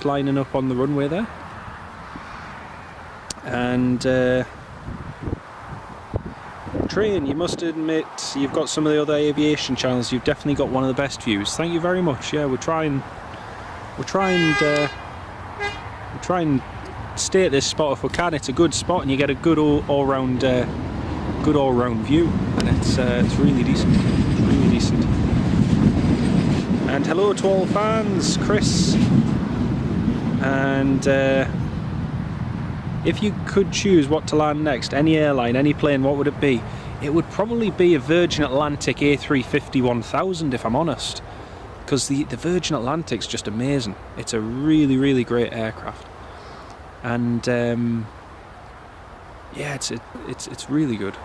lining up on the runway there. And Train, you must admit you've got some of the other aviation channels, you've definitely got one of the best views. Thank you very much. Yeah, we'll try and stay at this spot if we can. It's a good spot and you get a good all-round view, and it's really decent. Really decent. And hello to all fans, Chris. And if you could choose what to land next, any airline, any plane, what would it be? It would probably be a Virgin Atlantic A350-1000, if I'm honest, because the Virgin Atlantic's just amazing. It's a really, really great aircraft, and yeah, it's really good.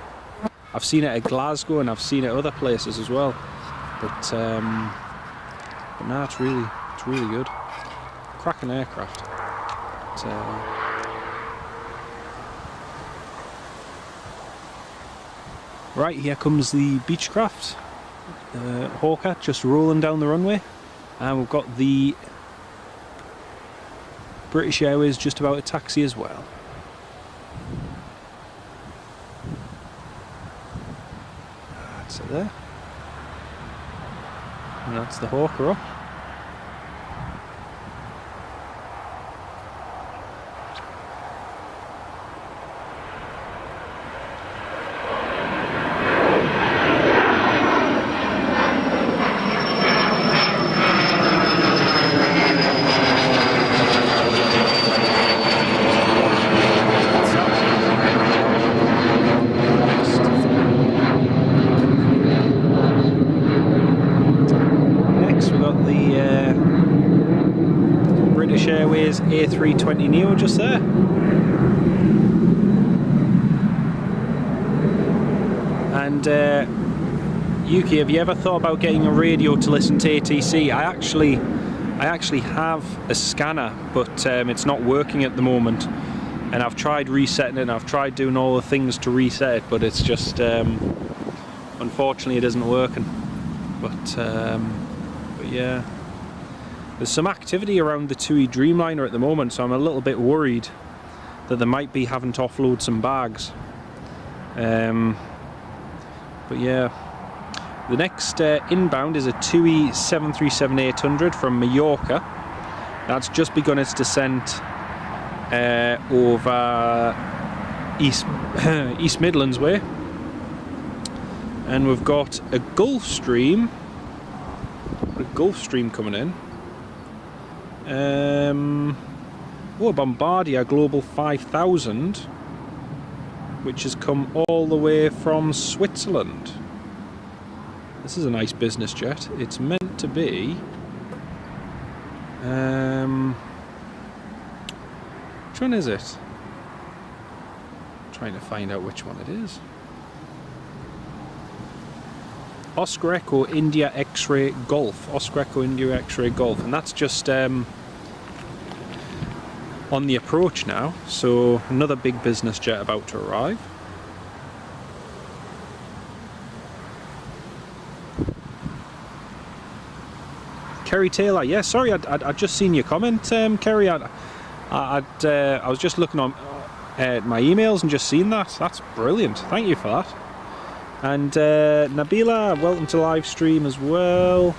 I've seen it at Glasgow and I've seen it at other places as well, but no, it's really good. Cracking aircraft. But right, here comes the Beechcraft Hawker just rolling down the runway, and we've got the British Airways just about to taxi as well. That's it there, and that's the Hawker up. Airways A320 Neo just there. And UK, have you ever thought about getting a radio to listen to ATC? I actually have a scanner, but it's not working at the moment. And I've tried resetting it, and I've tried doing all the things to reset it, but it's just unfortunately it isn't working. But yeah. There's some activity around the Tui Dreamliner at the moment, so I'm a little bit worried that they might be having to offload some bags. But yeah, the next inbound is a Tui 737-800 from Mallorca. That's just begun its descent over East Midlands way. And we've got a Gulfstream coming in. Oh, a Bombardier Global 5000, which has come all the way from Switzerland. This is a nice business jet. It's meant to be which one is it? I'm trying to find out which one it is. Oscar Echo India X-Ray Golf. Oscar Echo India X-Ray Golf, and that's just on the approach now. So another big business jet about to arrive. Kerry Taylor, yeah. Sorry, I'd just seen your comment, Kerry. I was just looking on my emails and just seen that. That's brilliant. Thank you for that. And Nabila, welcome to live stream as well.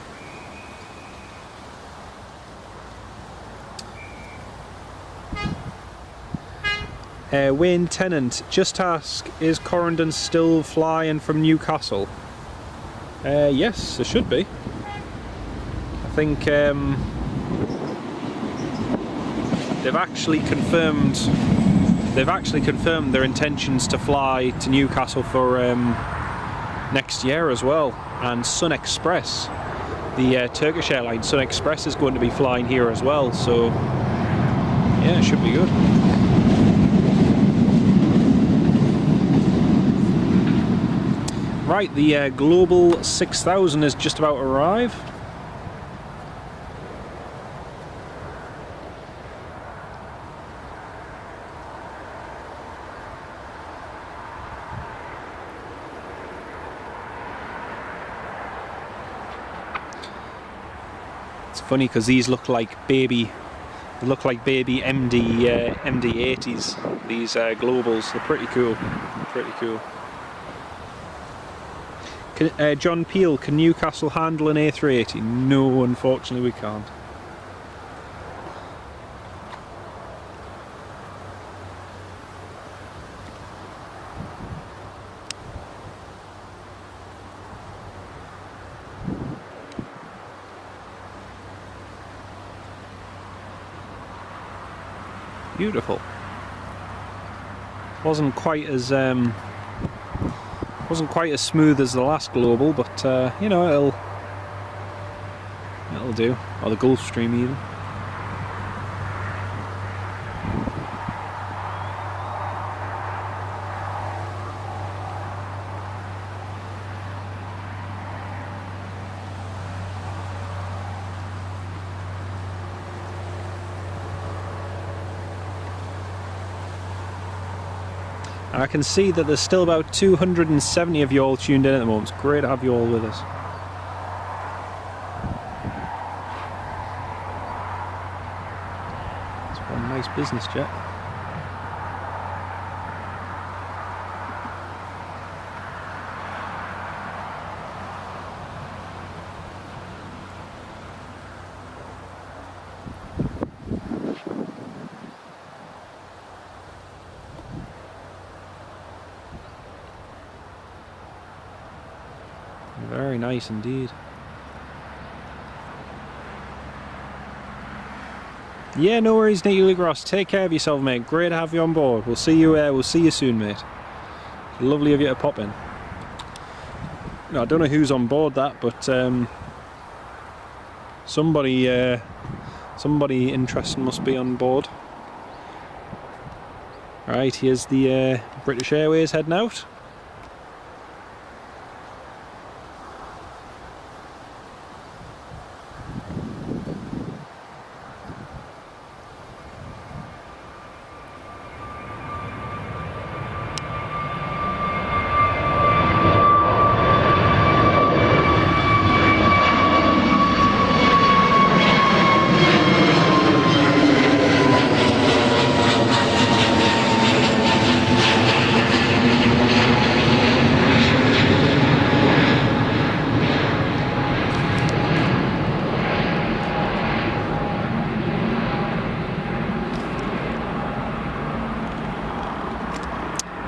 Wayne Tennant, just ask, is Corondon still flying from Newcastle? Yes, there should be. I think they've actually confirmed their intentions to fly to Newcastle for next year as well. And Sun Express, the Turkish airline Sun Express, is going to be flying here as well, so yeah, it should be good. Right, the Global 6000 is just about to arrive. Funny because these look like baby MD80s. These Globals, they're pretty cool. Pretty cool. John Peel, can Newcastle handle an A380? No, unfortunately we can't. Beautiful. Wasn't quite as smooth as the last Global, but you know, it'll do. Or the Gulfstream even. I can see that there's still about 270 of you all tuned in at the moment. It's great to have you all with us. It's one nice business jet. Very nice indeed. Yeah, no worries, Nicky Ross. Take care of yourself, mate. Great to have you on board. We'll see you soon, mate. Lovely of you to pop in. No, I don't know who's on board that, but somebody interesting must be on board. Right, here's the British Airways heading out.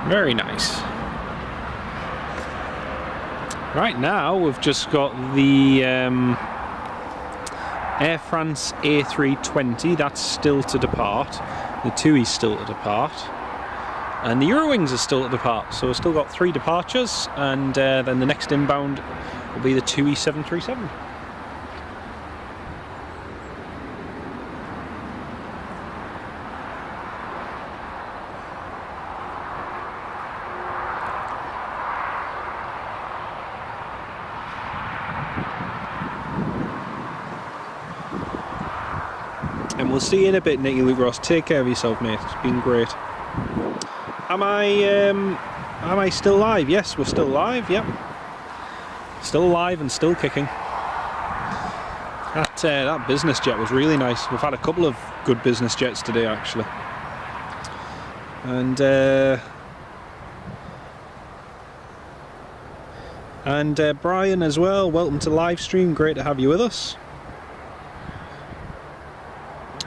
Very nice. Right now we've just got the Air France A320, that's still to depart. The Tui's still to depart. And the Eurowings are still to depart. So we've still got 3 departures, and then the next inbound will be the Tui 737. And we'll see you in a bit, Nicky Luke Ross. Take care of yourself, mate. It's been great. Am I still live? Yes, we're still live. Yep. Still alive and still kicking. That business jet was really nice. We've had a couple of good business jets today, actually. And Brian as well. Welcome to live stream. Great to have you with us.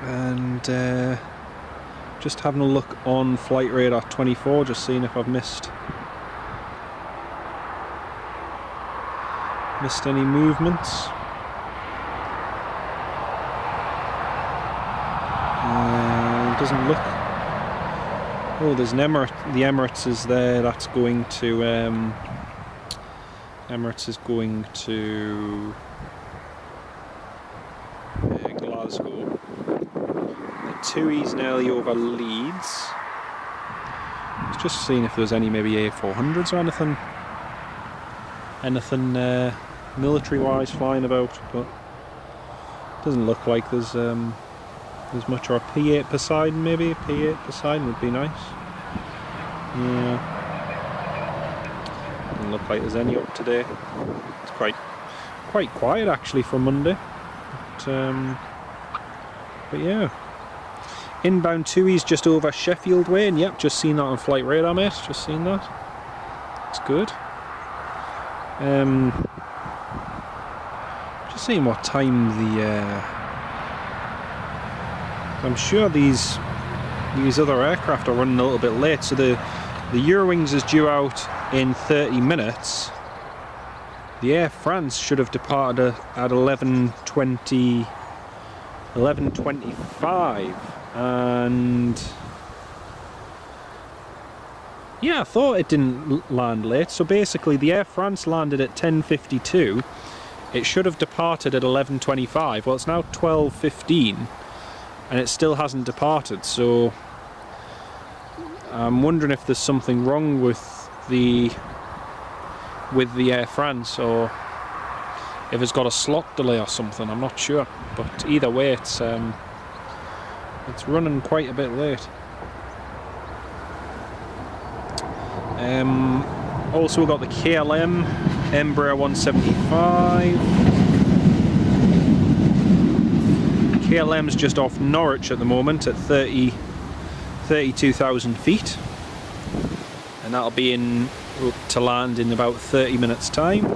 And just having a look on Flight Radar 24, just seeing if I've missed any movements. Doesn't look. Oh, there's an Emirates. The Emirates is there. That's going to. Emirates is going to Glasgow. Tui's nearly over Leeds. I was just seeing if there's any maybe A400s or anything military-wise flying about, but doesn't look like there's much. Or a P8 Poseidon, maybe a P8 Poseidon would be nice. Yeah, doesn't look like there's any up today. It's quite quiet actually for Monday, but yeah. Inbound Tui's just over Sheffield way, and yep, just seen that on Flight Radar, mate. Just seen that. It's good. Just seeing what time I'm sure these other aircraft are running a little bit late. So the Eurowings is due out in 30 minutes. The Air France should have departed at 11:25. And yeah, I thought it didn't land late. So basically the Air France landed at 10:52. It should have departed at 11:25. Well, it's now 12:15 and it still hasn't departed, so I'm wondering if there's something wrong with the Air France, or if it's got a slot delay or something. I'm not sure, but either way it's running quite a bit late. Also we've got the KLM Embraer 175. KLM's just off Norwich at the moment at 32,000 feet, and that'll be to land in about 30 minutes time.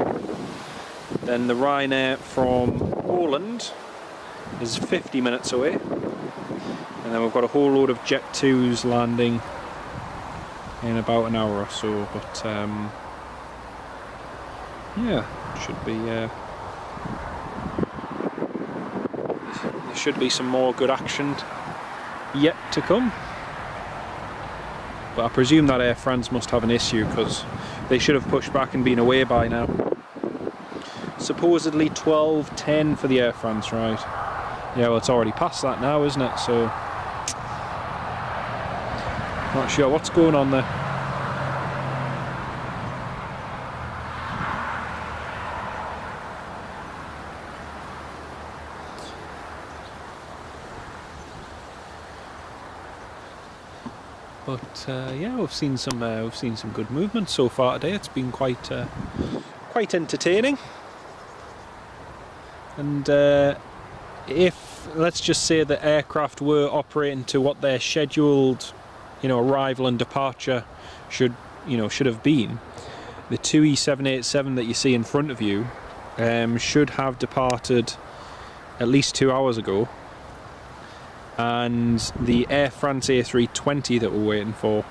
Then the Ryanair from Poland is 50 minutes away, and then we've got a whole load of Jet 2s landing in about an hour or so, but yeah, should be there should be some more good action yet to come. But I presume that Air France must have an issue, because they should have pushed back and been away by now. Supposedly 12:10 for the Air France, right? Yeah, well, it's already past that now, isn't it? So not sure what's going on there. But yeah, we've seen some good movement so far today. It's been quite entertaining. And if, let's just say, the aircraft were operating to what their scheduled, arrival and departure should have been, the Tui 787 that you see in front of you should have departed at least 2 hours ago, and the Air France A320 that we're waiting for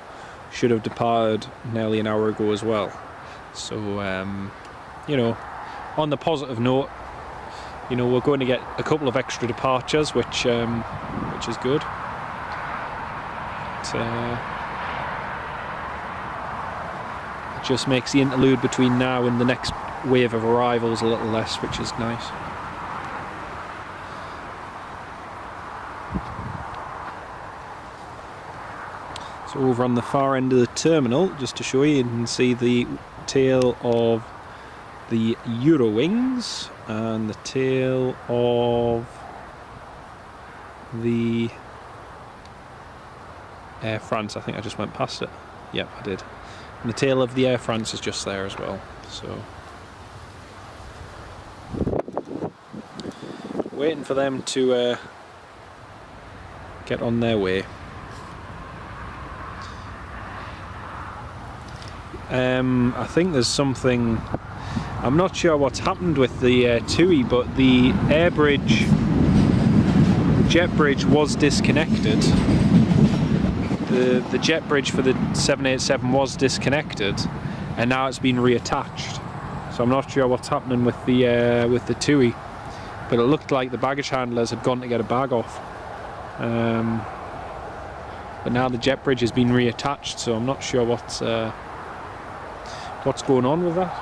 should have departed nearly an hour ago as well. So on the positive note, we're going to get a couple of extra departures, which is good. It just makes the interlude between now and the next wave of arrivals a little less, which is nice. So over on the far end of the terminal, just to show you, you can see the tail of the Eurowings and the tail of the Air France. I think I just went past it. Yep, I did. And the tail of the Air France is just there as well. So waiting for them to get on their way. I think there's something, I'm not sure what's happened with the Tui, but the jet bridge was disconnected. The jet bridge for the 787 was disconnected, and now it's been reattached. So I'm not sure what's happening with the Tui, but it looked like the baggage handlers had gone to get a bag off. But now the jet bridge has been reattached, so I'm not sure what's going on with that.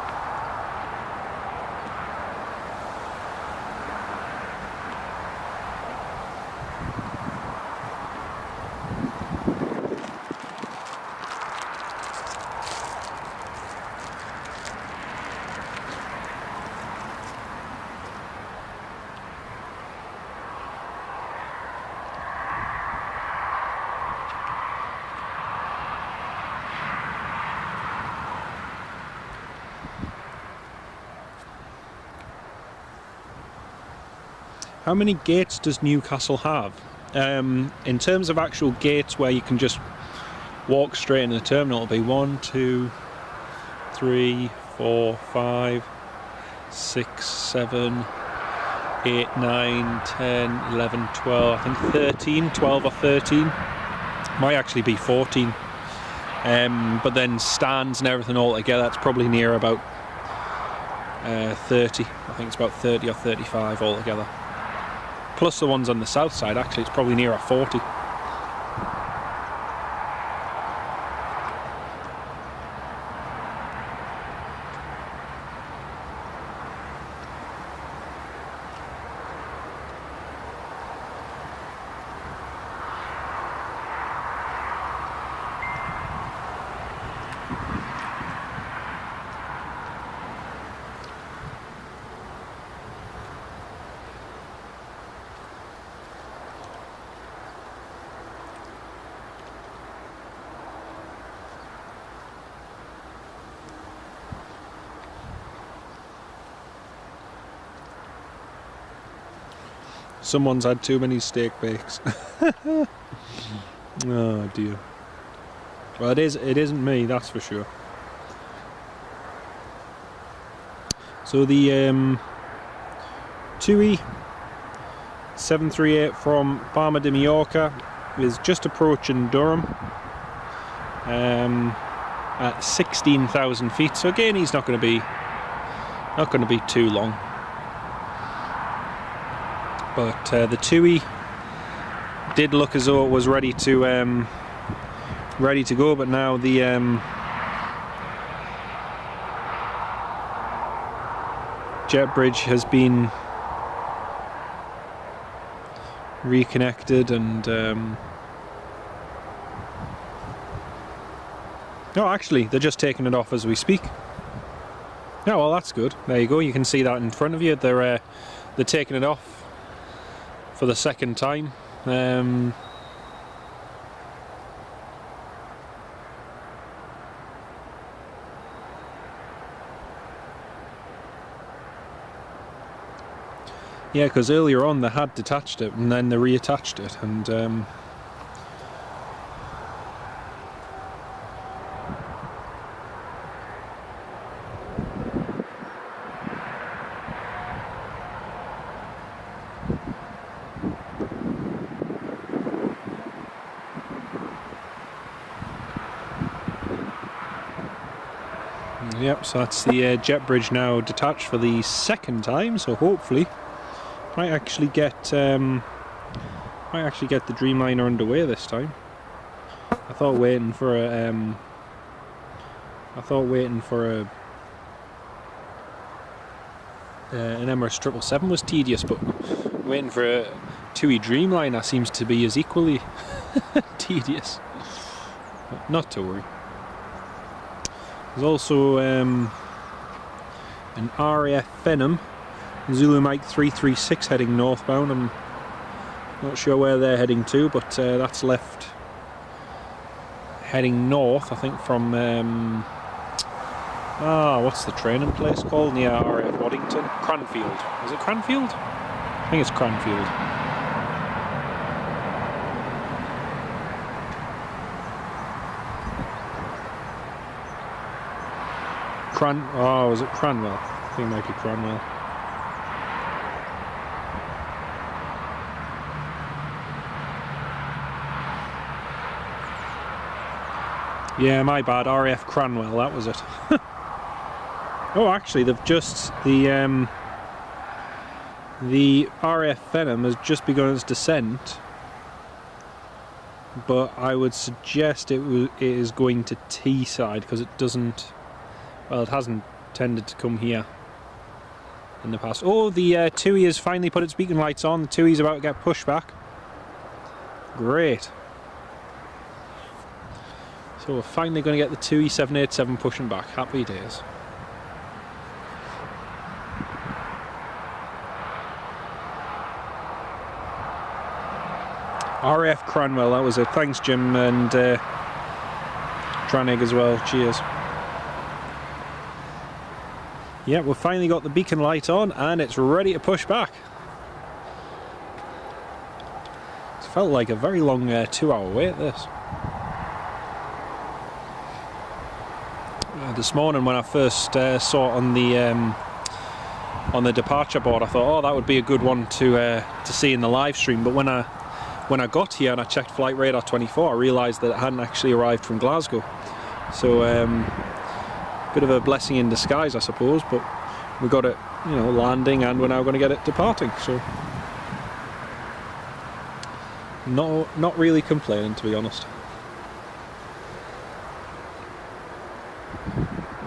How many gates does Newcastle have? In terms of actual gates where you can just walk straight into the terminal, it'll be 1, 2, 3, 4, 5, 6, 7, 8, 9, 10, 11, 12, I think 13, 12 or 13. Might actually be 14. But then stands and everything all together, that's probably near about 30. I think it's about 30 or 35 altogether. Plus the ones on the south side, actually, it's probably near a 40. Someone's had too many steak bakes. Oh dear. Well, it isn't me, that's for sure. So the Tui 738 from Palma de Mallorca is just approaching Durham at 16,000 feet. So again, he's not going to be too long. But the Tui did look as though it was ready to go, but now the jet bridge has been reconnected, and oh, actually they're just taking it off as we speak. Oh well, that's good. There you go, you can see that in front of you. They're taking it off for the second time. Yeah, because earlier on they had detached it and then they reattached it, and yep, so that's the jet bridge now detached for the second time, so hopefully might actually get the Dreamliner underway this time. I thought waiting for a an Emirates 777 was tedious, but waiting for a Tui Dreamliner seems to be as equally tedious. But not to worry. There's also an RAF Venom Zulu Mike 336 heading northbound. I'm not sure where they're heading to, but that's left heading north, I think, from what's the training place called near RAF Waddington? Cranfield. Is it Cranfield? I think it's Cranfield. Was it Cranwell? I think it might be Cranwell. Yeah, my bad. RAF Cranwell, that was it. Oh, actually, they've just the RAF Venom has just begun its descent, but I would suggest it is going to Teesside, because it doesn't. Well, it hasn't tended to come here in the past. Oh, the Tui has finally put its beacon lights on. The Tui's about to get pushed back. Great. So we're finally going to get the Tui 787 pushing back. Happy days. RAF Cranwell, that was it. Thanks, Jim, and Tranig as well. Cheers. Yeah, we've finally got the beacon light on and it's ready to push back. It's felt like a very long 2-hour wait, this. This morning when I first saw it on the departure board, I thought, oh, that would be a good one to see in the live stream. But when I got here and I checked Flight Radar 24, I realised that it hadn't actually arrived from Glasgow. So bit of a blessing in disguise, I suppose. But we got it, you know, landing, and we're now going to get it departing. So not really complaining, to be honest.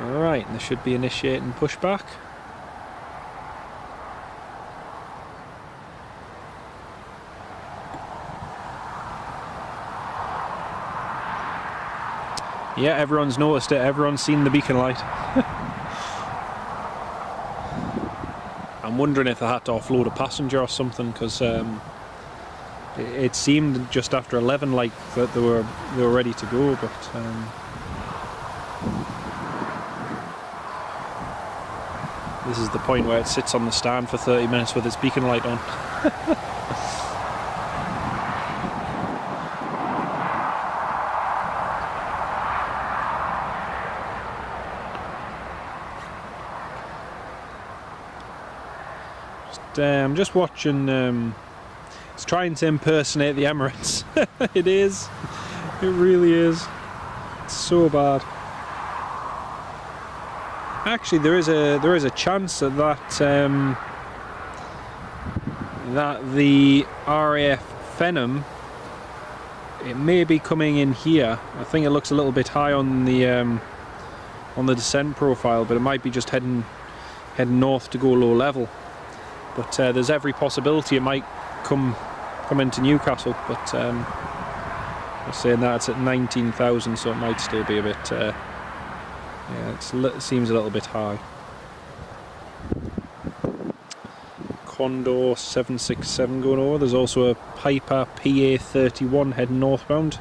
Alright, they should be initiating pushback. Yeah, everyone's noticed it, everyone's seen the beacon light. I'm wondering if they had to offload a passenger or something, because it seemed just after 11 like that they were ready to go, but This is the point where it sits on the stand for 30 minutes with its beacon light on. I'm just watching, it's trying to impersonate the Emirates. It is, it really is. It's so bad. Actually, there is a chance that that the RAF Phenom, it may be coming in here. I think it looks a little bit high on the descent profile, but it might be just heading north to go low level. But there's every possibility it might come into Newcastle. But I'm saying that it's at 19,000, so it might still be a bit. Yeah, it seems a little bit high. Condor 767 going over. There's also a Piper PA31 heading northbound.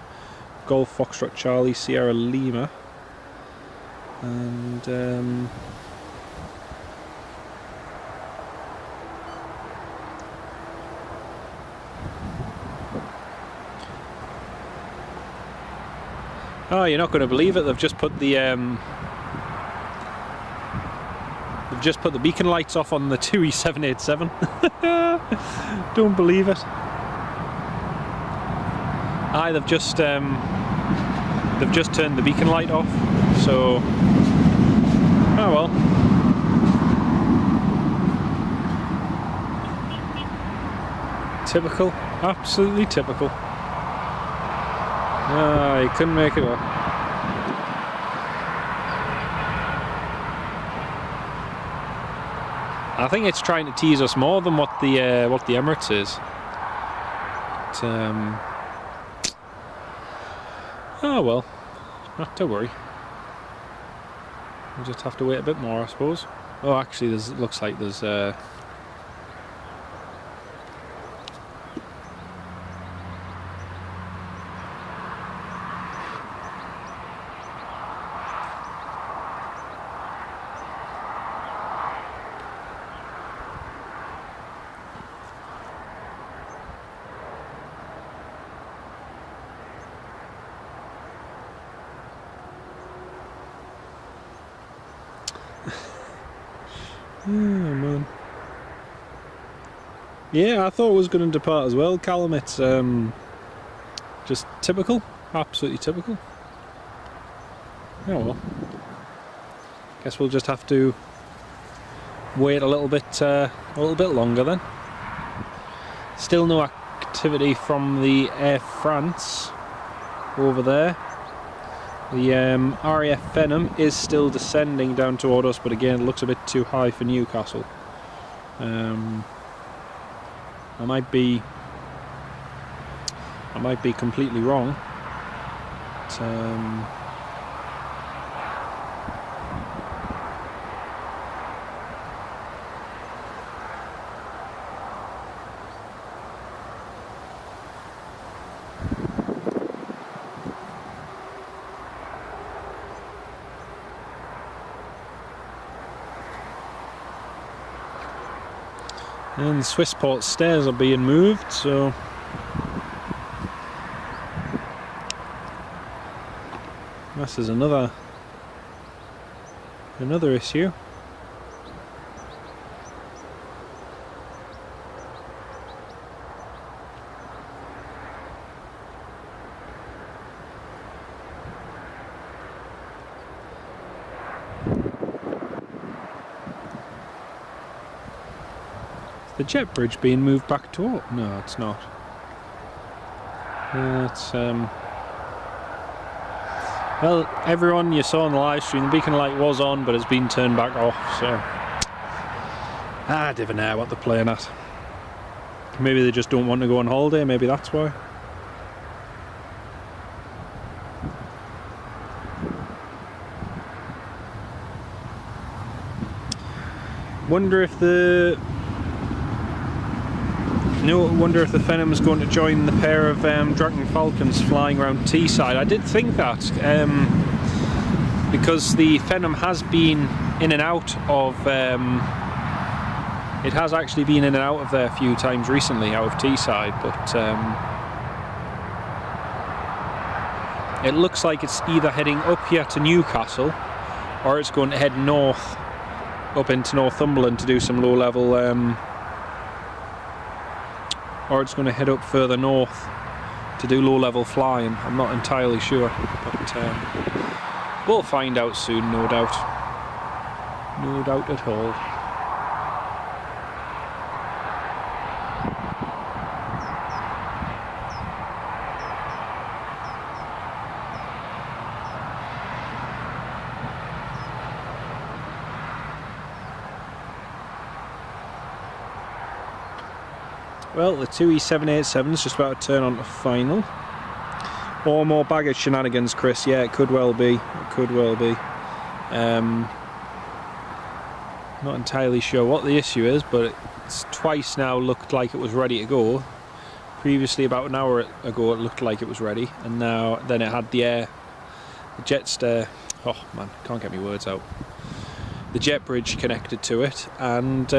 Golf Foxtrot Charlie Sierra Lima. And oh, you're not going to believe it. They've just put the beacon lights off on the Tui 787. Don't believe it. Aye, they've just turned the beacon light off. So, oh well. Typical, absolutely typical. Ah, you couldn't make it up. I think it's trying to tease us more than what the Emirates is. But, oh well, not to worry. We'll just have to wait a bit more, I suppose. Oh, actually, it looks like there's. Oh man. Yeah, I thought it was going to depart as well, Callum. It's just typical, absolutely typical. Oh well. Guess we'll just have to wait a little bit longer then. Still no activity from the Air France over there. The RAF Phenom is still descending down toward us, but again, it looks a bit too high for Newcastle. I might be completely wrong. But, and the Swissport stairs are being moved, so this is another issue. The jet bridge being moved back to up? No, it's not. It's well, everyone you saw on the live stream, the beacon light was on, but it's been turned back off. So I don't know what they're playing at. Maybe they just don't want to go on holiday. Maybe that's why. Wonder if the Phenom's going to join the pair of Dragon Falcons flying around Teesside. I did think that, because the Phenom has been in and out of, it has actually been in and out of there a few times recently, out of Teesside, but it looks like it's either heading up here to Newcastle, or it's going to head north, up into Northumberland to do some low level, or it's going to head up further north to do low level flying. I'm not entirely sure, but we'll find out soon, no doubt. No doubt at all. Well, the Tui 787 is just about to turn on to final. Or more baggage shenanigans, Chris. Yeah, it could well be. It could well be. Not entirely sure what the issue is, but it's twice now looked like it was ready to go. Previously, about an hour ago, it looked like it was ready, and now then it had the jet oh man, can't get my words out. The jet bridge connected to it, and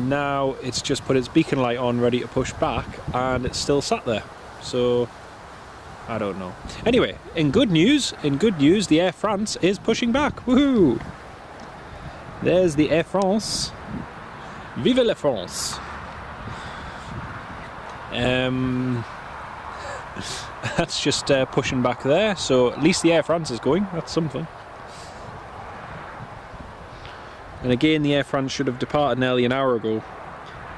now it's just put its beacon light on, ready to push back, and it's still sat there. So I don't know. Anyway, in good news, the Air France is pushing back. Woohoo! There's the Air France. Vive la France! That's just pushing back there. So at least the Air France is going. That's something. And again, the Air France should have departed nearly an hour ago.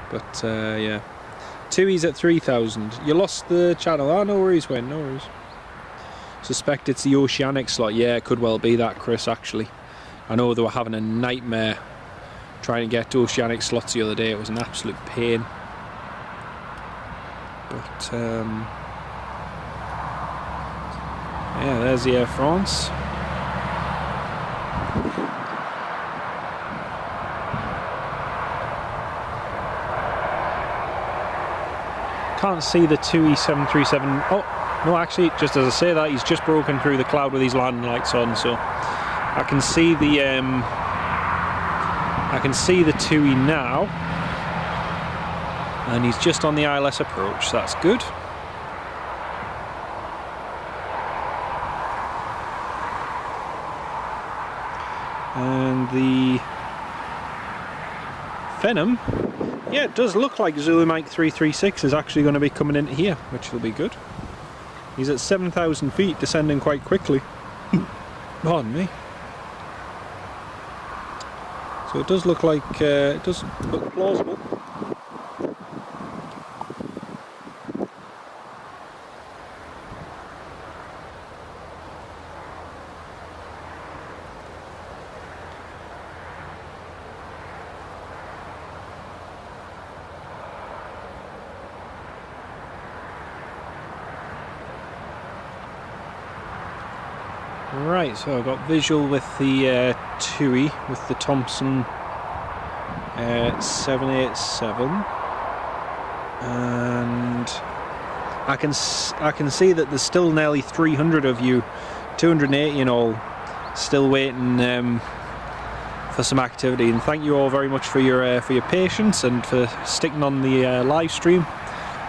But yeah. Tui's at 3,000. You lost the channel. Oh, no worries, Wayne, no worries. Suspect it's the Oceanic slot. Yeah, it could well be that, Chris, actually. I know they were having a nightmare trying to get Oceanic slots the other day. It was an absolute pain. But, yeah, there's the Air France. Can't see the Tui 737. Oh, no, actually, just as I say that, he's just broken through the cloud with his landing lights on, so I can see the Tui now, and he's just on the ILS approach. That's good. And the Phenom. Yeah, it does look like Zulu Mike 336 is actually going to be coming into here, which will be good. He's at 7,000 feet, descending quite quickly. Pardon me. So it does look like, it does look plausible. Right, so I've got visual with the Tui, with the Thompson 787, and I can see that there's still nearly 300 of you, 280 in all, still waiting for some activity. And thank you all very much for your patience and for sticking on the live stream.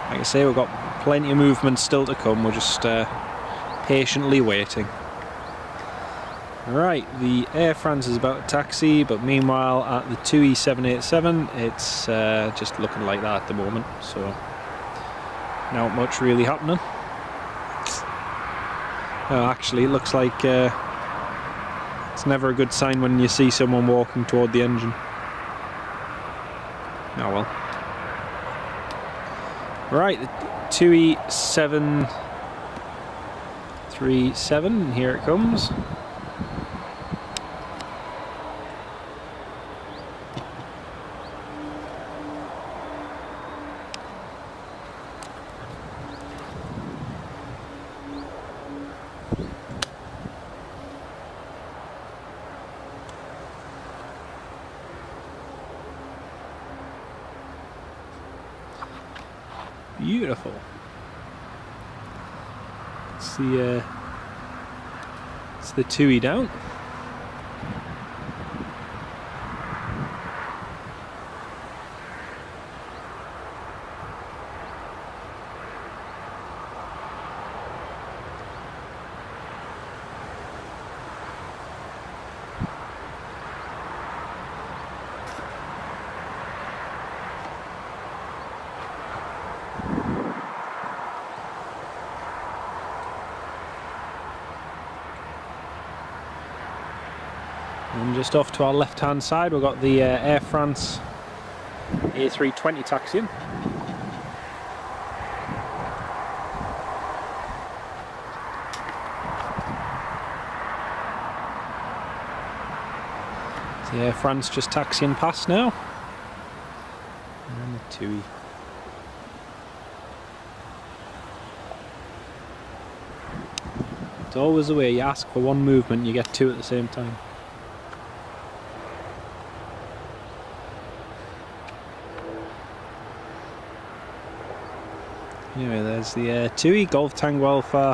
Like I say, we've got plenty of movement still to come. We're just patiently waiting. Right, the Air France is about to taxi, but meanwhile at the Tui 787 it's just looking like that at the moment, so not much really happening. Actually, it looks like it's never a good sign when you see someone walking toward the engine. Oh well. Right, the Tui 737, here it comes. Beautiful. It's the Tui down. And just off to our left hand side we've got the Air France A320 taxiing. The Air France just taxiing past now. And the Tui. It's always the way, you ask for one movement and you get two at the same time. Anyway, there's the Tui, Golf Tango Alpha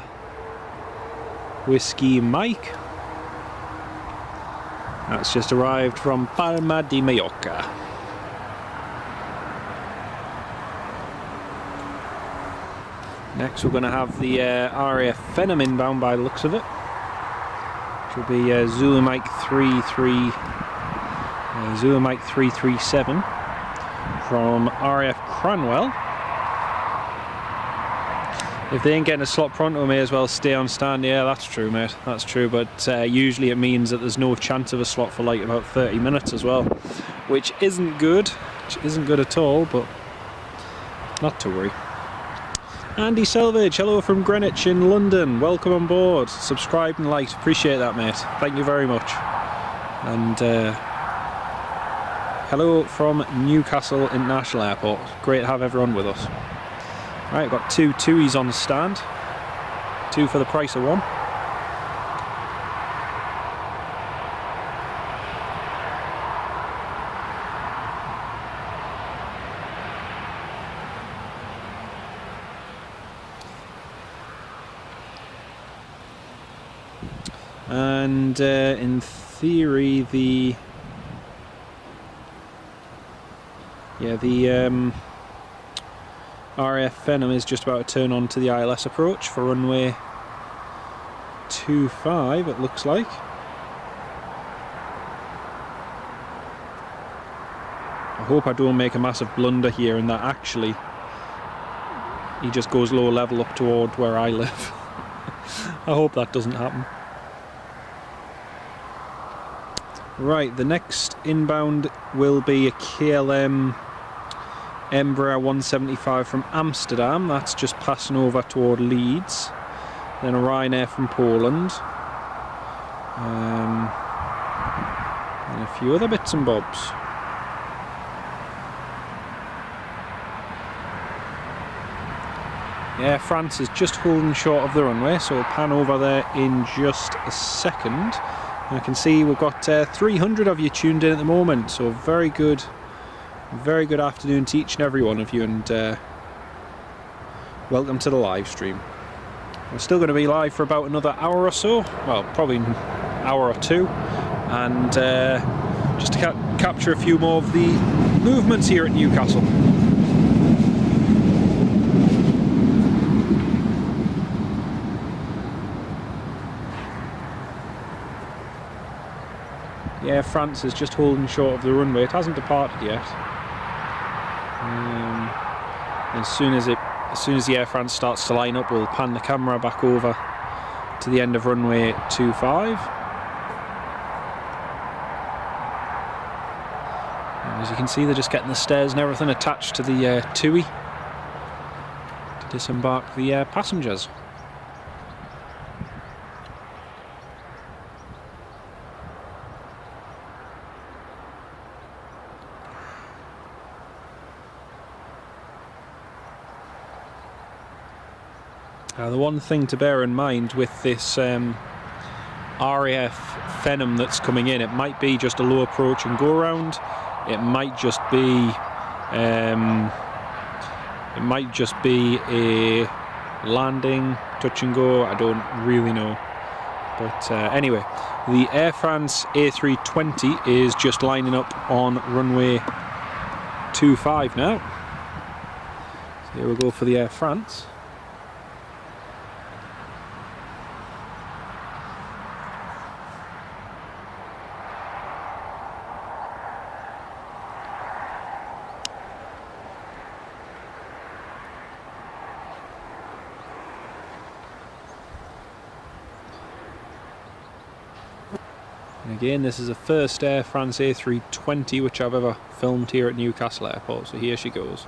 Whiskey Mike. That's just arrived from Palma de Mallorca. Next we're going to have the RAF Venom inbound by the looks of it. Which will be Zulu Mike 337 from RAF Cranwell. If they ain't getting a slot pronto, may as well stay on stand. Yeah, that's true, mate. That's true, but usually it means that there's no chance of a slot for like about 30 minutes as well, which isn't good. Which isn't good at all, but not to worry. Andy Selvage, hello from Greenwich in London. Welcome on board. Subscribe and liked. Appreciate that, mate. Thank you very much. And hello from Newcastle International Airport. Great to have everyone with us. Right, I've got two Tuis on the stand. Two for the price of one. And in theory, the RAF Venom is just about to turn on to the ILS approach for runway 25, it looks like. I hope I don't make a massive blunder here and that actually he just goes low level up toward where I live. I hope that doesn't happen. Right, the next inbound will be a KLM Embraer 175 from Amsterdam. That's just passing over toward Leeds. Then a Ryanair from Poland. And a few other bits and bobs. Air France is just holding short of the runway, so we'll pan over there in just a second. I can see we've got 300 of you tuned in at the moment, so very good afternoon to each and every one of you, and welcome to the live stream. We're still going to be live for about another hour or so, well, probably an hour or two, and just to capture a few more of the movements here at Newcastle. Air France is just holding short of the runway. It hasn't departed yet. As soon as the Air France starts to line up, we'll pan the camera back over to the end of runway 25. And as you can see, they're just getting the stairs and everything attached to the Tui to disembark the passengers. The one thing to bear in mind with this RAF Venom that's coming in, it might be just a low approach and go around. It might just be a landing, touch and go. I don't really know, But anyway, the Air France A320 is just lining up on runway 25 now. So here we go for the Air France. Again, this is the first Air France A320 which I've ever filmed here at Newcastle Airport, so here she goes.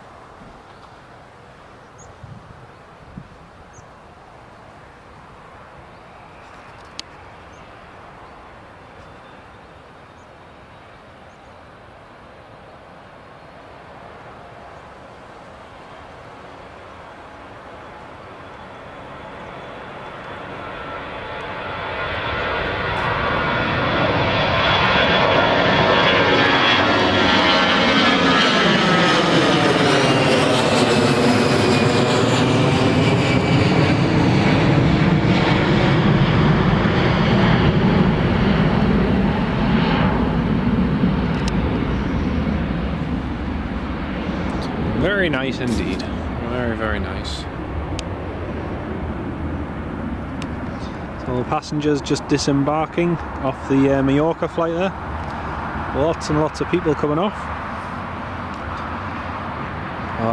Very nice indeed. Very, very nice. So the passengers just disembarking off the Mallorca flight there. Lots and lots of people coming off.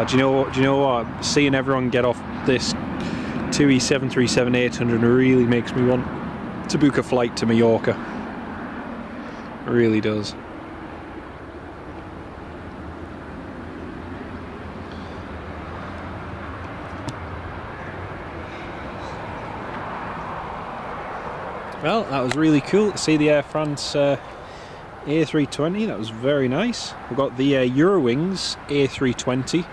Do you know what? Seeing everyone get off this Tui 737-800 really makes me want to book a flight to Mallorca. It really does. Well, that was really cool to see the Air France A320. That was very nice. We've got the Eurowings A320,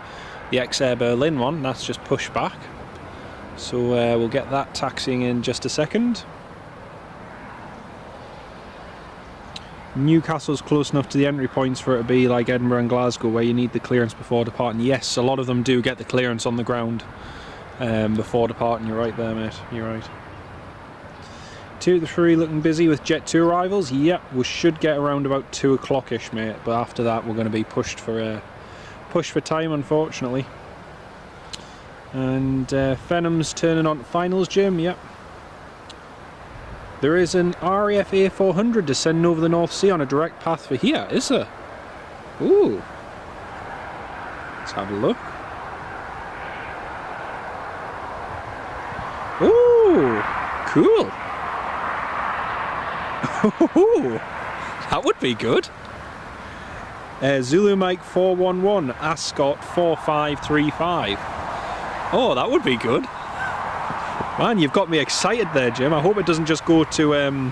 the ex-Air Berlin one. That's just pushed back. So we'll get that taxiing in just a second. Newcastle's close enough to the entry points for it to be like Edinburgh and Glasgow, where you need the clearance before departing. Yes, a lot of them do get the clearance on the ground before departing. You're right there, mate. You're right. 2 to 3 looking busy with Jet 2 arrivals. Yep, we should get around about 2 o'clock-ish, mate. But after that, we're going to be pushed for time, unfortunately. And Fenham's turning on to finals, Jim. Yep. There is an RAF A400 descending over the North Sea on a direct path for here, is there? Ooh. Let's have a look. Ooh, cool. That would be good. Zulu Mike 411, Ascot 4535. Oh, that would be good. Man, you've got me excited there, Jim. I hope it doesn't just go to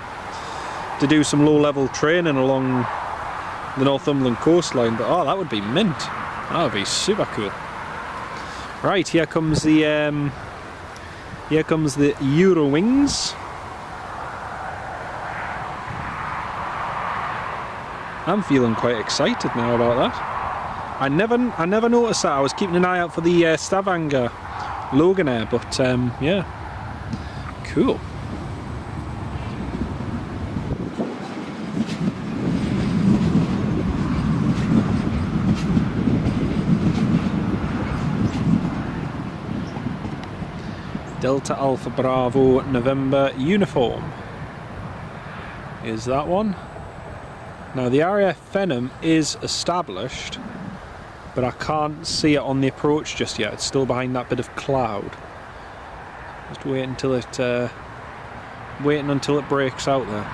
do some low-level training along the Northumberland coastline. But oh, that would be mint. That would be super cool. Right, here comes the Eurowings. I'm feeling quite excited now about that. I never noticed that. I was keeping an eye out for the Stavanger Loganair, but yeah, cool. Delta Alpha Bravo November uniform. Is that one? Now the RAF Fenham is established, but I can't see it on the approach just yet. It's still behind that bit of cloud. Just waiting until it breaks out there.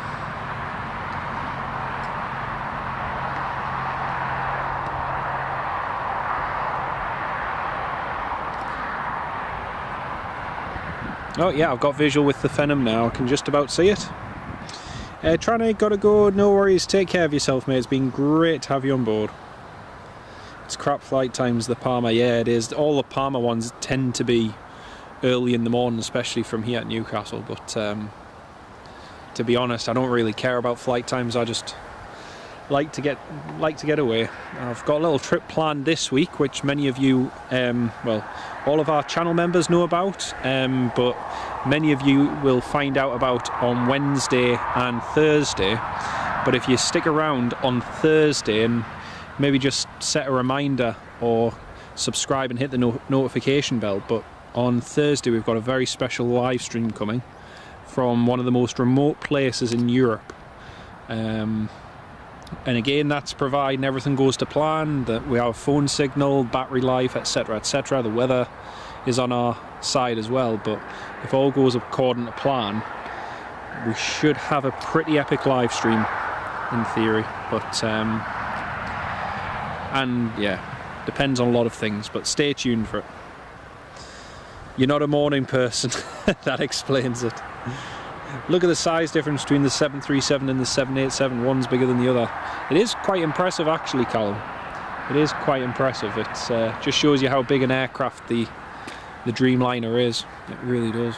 Oh yeah, I've got visual with the Fenham now. I can just about see it. Tranny, gotta go. No worries. Take care of yourself, mate. It's been great to have you on board. It's crap flight times, the Palma. Yeah, it is. All the Palma ones tend to be early in the morning, especially from here at Newcastle. But to be honest, I don't really care about flight times. I like to get away. I've got a little trip planned this week, which many of you, well, all of our channel members know about, but many of you will find out about on Wednesday and Thursday. But if you stick around on Thursday and maybe just set a reminder or subscribe and hit the notification bell, but on Thursday we've got a very special live stream coming from one of the most remote places in Europe. And again, that's providing everything goes to plan, that we have phone signal, battery life, etc, etc. The weather is on our side as well, but if all goes according to plan, we should have a pretty epic live stream in theory. But and yeah, depends on a lot of things, but stay tuned for it. You're not a morning person. That explains it. Look at the size difference between the 737 and the 787. One's bigger than the other. It is quite impressive actually, Callum. It is quite impressive. It just shows you how big an aircraft the Dreamliner is. It really does.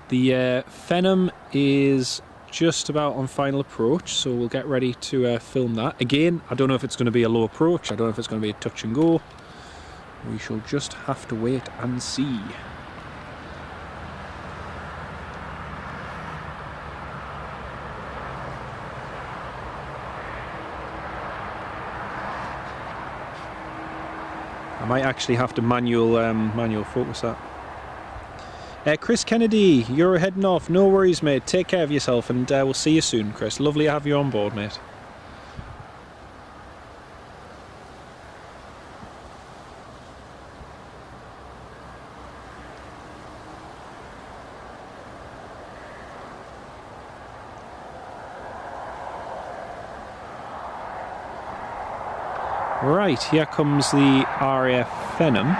The Phenom is just about on final approach, so we'll get ready to film that. Again, I don't know if it's going to be a low approach. I don't know if it's going to be a touch and go. We shall just have to wait and see. I might actually have to manual focus that. Chris Kennedy, you're heading off. No worries, mate. Take care of yourself, and we'll see you soon, Chris. Lovely to have you on board, mate. Right, here comes the RAF Phenom.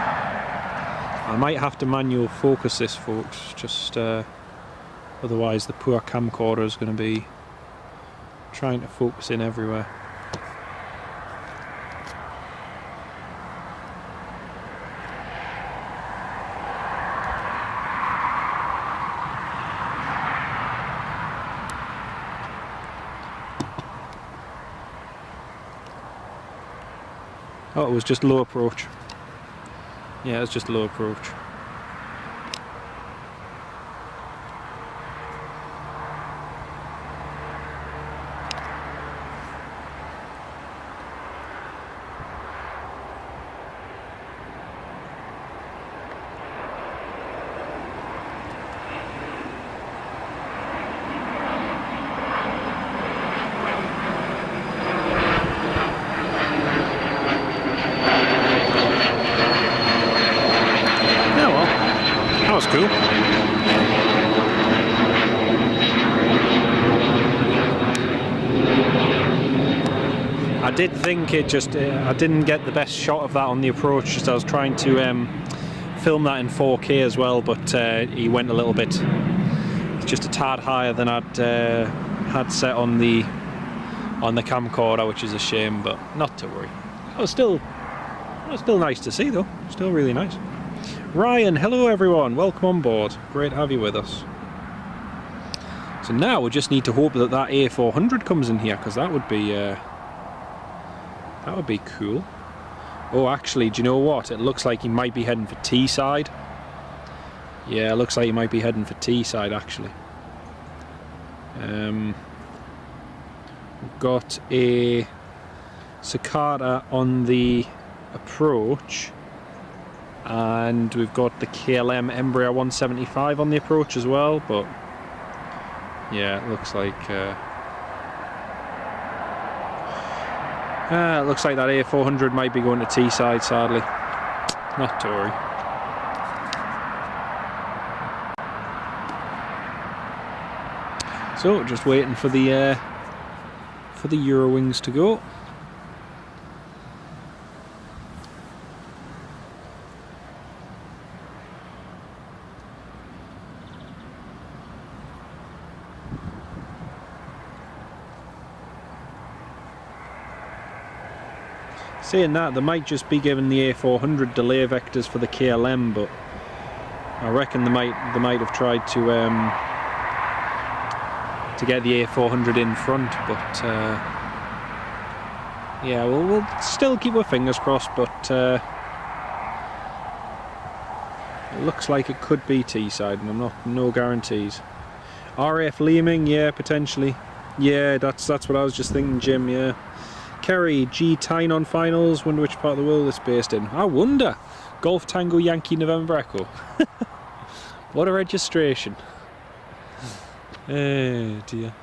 I might have to manual focus this, folks, just otherwise the poor camcorder is going to be trying to focus in everywhere. Oh, it was just low approach. Yeah, it's just low approach. That was cool. I did think it just, I didn't get the best shot of that on the approach, just I was trying to film that in 4K as well, but he went a little bit, just a tad higher than I'd had set on the camcorder, which is a shame, but not to worry. It was still nice to see though, still really nice. Ryan, hello everyone, welcome on board. Great to have you with us. So now we just need to hope that that A400 comes in here, because that would be cool. Oh, actually, do you know what? It looks like he might be heading for T-side. Yeah, it looks like he might be heading for T-side actually. We've got a Cicada on the approach, and we've got the KLM Embraer 175 on the approach as well, but yeah, it looks like that A400 might be going to T-side, sadly. Not to worry. So just waiting for the Eurowings to go. Saying that, they might just be giving the A400 delay vectors for the KLM, but I reckon they might have tried to get the A400 in front, but yeah, we'll still keep our fingers crossed, but it looks like it could be Teesside, and no guarantees. RAF Leeming, yeah, potentially. Yeah, that's what I was just thinking, Jim. Yeah. Kerry, G Tyne on finals. Wonder which part of the world it's based in. I wonder. Golf Tango Yankee November Echo. What a registration. Oh dear.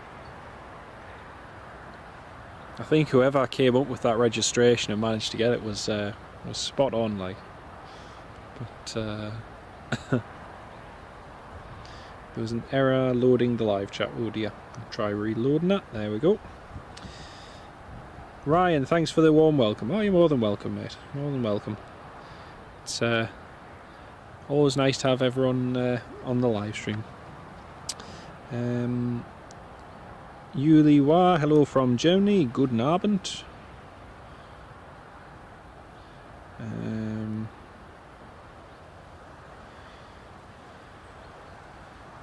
I think whoever came up with that registration and managed to get it was spot on, like. But there was an error loading the live chat. Oh dear. I'll try reloading that. There we go. Ryan, thanks for the warm welcome. Oh, you're more than welcome, mate. More than welcome. It's always nice to have everyone on the live stream. Yuli Wa, hello from Germany. Guten Abend.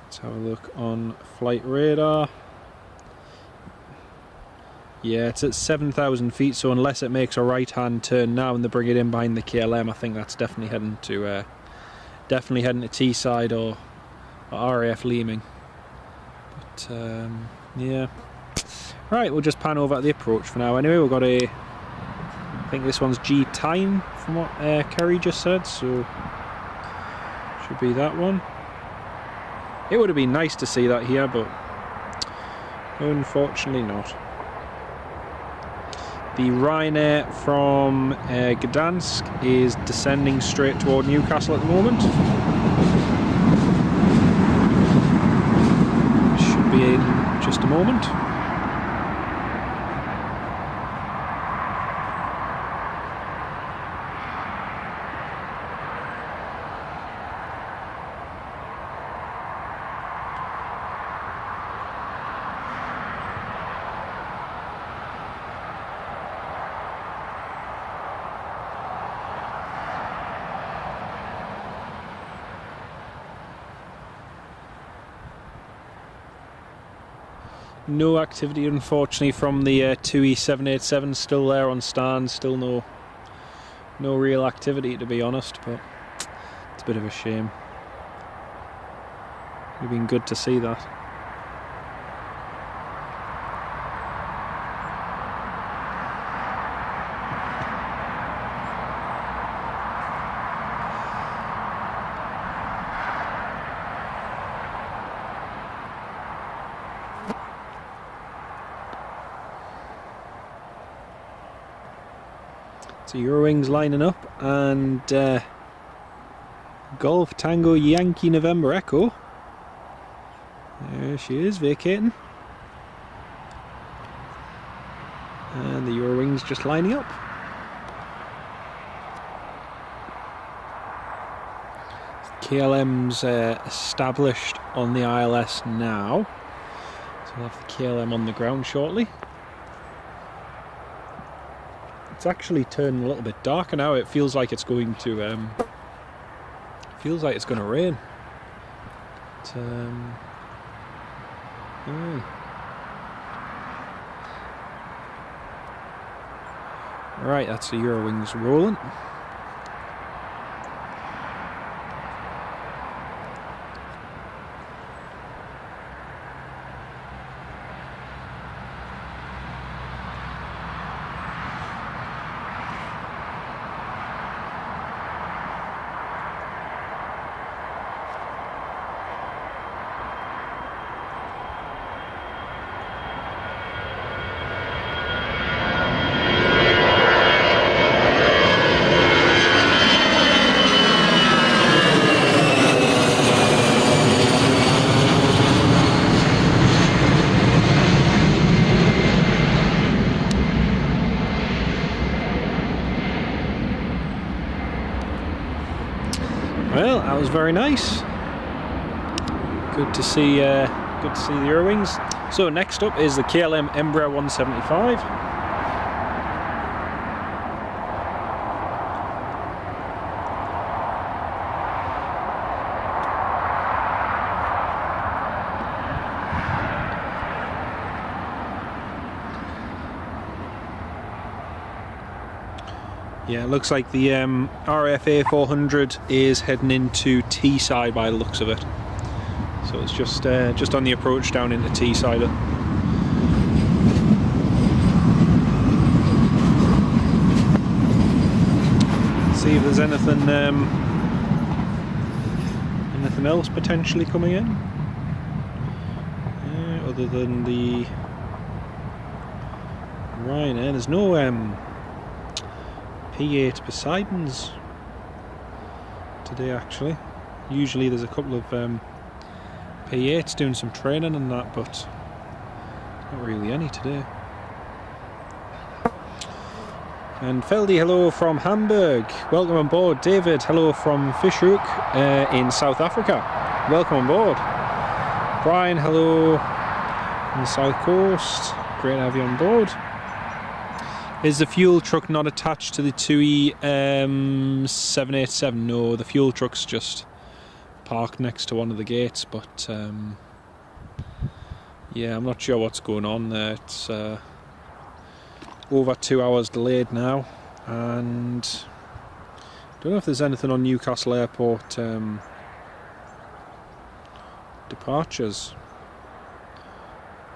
Let's have a look on flight radar. Yeah, it's at 7,000 feet, so unless it makes a right-hand turn now and they bring it in behind the KLM, I think that's definitely heading to Teesside or RAF Leeming. But yeah, right, we'll just pan over at the approach for now. Anyway, we've got I think this one's G Tyne from what Kerry just said, so should be that one. It would have been nice to see that here, but unfortunately not. The Ryanair from GDANSK is descending straight toward Newcastle at the moment. Should be in just a moment. No activity, unfortunately, from the Tui 787. Still there on stand. Still no real activity, to be honest. But it's a bit of a shame. It would have been good to see that. So Eurowings lining up, and Golf Tango Yankee November Echo. There she is, vacating. And the Eurowings just lining up. KLM's established on the ILS now. So we'll have the KLM on the ground shortly. It's actually turning a little bit darker now. It feels like it's going to rain. But, Right, that's the Eurowings rolling. Well, that was very nice. Good to see the Eurowings. So next up is the KLM Embraer 175. Yeah, it looks like the RFA 400 is heading into Teesside by the looks of it. So it's just on the approach down into Teesside. See if there's anything else potentially coming in, other than the Ryanair. There's no P8 Poseidons today actually. Usually there's a couple of P8s doing some training and that, but not really any today. And Feldy, hello from Hamburg. Welcome on board. David, hello from Fishhook in South Africa. Welcome on board. Brian, hello on the South Coast. Great to have you on board. Is the fuel truck not attached to the TUI 787? No, the fuel truck's just parked next to one of the gates, but yeah, I'm not sure what's going on there. It's over 2 hours delayed now, and don't know if there's anything on Newcastle Airport departures.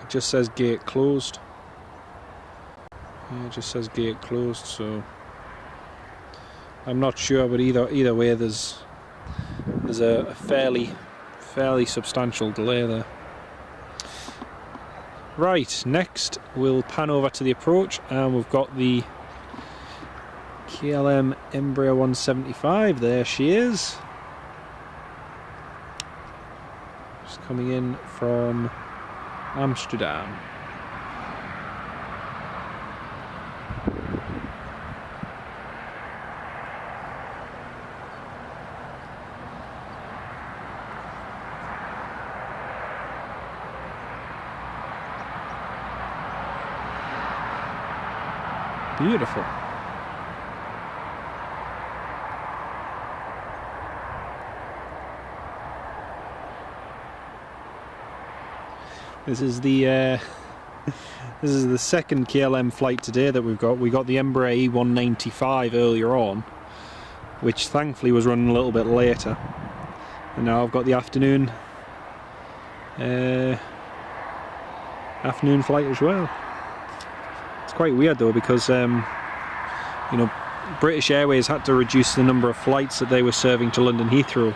It just says gate closed. Yeah, it just says gate closed, so I'm not sure, but either way there's a fairly substantial delay there. Right, next we'll pan over to the approach, and we've got the KLM Embraer 175. There she is. Just coming in from Amsterdam. Beautiful. This is the second KLM flight today that we've got. We got the Embraer E195 earlier on, which thankfully was running a little bit later, and now I've got the afternoon flight as well. It's quite weird though, because you know, British Airways had to reduce the number of flights that they were serving to London Heathrow,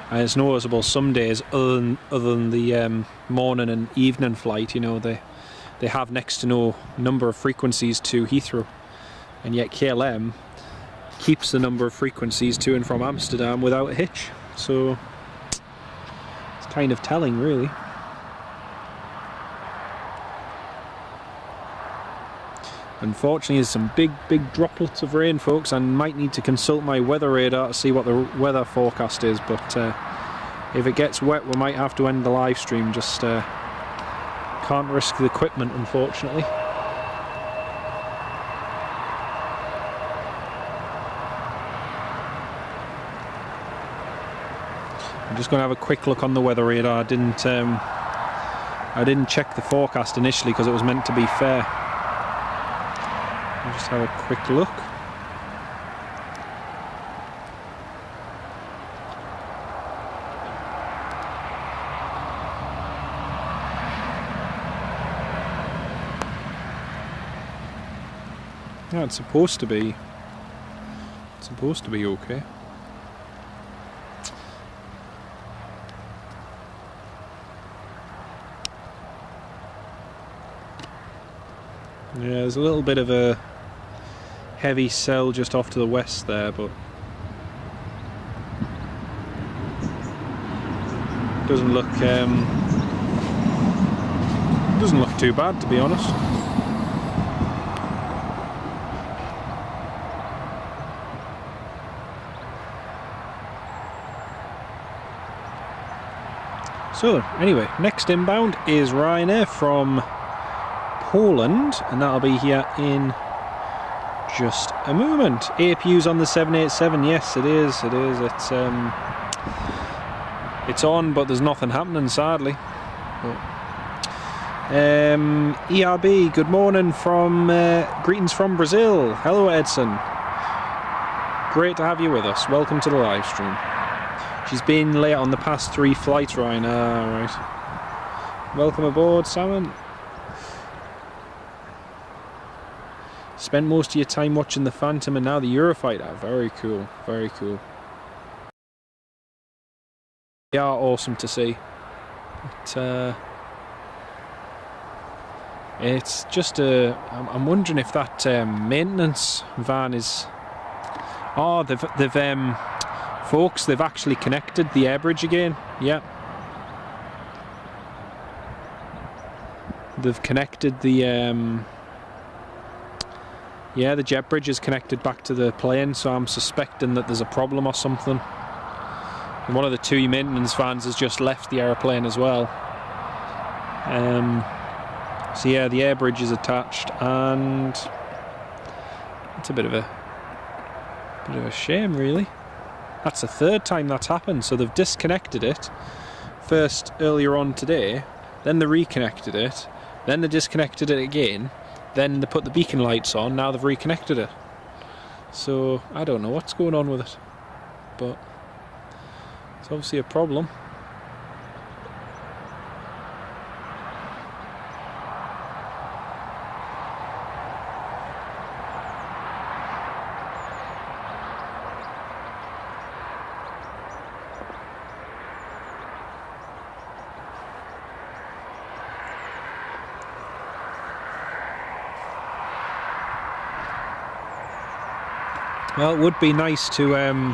and it's noticeable some days, other than the morning and evening flight, you know, they have next to no number of frequencies to Heathrow, and yet KLM keeps the number of frequencies to and from Amsterdam without a hitch. So it's kind of telling, really. Unfortunately, there's some big droplets of rain, folks. I might need to consult my weather radar to see what the weather forecast is, but if it gets wet we might have to end the live stream. Just can't risk the equipment, unfortunately. I'm just going to have a quick look on the weather radar. I didn't check the forecast initially because it was meant to be fair. I'll just have a quick look. Yeah, it's supposed to be okay. Yeah, there's a little bit of a heavy cell just off to the west there, but doesn't look too bad, to be honest. So anyway, next inbound is Ryanair from Poland, and that'll be here in just a moment. APU's on the 787. Yes, it is. It's on, but there's nothing happening, sadly. ERB, good morning from greetings from Brazil. Hello, Edson. Great to have you with us. Welcome to the live stream. She's been late on the past 3 flights, Ryan. Right. Welcome aboard, Salmon. Spent most of your time watching the Phantom and now the Eurofighter. Very cool. Very cool. They are awesome to see. It's just I'm wondering if that maintenance van is. Oh, they've folks, they've actually connected the air bridge again. Yeah. They've connected the yeah, the jet bridge is connected back to the plane, so I'm suspecting that there's a problem or something. And one of the TUI maintenance vans has just left the aeroplane as well. So yeah, the air bridge is attached, and it's a bit of a shame, really. That's the 3rd time that's happened. So they've disconnected it first earlier on today, then they reconnected it, then they disconnected it again, then they put the beacon lights on, now they've reconnected it. So I don't know what's going on with it, but it's obviously a problem. Well, it would be nice to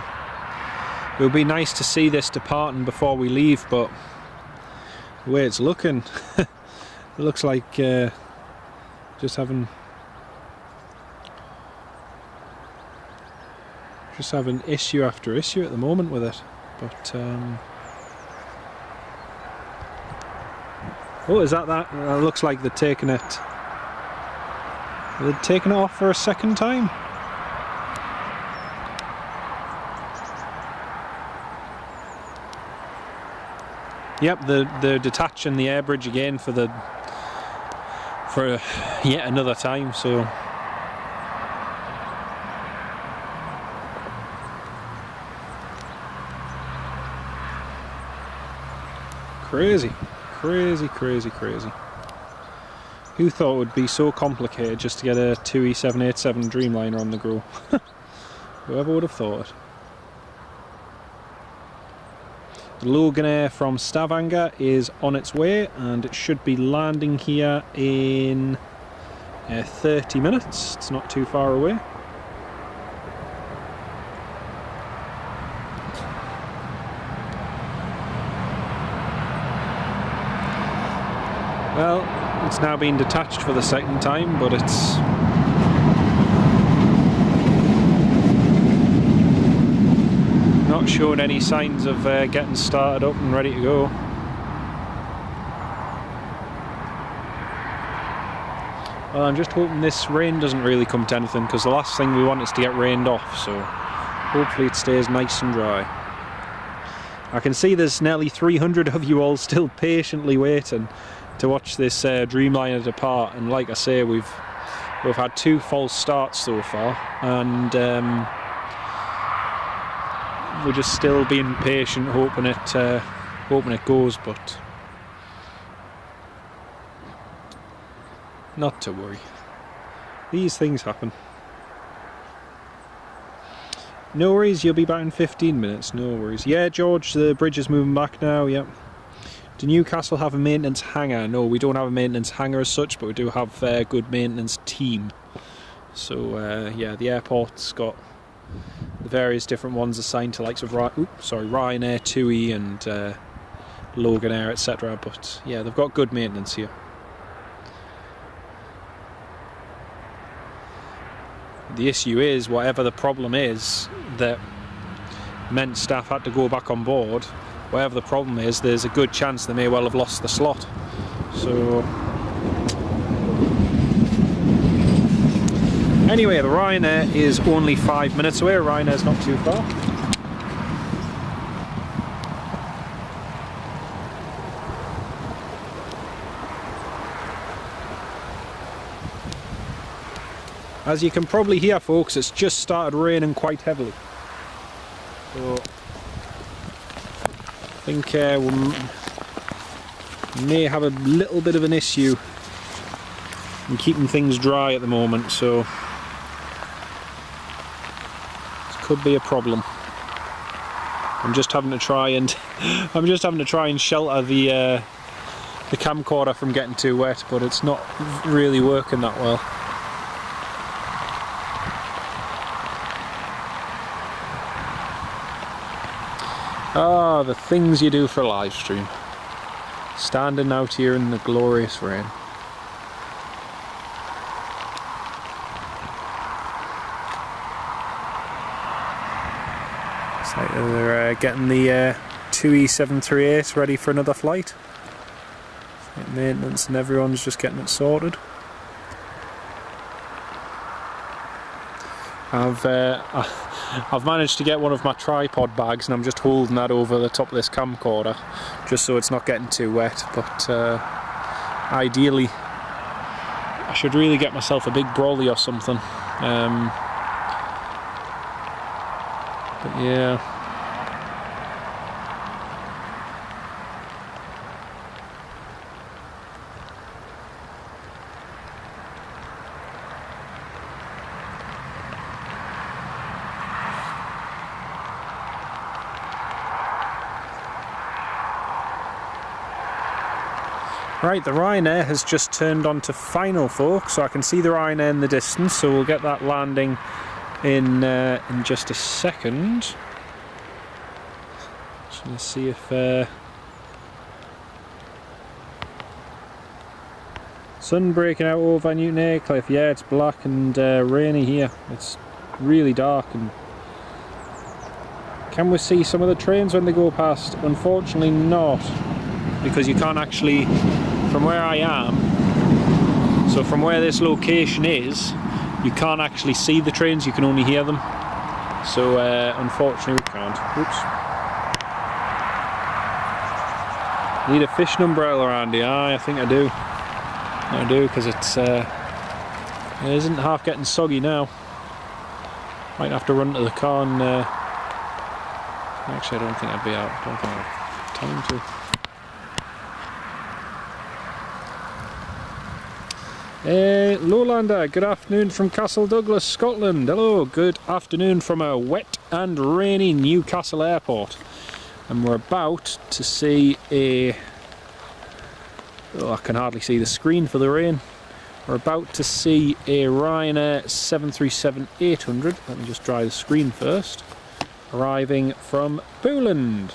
see this departing before we leave, but the way it's looking, it looks like just having issue after issue at the moment with it. But oh, is that? It looks like they're taking it. They're taking it off for a 2nd time. Yep, they're detaching the air bridge again for yet another time. So crazy, crazy, crazy, crazy. Who thought it would be so complicated just to get a TUI 787 Dreamliner on the go? Whoever would have thought it. The Logan from Stavanger is on its way, and it should be landing here in 30 minutes. It's not too far away. Well, it's now been detached for the 2nd time, but it's not showing any signs of getting started up and ready to go. Well, I'm just hoping this rain doesn't really come to anything, because the last thing we want is to get rained off, so hopefully it stays nice and dry. I can see there's nearly 300 of you all still patiently waiting to watch this Dreamliner depart, and like I say, we've had 2 false starts so far, and we're just still being patient, hoping it goes, but not to worry. These things happen. No worries, you'll be back in 15 minutes, no worries. Yeah, George, the bridge is moving back now, yep. Do Newcastle have a maintenance hangar? No, we don't have a maintenance hangar as such, but we do have a good maintenance team. So yeah, the airport's got the various different ones assigned to likes of Ryanair, TUI and Logan Air, etc. But yeah, they've got good maintenance here. The issue is, whatever the problem is that meant staff had to go back on board, whatever the problem is, there's a good chance they may well have lost the slot. So anyway, the Ryanair is only 5 minutes away. Ryanair's not too far. As you can probably hear, folks, it's just started raining quite heavily. So I think we may have a little bit of an issue in keeping things dry at the moment, so this could be a problem. I'm just having to try and shelter the camcorder from getting too wet, but it's not really working that well. Ah, the things you do for a live stream. Standing out here in the glorious rain. It's like they're getting the Tui 738 ready for another flight. It's like maintenance and everyone's just getting it sorted. I've managed to get one of my tripod bags and I'm just holding that over the top of this camcorder just so it's not getting too wet, but ideally I should really get myself a big brolly or something, but yeah. Right, the Ryanair has just turned on to final, folks, so I can see the Ryanair in the distance, so we'll get that landing in just a second. Just going to see if sun breaking out over Newton Aycliffe. Yeah, it's black and rainy here. It's really dark. And can we see some of the trains when they go past? Unfortunately not, because you can't actually, from where I am, so from where this location is, you can't actually see the trains, you can only hear them. So unfortunately we can't. Oops. Need a fishing umbrella around here. I think I do. I do, because it isn't half getting soggy now. Might have to run to the car and actually I don't think I'd be out. I don't think I'd have time to. Lowlander, good afternoon from Castle Douglas, Scotland. Hello, good afternoon from a wet and rainy Newcastle Airport. And we're about to see a... oh, I can hardly see the screen for the rain. We're about to see a Ryanair 737-800. Let me just dry the screen first. Arriving from Poland,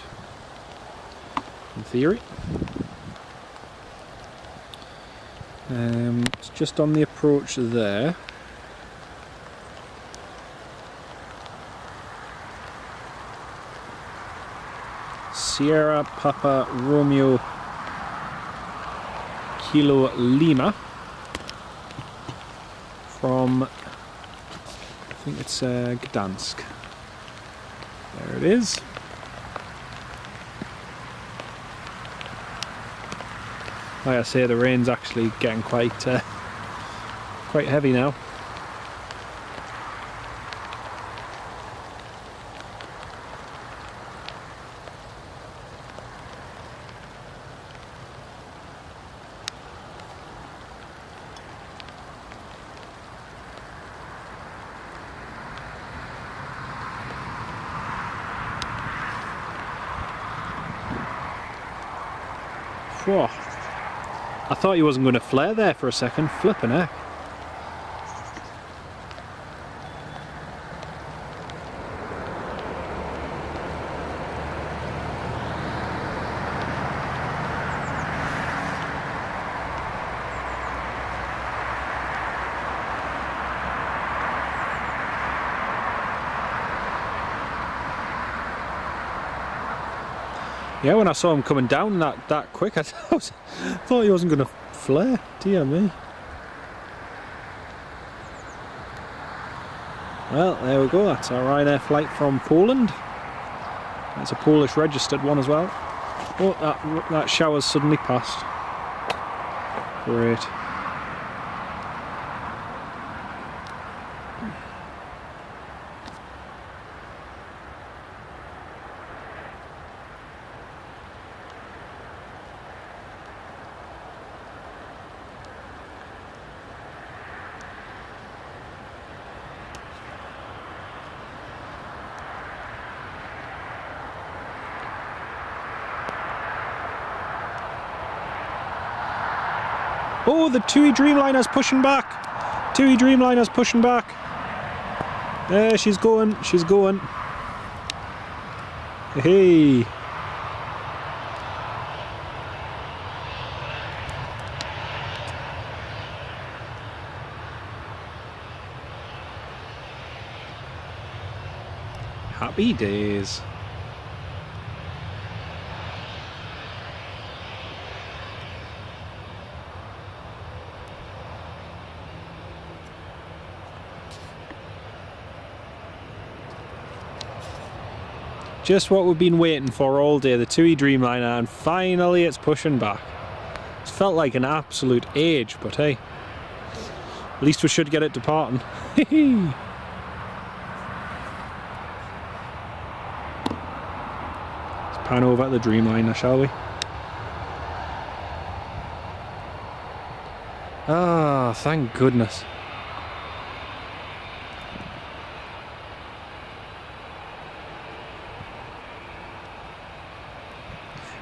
in theory. It's just on the approach there. Sierra Papa Romeo Kilo Lima from, I think it's Gdansk. There it is. Like I say, the rain's actually getting quite heavy now. Whoa. I thought he wasn't going to flare there for a second. Flippin' heck. Yeah, when I saw him coming down that quick, I thought he wasn't going to flare. Dear me. Well, there we go. That's our Ryanair flight from Poland. That's a Polish registered one as well. Oh, that shower's suddenly passed. Great. Oh, the Tui Dreamliner's pushing back. Tui Dreamliner's pushing back. There, she's going. She's going. Hey. Happy days. Just what we've been waiting for all day, the Tui Dreamliner, and finally it's pushing back. It's felt like an absolute age, but hey, at least we should get it departing. Let's pan over at the Dreamliner, shall we? Ah, thank goodness.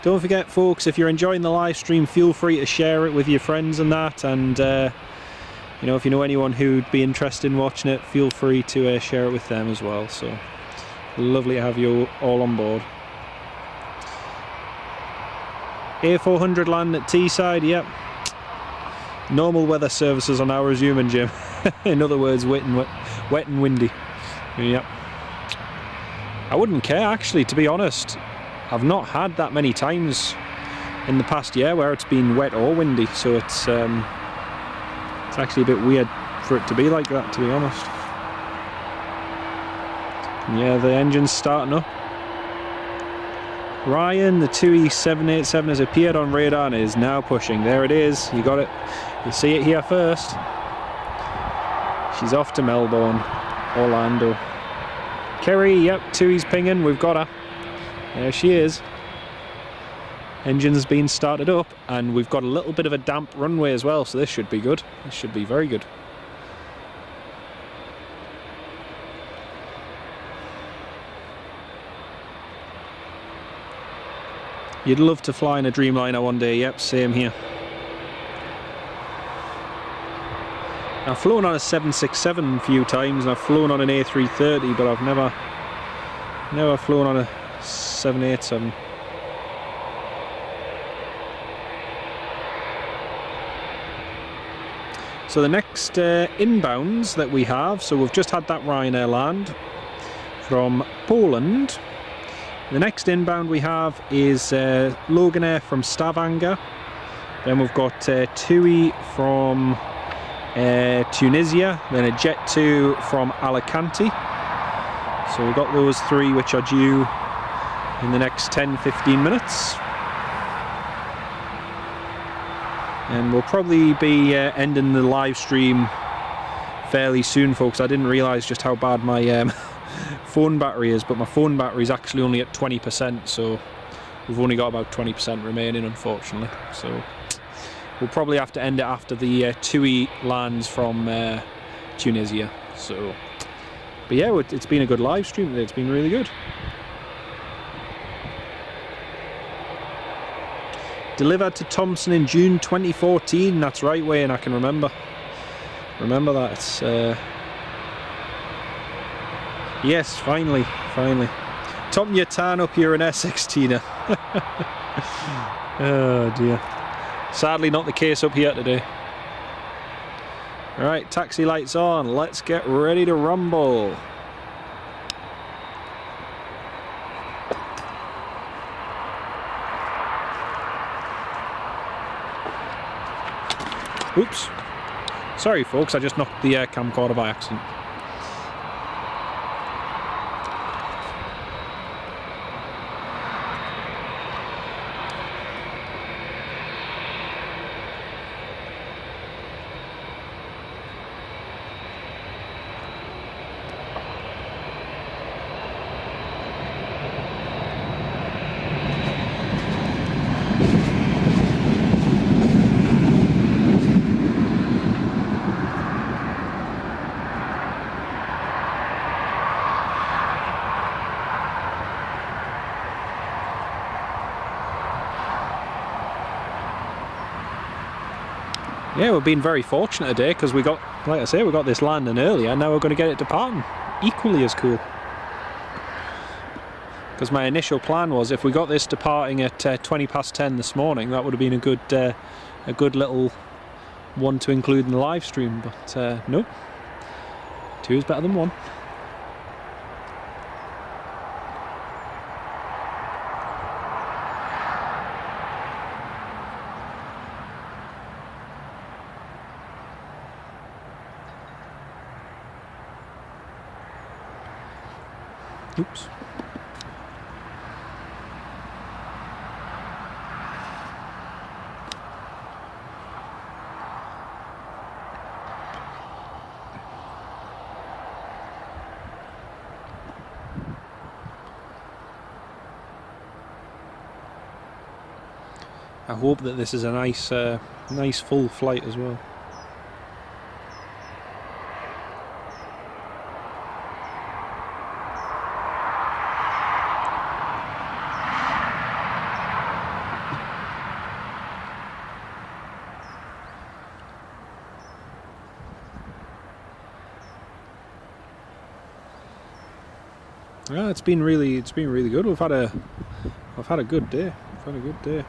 Don't forget, folks, if you're enjoying the live stream, feel free to share it with your friends and that, and you know, if you know anyone who'd be interested in watching it, feel free to share it with them as well. So lovely to have you all on board. A400 land at Teesside, yep. Normal weather services are now resuming, Jim. In other words, wet and windy. Yep. I wouldn't care, actually, to be honest. I've not had that many times in the past year where it's been wet or windy, so it's actually a bit weird for it to be like that, to be honest. And yeah, the engine's starting up. Ryan, the Tui 787 has appeared on radar and is now pushing. There it is, you got it. You see it here first. She's off to Melbourne, Orlando. Kerry, yep, Tui's pinging, we've got her. There she is. Engine's been started up, and we've got a little bit of a damp runway as well, so this should be good. This should be very good. You'd love to fly in a Dreamliner one day, yep, same here. I've flown on a 767 a few times, and I've flown on an A330, but I've never flown on a 787. So the next inbounds that we have, so we've just had that Ryanair land from Poland. The next inbound we have is Loganair from Stavanger. Then we've got Tui from Tunisia, then a Jet2 from Alicante. So we've got those three which are due in the next 10-15 minutes. And we'll probably be ending the live stream fairly soon, folks. I didn't realise just how bad my phone battery is, but my phone battery is actually only at 20%, so we've only got about 20% remaining, unfortunately. So we'll probably have to end it after the Tui lands from Tunisia. So, but yeah, it's been a good live stream today. It's been really good. Delivered to Thompson in June 2014. That's right, Wayne. I can remember that. It's yes, finally. Tom your tan up here in Essex, Tina. Oh dear. Sadly not the case up here today. Right, taxi lights on. Let's get ready to rumble. Oops. Sorry folks, I just knocked the camcorder by accident. Yeah, we've been very fortunate today because we got, like I say, we got this landing earlier. Now we're going to get it departing. Equally as cool. Because my initial plan was if we got this departing at 10:20 this morning, that would have been a good little one to include in the live stream. But nope, 2 is better than 1. Oops. I hope that this is a nice full flight as well. Yeah, it's been really good. We've had a good day. We've had a good day.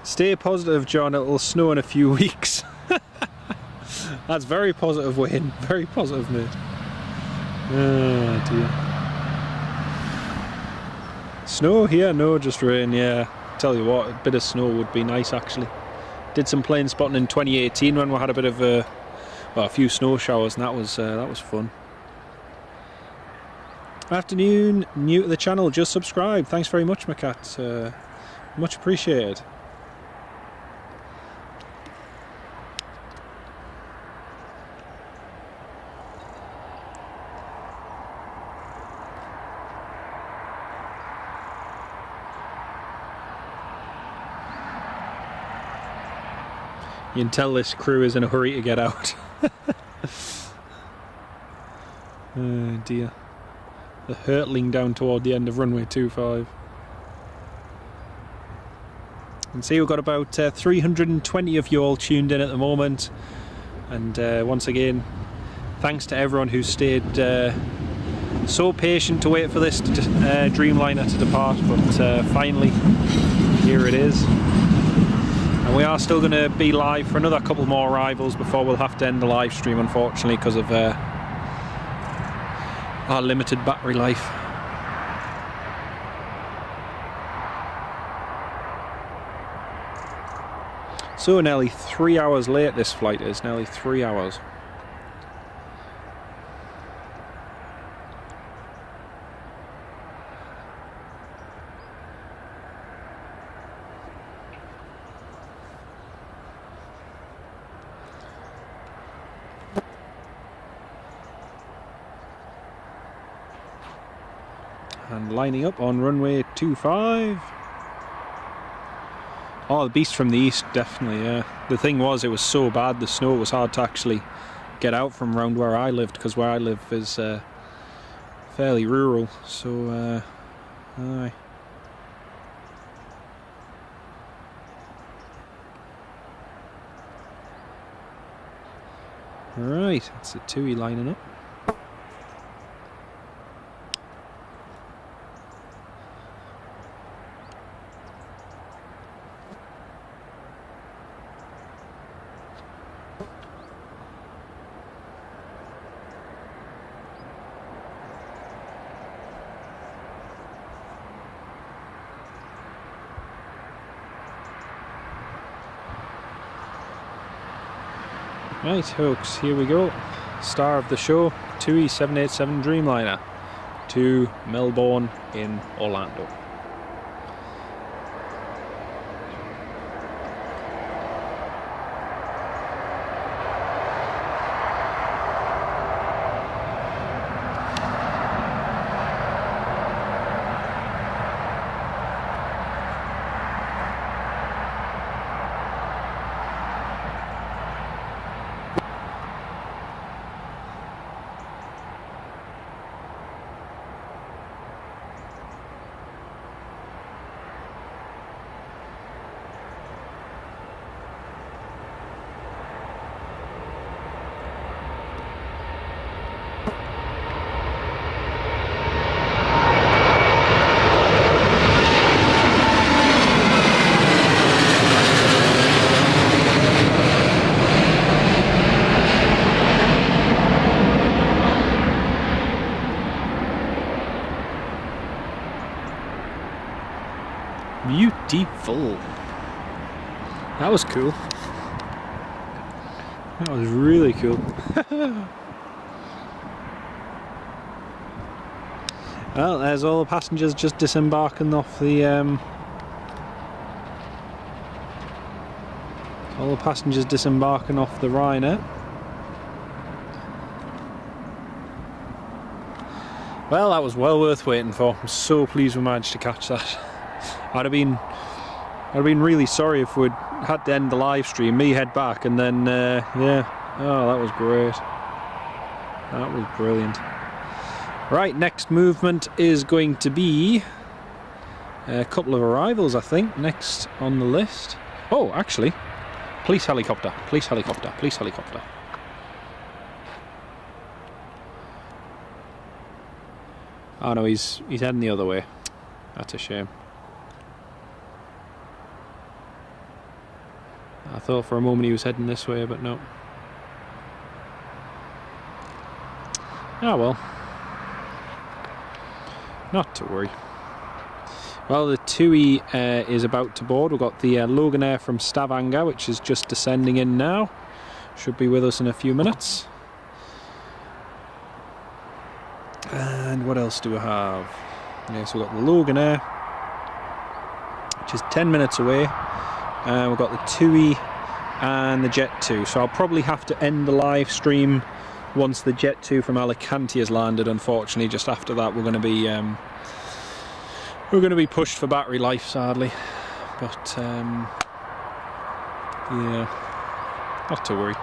Stay positive, John. It'll snow in a few weeks. That's very positive, Wayne. Very positive, mate. Oh dear. Snow here? No, just rain. Yeah. Tell you what, a bit of snow would be nice actually. Did some plane spotting in 2018 when we had a bit of a few snow showers, and that was fun. Afternoon, new to the channel, just subscribe. Thanks very much, my cat. Much appreciated. You can tell this crew is in a hurry to get out. Oh dear. They're hurtling down toward the end of runway 25. And see, we've got about 320 of you all tuned in at the moment. And once again, thanks to everyone who stayed so patient to wait for this Dreamliner to depart. But finally, here it is. And we are still going to be live for another couple more arrivals before we'll have to end the live stream, unfortunately, because of our limited battery life. So nearly 3 hours late this flight is, nearly 3 hours. And lining up on runway 25. Oh, the beast from the east, definitely, yeah. The thing was, it was so bad, the snow, it was hard to actually get out from around where I lived, because where I live is fairly rural, so aye. Right, it's a Tui lining up. Right, folks, here we go. Star of the show, Tui 787 Dreamliner to Melbourne in Orlando. deep full. That was cool. That was really cool. Well, there's all the passengers just disembarking off the Ryanair. Well, that was well worth waiting for. I'm so pleased we managed to catch that. I'd have been really sorry if we'd had to end the live stream, me head back, and then yeah. Oh, that was great. That was brilliant. Right, next movement is going to be a couple of arrivals, I think, next on the list. Oh, actually, police helicopter, police helicopter, police helicopter. Oh no, he's heading the other way. That's a shame. I thought for a moment he was heading this way, but no. Ah well. Not to worry. Well, the Tui is about to board. We've got the Loganair from Stavanger, which is just descending in now. Should be with us in a few minutes. And what else do we have? Yeah, so we've got the Loganair, which is 10 minutes away. We've got the Tui and the Jet 2. So I'll probably have to end the live stream once the Jet 2 from Alicante has landed. Unfortunately, just after that, we're going to be pushed for battery life, sadly. But yeah, not to worry.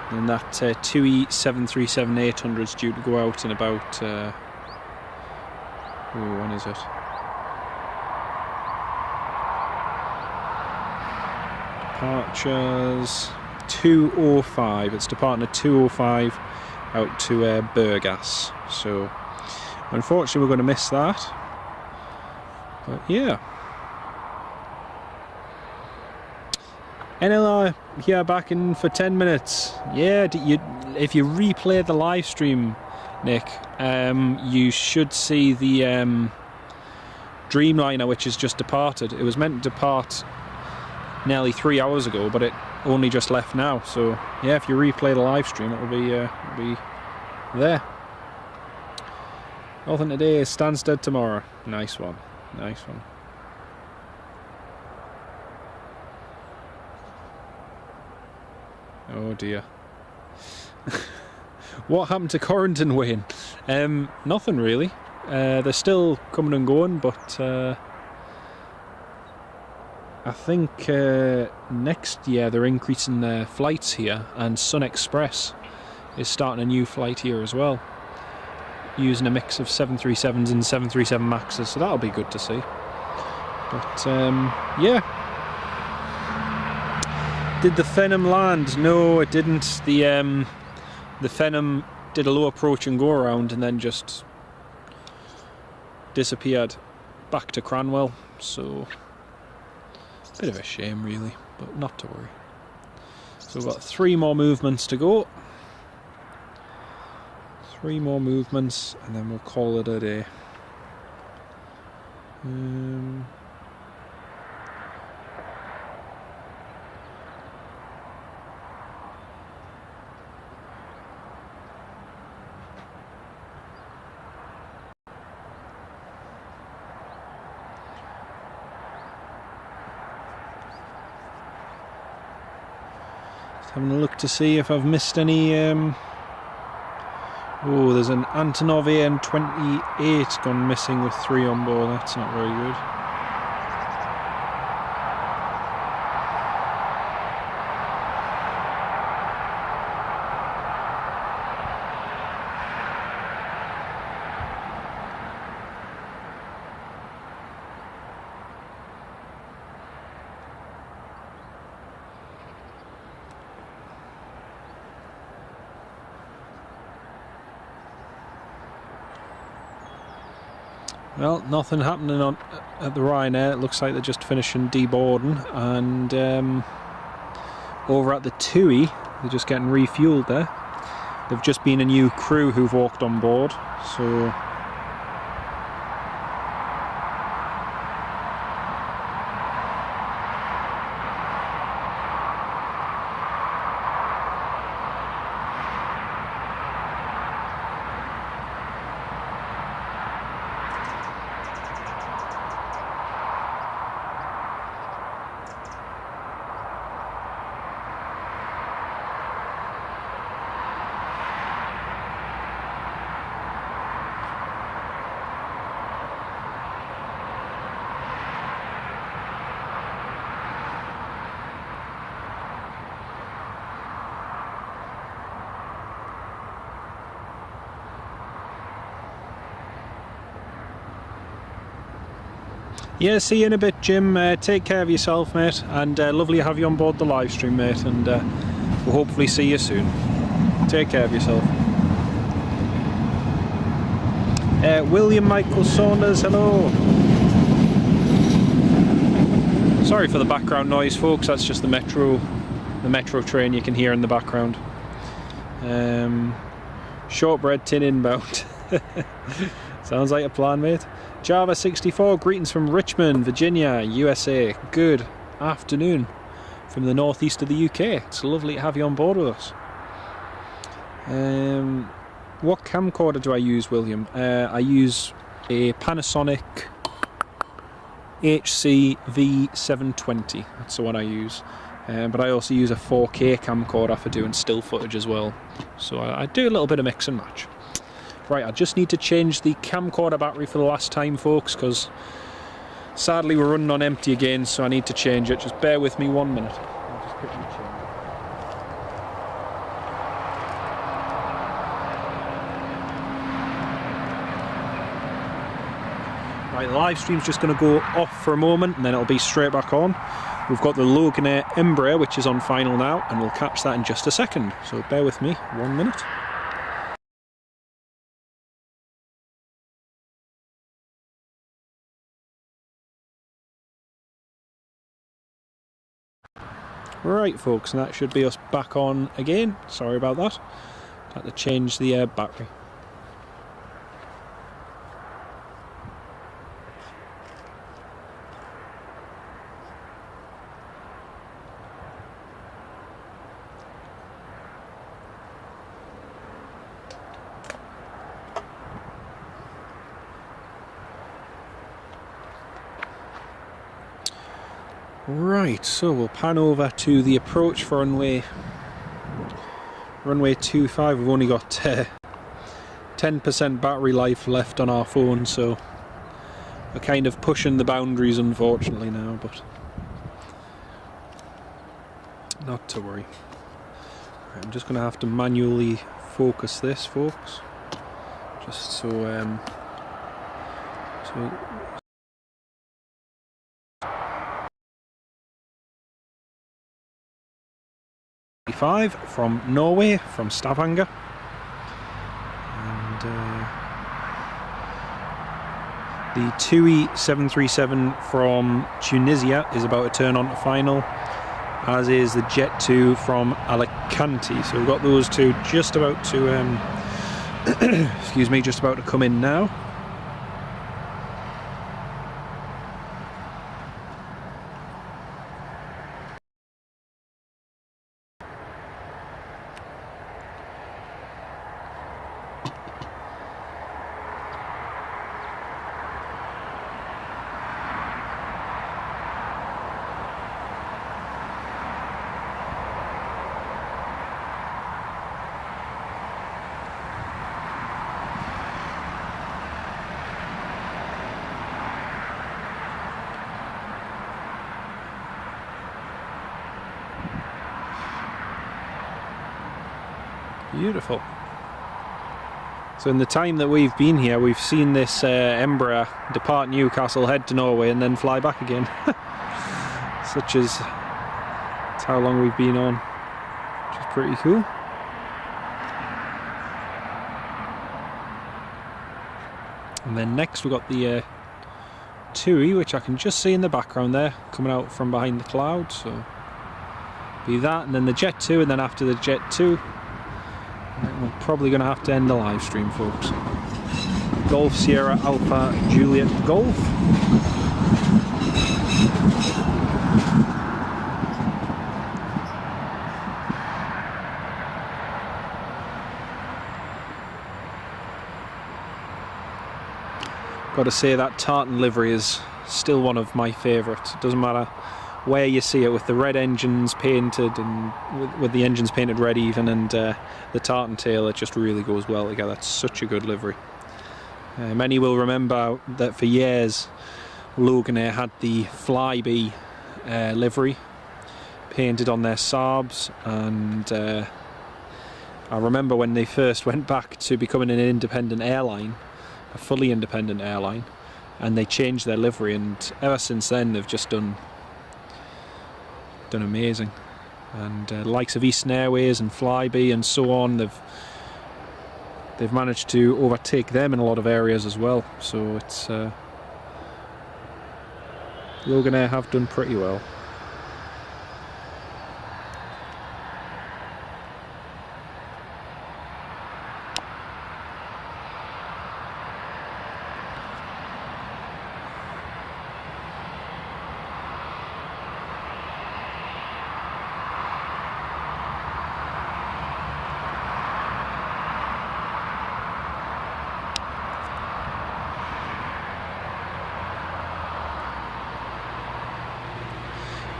And that Tui 737-800 is due to go out in about when is it? Departures 2:05. It's departing at 2:05 out to BOURGAS. So unfortunately we're going to miss that. But yeah. NLR here back in for 10 minutes. Yeah, if you replay the live stream, Nick, you should see the Dreamliner, which has just departed. It was meant to depart nearly 3 hours ago, but it only just left now. So yeah, if you replay the live stream, it'll be there. Nothing today, Stansted tomorrow. Nice one, nice one. Oh dear. What happened to Corondon, Wayne? Nothing really. They're still coming and going, but I think next year they're increasing their flights here, and Sun Express is starting a new flight here as well, using a mix of 737s and 737 Maxes, so that'll be good to see. But yeah. Did the Phenom land? No, it didn't. The Phenom did a low approach and go around and then just disappeared back to Cranwell. So, bit of a shame really, but not to worry. So we've got 3 more movements to go. 3 more movements and then we'll call it a day. Having a look to see if I've missed any. Oh, there's an Antonov AN28 gone missing with 3 on board. That's not very good. Well, nothing happening at the Ryanair. It looks like they're just finishing deboarding, and over at the Tui, they're just getting refueled there. They've just been a new crew who've walked on board, so Yeah, see you in a bit, Jim. Take care of yourself, mate, and lovely to have you on board the live stream, mate, and we'll hopefully see you soon. Take care of yourself. William Michael Saunders, hello. Sorry for the background noise, folks. That's just the metro train you can hear in the background. Shortbread tin inbound. Sounds like a plan, mate. Java 64, greetings from Richmond, Virginia, USA. Good afternoon from the northeast of the UK. It's lovely to have you on board with us. What camcorder do I use, William? I use a Panasonic HC V720. That's the one I use. But I also use a 4K camcorder for doing still footage as well. So I do a little bit of mix and match. Right, I just need to change the camcorder battery for the last time, folks, because sadly we're running on empty again, so I need to change it. Just bear with me 1 minute. I'll just quickly change it. Right, the live stream's just going to go off for a moment and then it'll be straight back on. We've got the Loganair Embraer, which is on final now, and we'll catch that in just a second. So bear with me 1 minute. Right, folks, and that should be us back on again. Sorry about that. Had to change the battery. Right, so we'll pan over to the approach for runway 25. We've only got 10% battery life left on our phone, so we're kind of pushing the boundaries unfortunately now, but not to worry. Right, I'm just going to have to manually focus this, folks, just so 5 from Norway, from Stavanger, and the Tui 737 from Tunisia is about to turn on to final, as is the Jet 2 from Alicante. So we've got those two just about to excuse me, just about to come in now. Beautiful. So in the time that we've been here, we've seen this Embraer depart Newcastle, head to Norway, and then fly back again. Such as that's how long we've been on, which is pretty cool. And then next we've got the Tui, which I can just see in the background there, coming out from behind the clouds. So be that, and then the Jet 2, and then after the Jet 2, we're probably going to have to end the live stream, folks. Golf Sierra Alpha Juliet Golf. Got to say that tartan livery is still one of my favourites. It doesn't matter where you see it, with the red engines painted and with the engines painted red even, and the tartan tail, it just really goes well together. It's such a good livery. Many will remember that for years Loganair had the Flybe livery painted on their Saabs, and I remember when they first went back to becoming an independent airline, a fully independent airline, and they changed their livery, and ever since then they've just done amazing. And the likes of Eastern Airways and Flybe and so on, they've managed to overtake them in a lot of areas as well. So it's Loganair have done pretty well.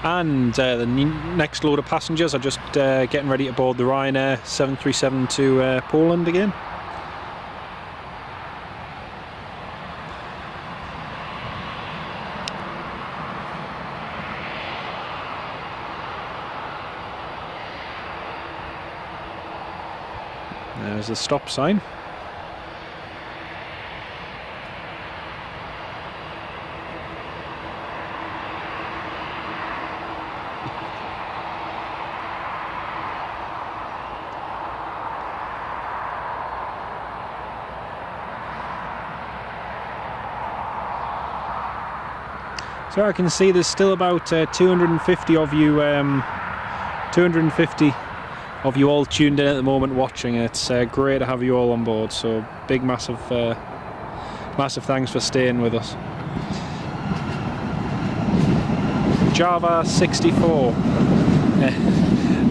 And the next load of passengers are just getting ready to board the Ryanair 737 to Poland again. There's the stop sign. So I can see there's still about 250 of you, 250 of you all tuned in at the moment watching. It's great to have you all on board. So big, massive thanks for staying with us. Java 64. I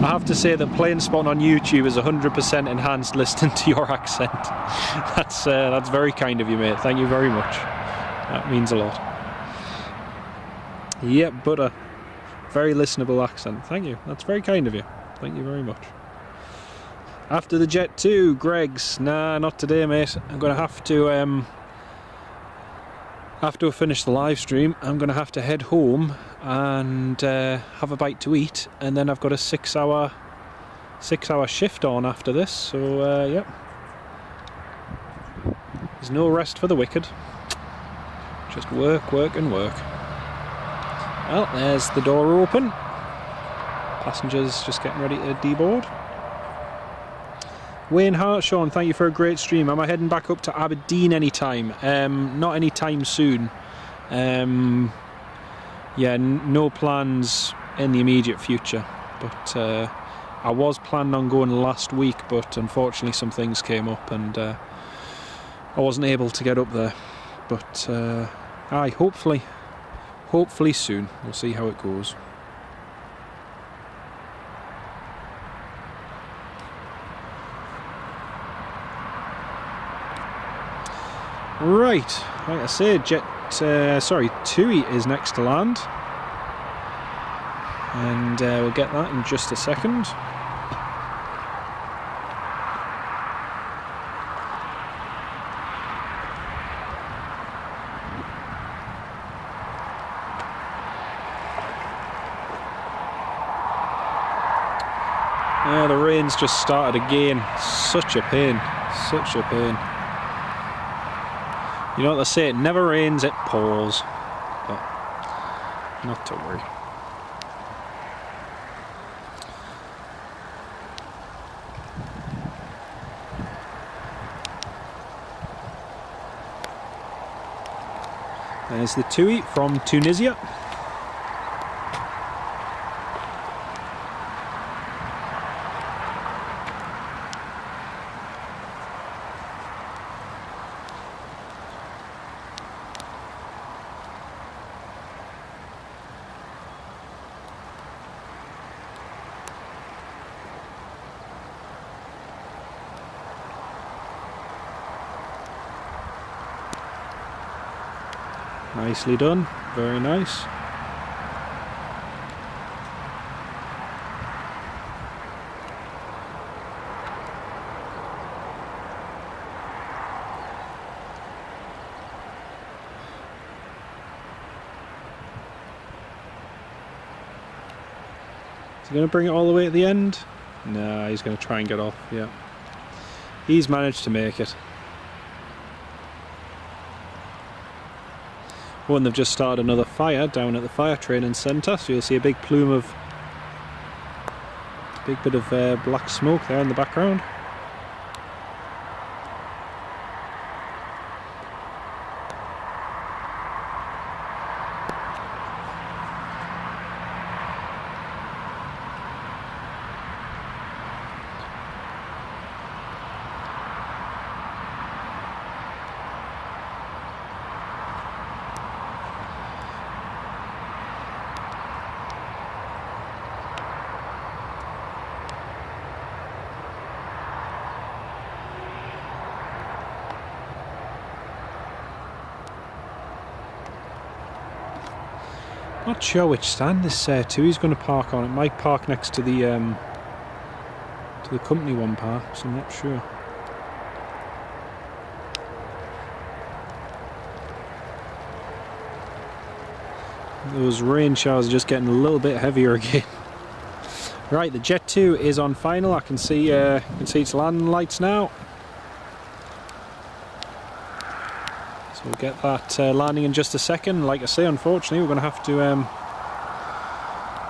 have to say that Plane Spot on YouTube is 100% enhanced listening to your accent. That's very kind of you, mate. Thank you very much. That means a lot. Yep, but a very listenable accent. Thank you. That's very kind of you. Thank you very much. After the Jet 2, Greg's. Nah, not today, mate. I'm going to have to after we finish the live stream, I'm going to have to head home and have a bite to eat, and then I've got a 6-hour shift on after this. So yep. There's no rest for the wicked. Just work, work and work. Well, there's the door open. Passengers just getting ready to deboard. Wayne Hartshawn, thank you for a great stream. Am I heading back up to Aberdeen anytime? Not anytime soon. Yeah, no plans in the immediate future. But I was planning on going last week, but unfortunately some things came up and I wasn't able to get up there. But hopefully soon. We'll see how it goes. Right, like I said, Tui is next to land, and we'll get that in just a second. Yeah, the rain's just started again. Such a pain, such a pain. You know what they say, it never rains, it pours. But not to worry. There's the Tui from Tunisia. Nicely done, very nice. Is he going to bring it all the way at the end? Nah, he's going to try and get off, yeah. He's managed to make it. Oh, and they've just started another fire down at the fire training centre, so you'll see a big plume of, big bit of black smoke there in the background. Not sure which stand this Tui is going to park on. It might park next to the company one, perhaps. I'm not sure. Those rain showers are just getting a little bit heavier again. Right, the Jet 2 is on final. I can see its landing lights now. So we'll get that landing in just a second. Like I say, unfortunately, we're going to have to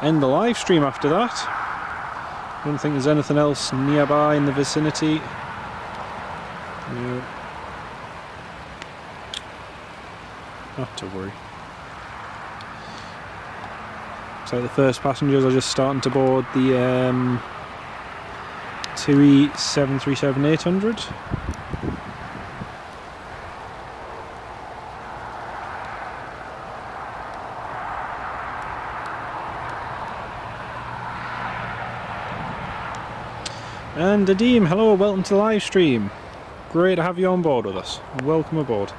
end the live stream after that. I don't think there's anything else nearby in the vicinity. No. Not to worry. So the first passengers are just starting to board the Tui 737-800. And Adim, hello, welcome to the live stream. Great to have you on board with us. Welcome aboard.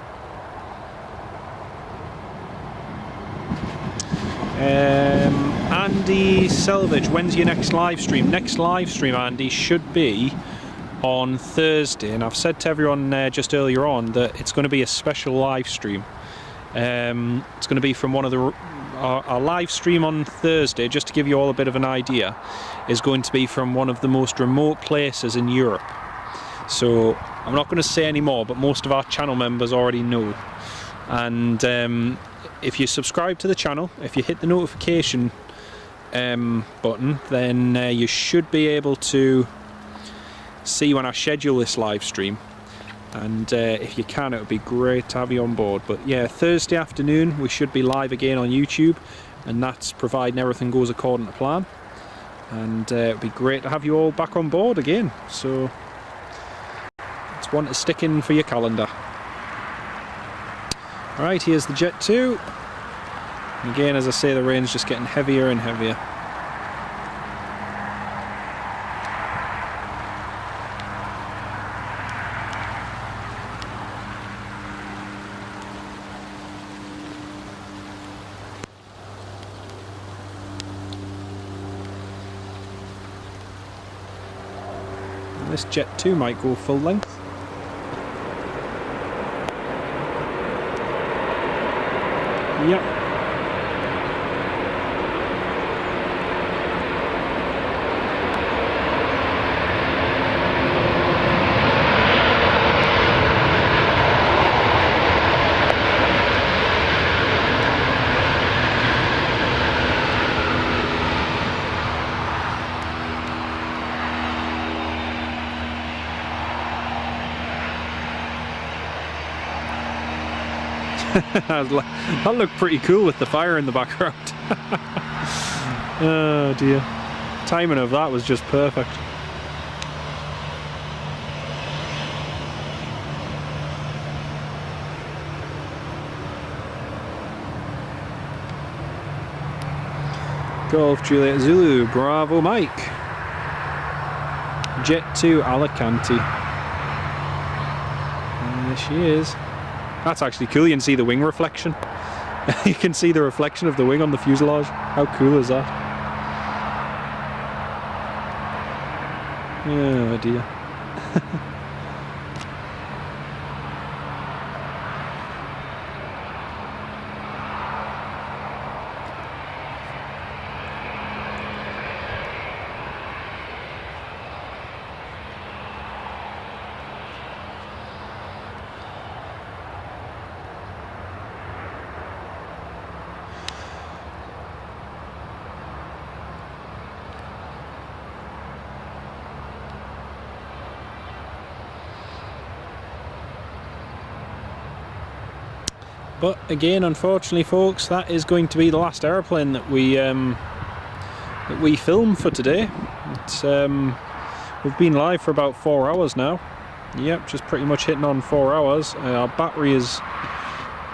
Andy Selvage, when's your next live stream? Next live stream, Andy, should be on Thursday, and I've said to everyone just earlier on that it's going to be a special live stream. It's going to be from one of the our live stream on Thursday, just to give you all a bit of an idea, is going to be from one of the most remote places in Europe. So I'm not going to say any more, but most of our channel members already know. And if you subscribe to the channel, if you hit the notification button, then you should be able to see when I schedule this live stream. And if you can, it would be great to have you on board. But yeah, Thursday afternoon we should be live again on YouTube, and that's providing everything goes according to plan. And it would be great to have you all back on board again. So it's one to stick in for your calendar. Alright, here's the Jet 2. And again, as I say, the rain's just getting heavier and heavier. This Jet 2 might go full length. Yep. That looked pretty cool with the fire in the background. Oh dear. Timing of that was just perfect. Golf Juliet Zulu, Bravo Mike. Jet 2 Alicante. And there she is. That's actually cool, you can see the wing reflection. You can see the reflection of the wing on the fuselage. How cool is that? Oh dear. But again, unfortunately folks, that is going to be the last aeroplane that we film for today. It's, we've been live for about 4 hours now. Yep, just pretty much hitting on 4 hours. Our battery is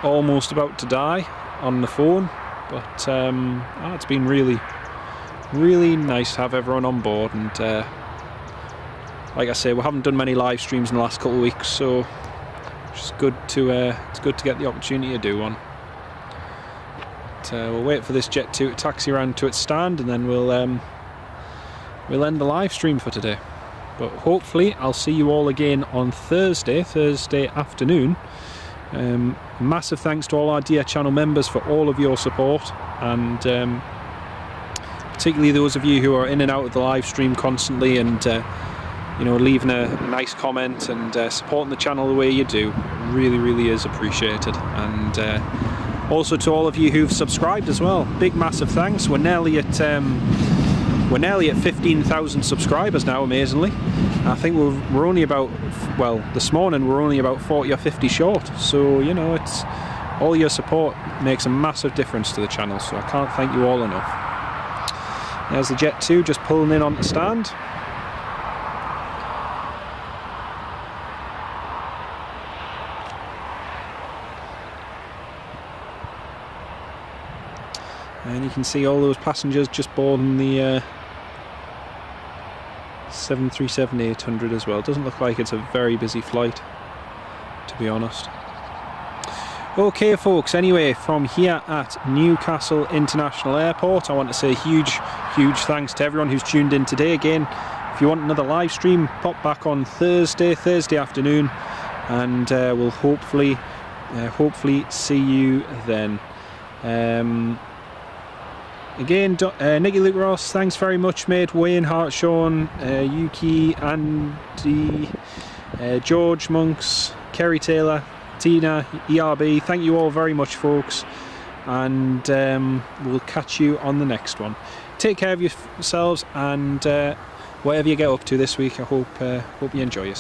almost about to die on the phone, but it's been really nice to have everyone on board, and like I say, we haven't done many live streams in the last couple of weeks, so it's good to get the opportunity to do one. But, we'll wait for this Jet 2 to taxi around to its stand, and then we'll end the live stream for today. But hopefully I'll see you all again on Thursday afternoon. Massive thanks to all our dear channel members for all of your support, and particularly those of you who are in and out of the live stream constantly, and you know, leaving a nice comment and supporting the channel the way you do. Really is appreciated. And also to all of you who've subscribed as well, big massive thanks. We're nearly at 15,000 subscribers now, amazingly. I think we're only about, well, this morning we're only about 40 or 50 short, so you know, it's all your support makes a massive difference to the channel, so I can't thank you all enough. There's the Jet 2 just pulling in on the stand. And you can see all those passengers just boarding the 737-800 as well. Doesn't look like it's a very busy flight, to be honest. Okay folks, anyway, from here at Newcastle International Airport, I want to say huge thanks to everyone who's tuned in today. Again, if you want another live stream, pop back on Thursday afternoon, and we'll hopefully see you then. Again, Nicky Luke Ross, thanks very much, mate. Wayne Hart, Sean, Yuki, Andy, George Monks, Kerry Taylor, Tina, ERB, thank you all very much, folks, and we'll catch you on the next one. Take care of yourselves, and whatever you get up to this week, I hope you enjoy yourself.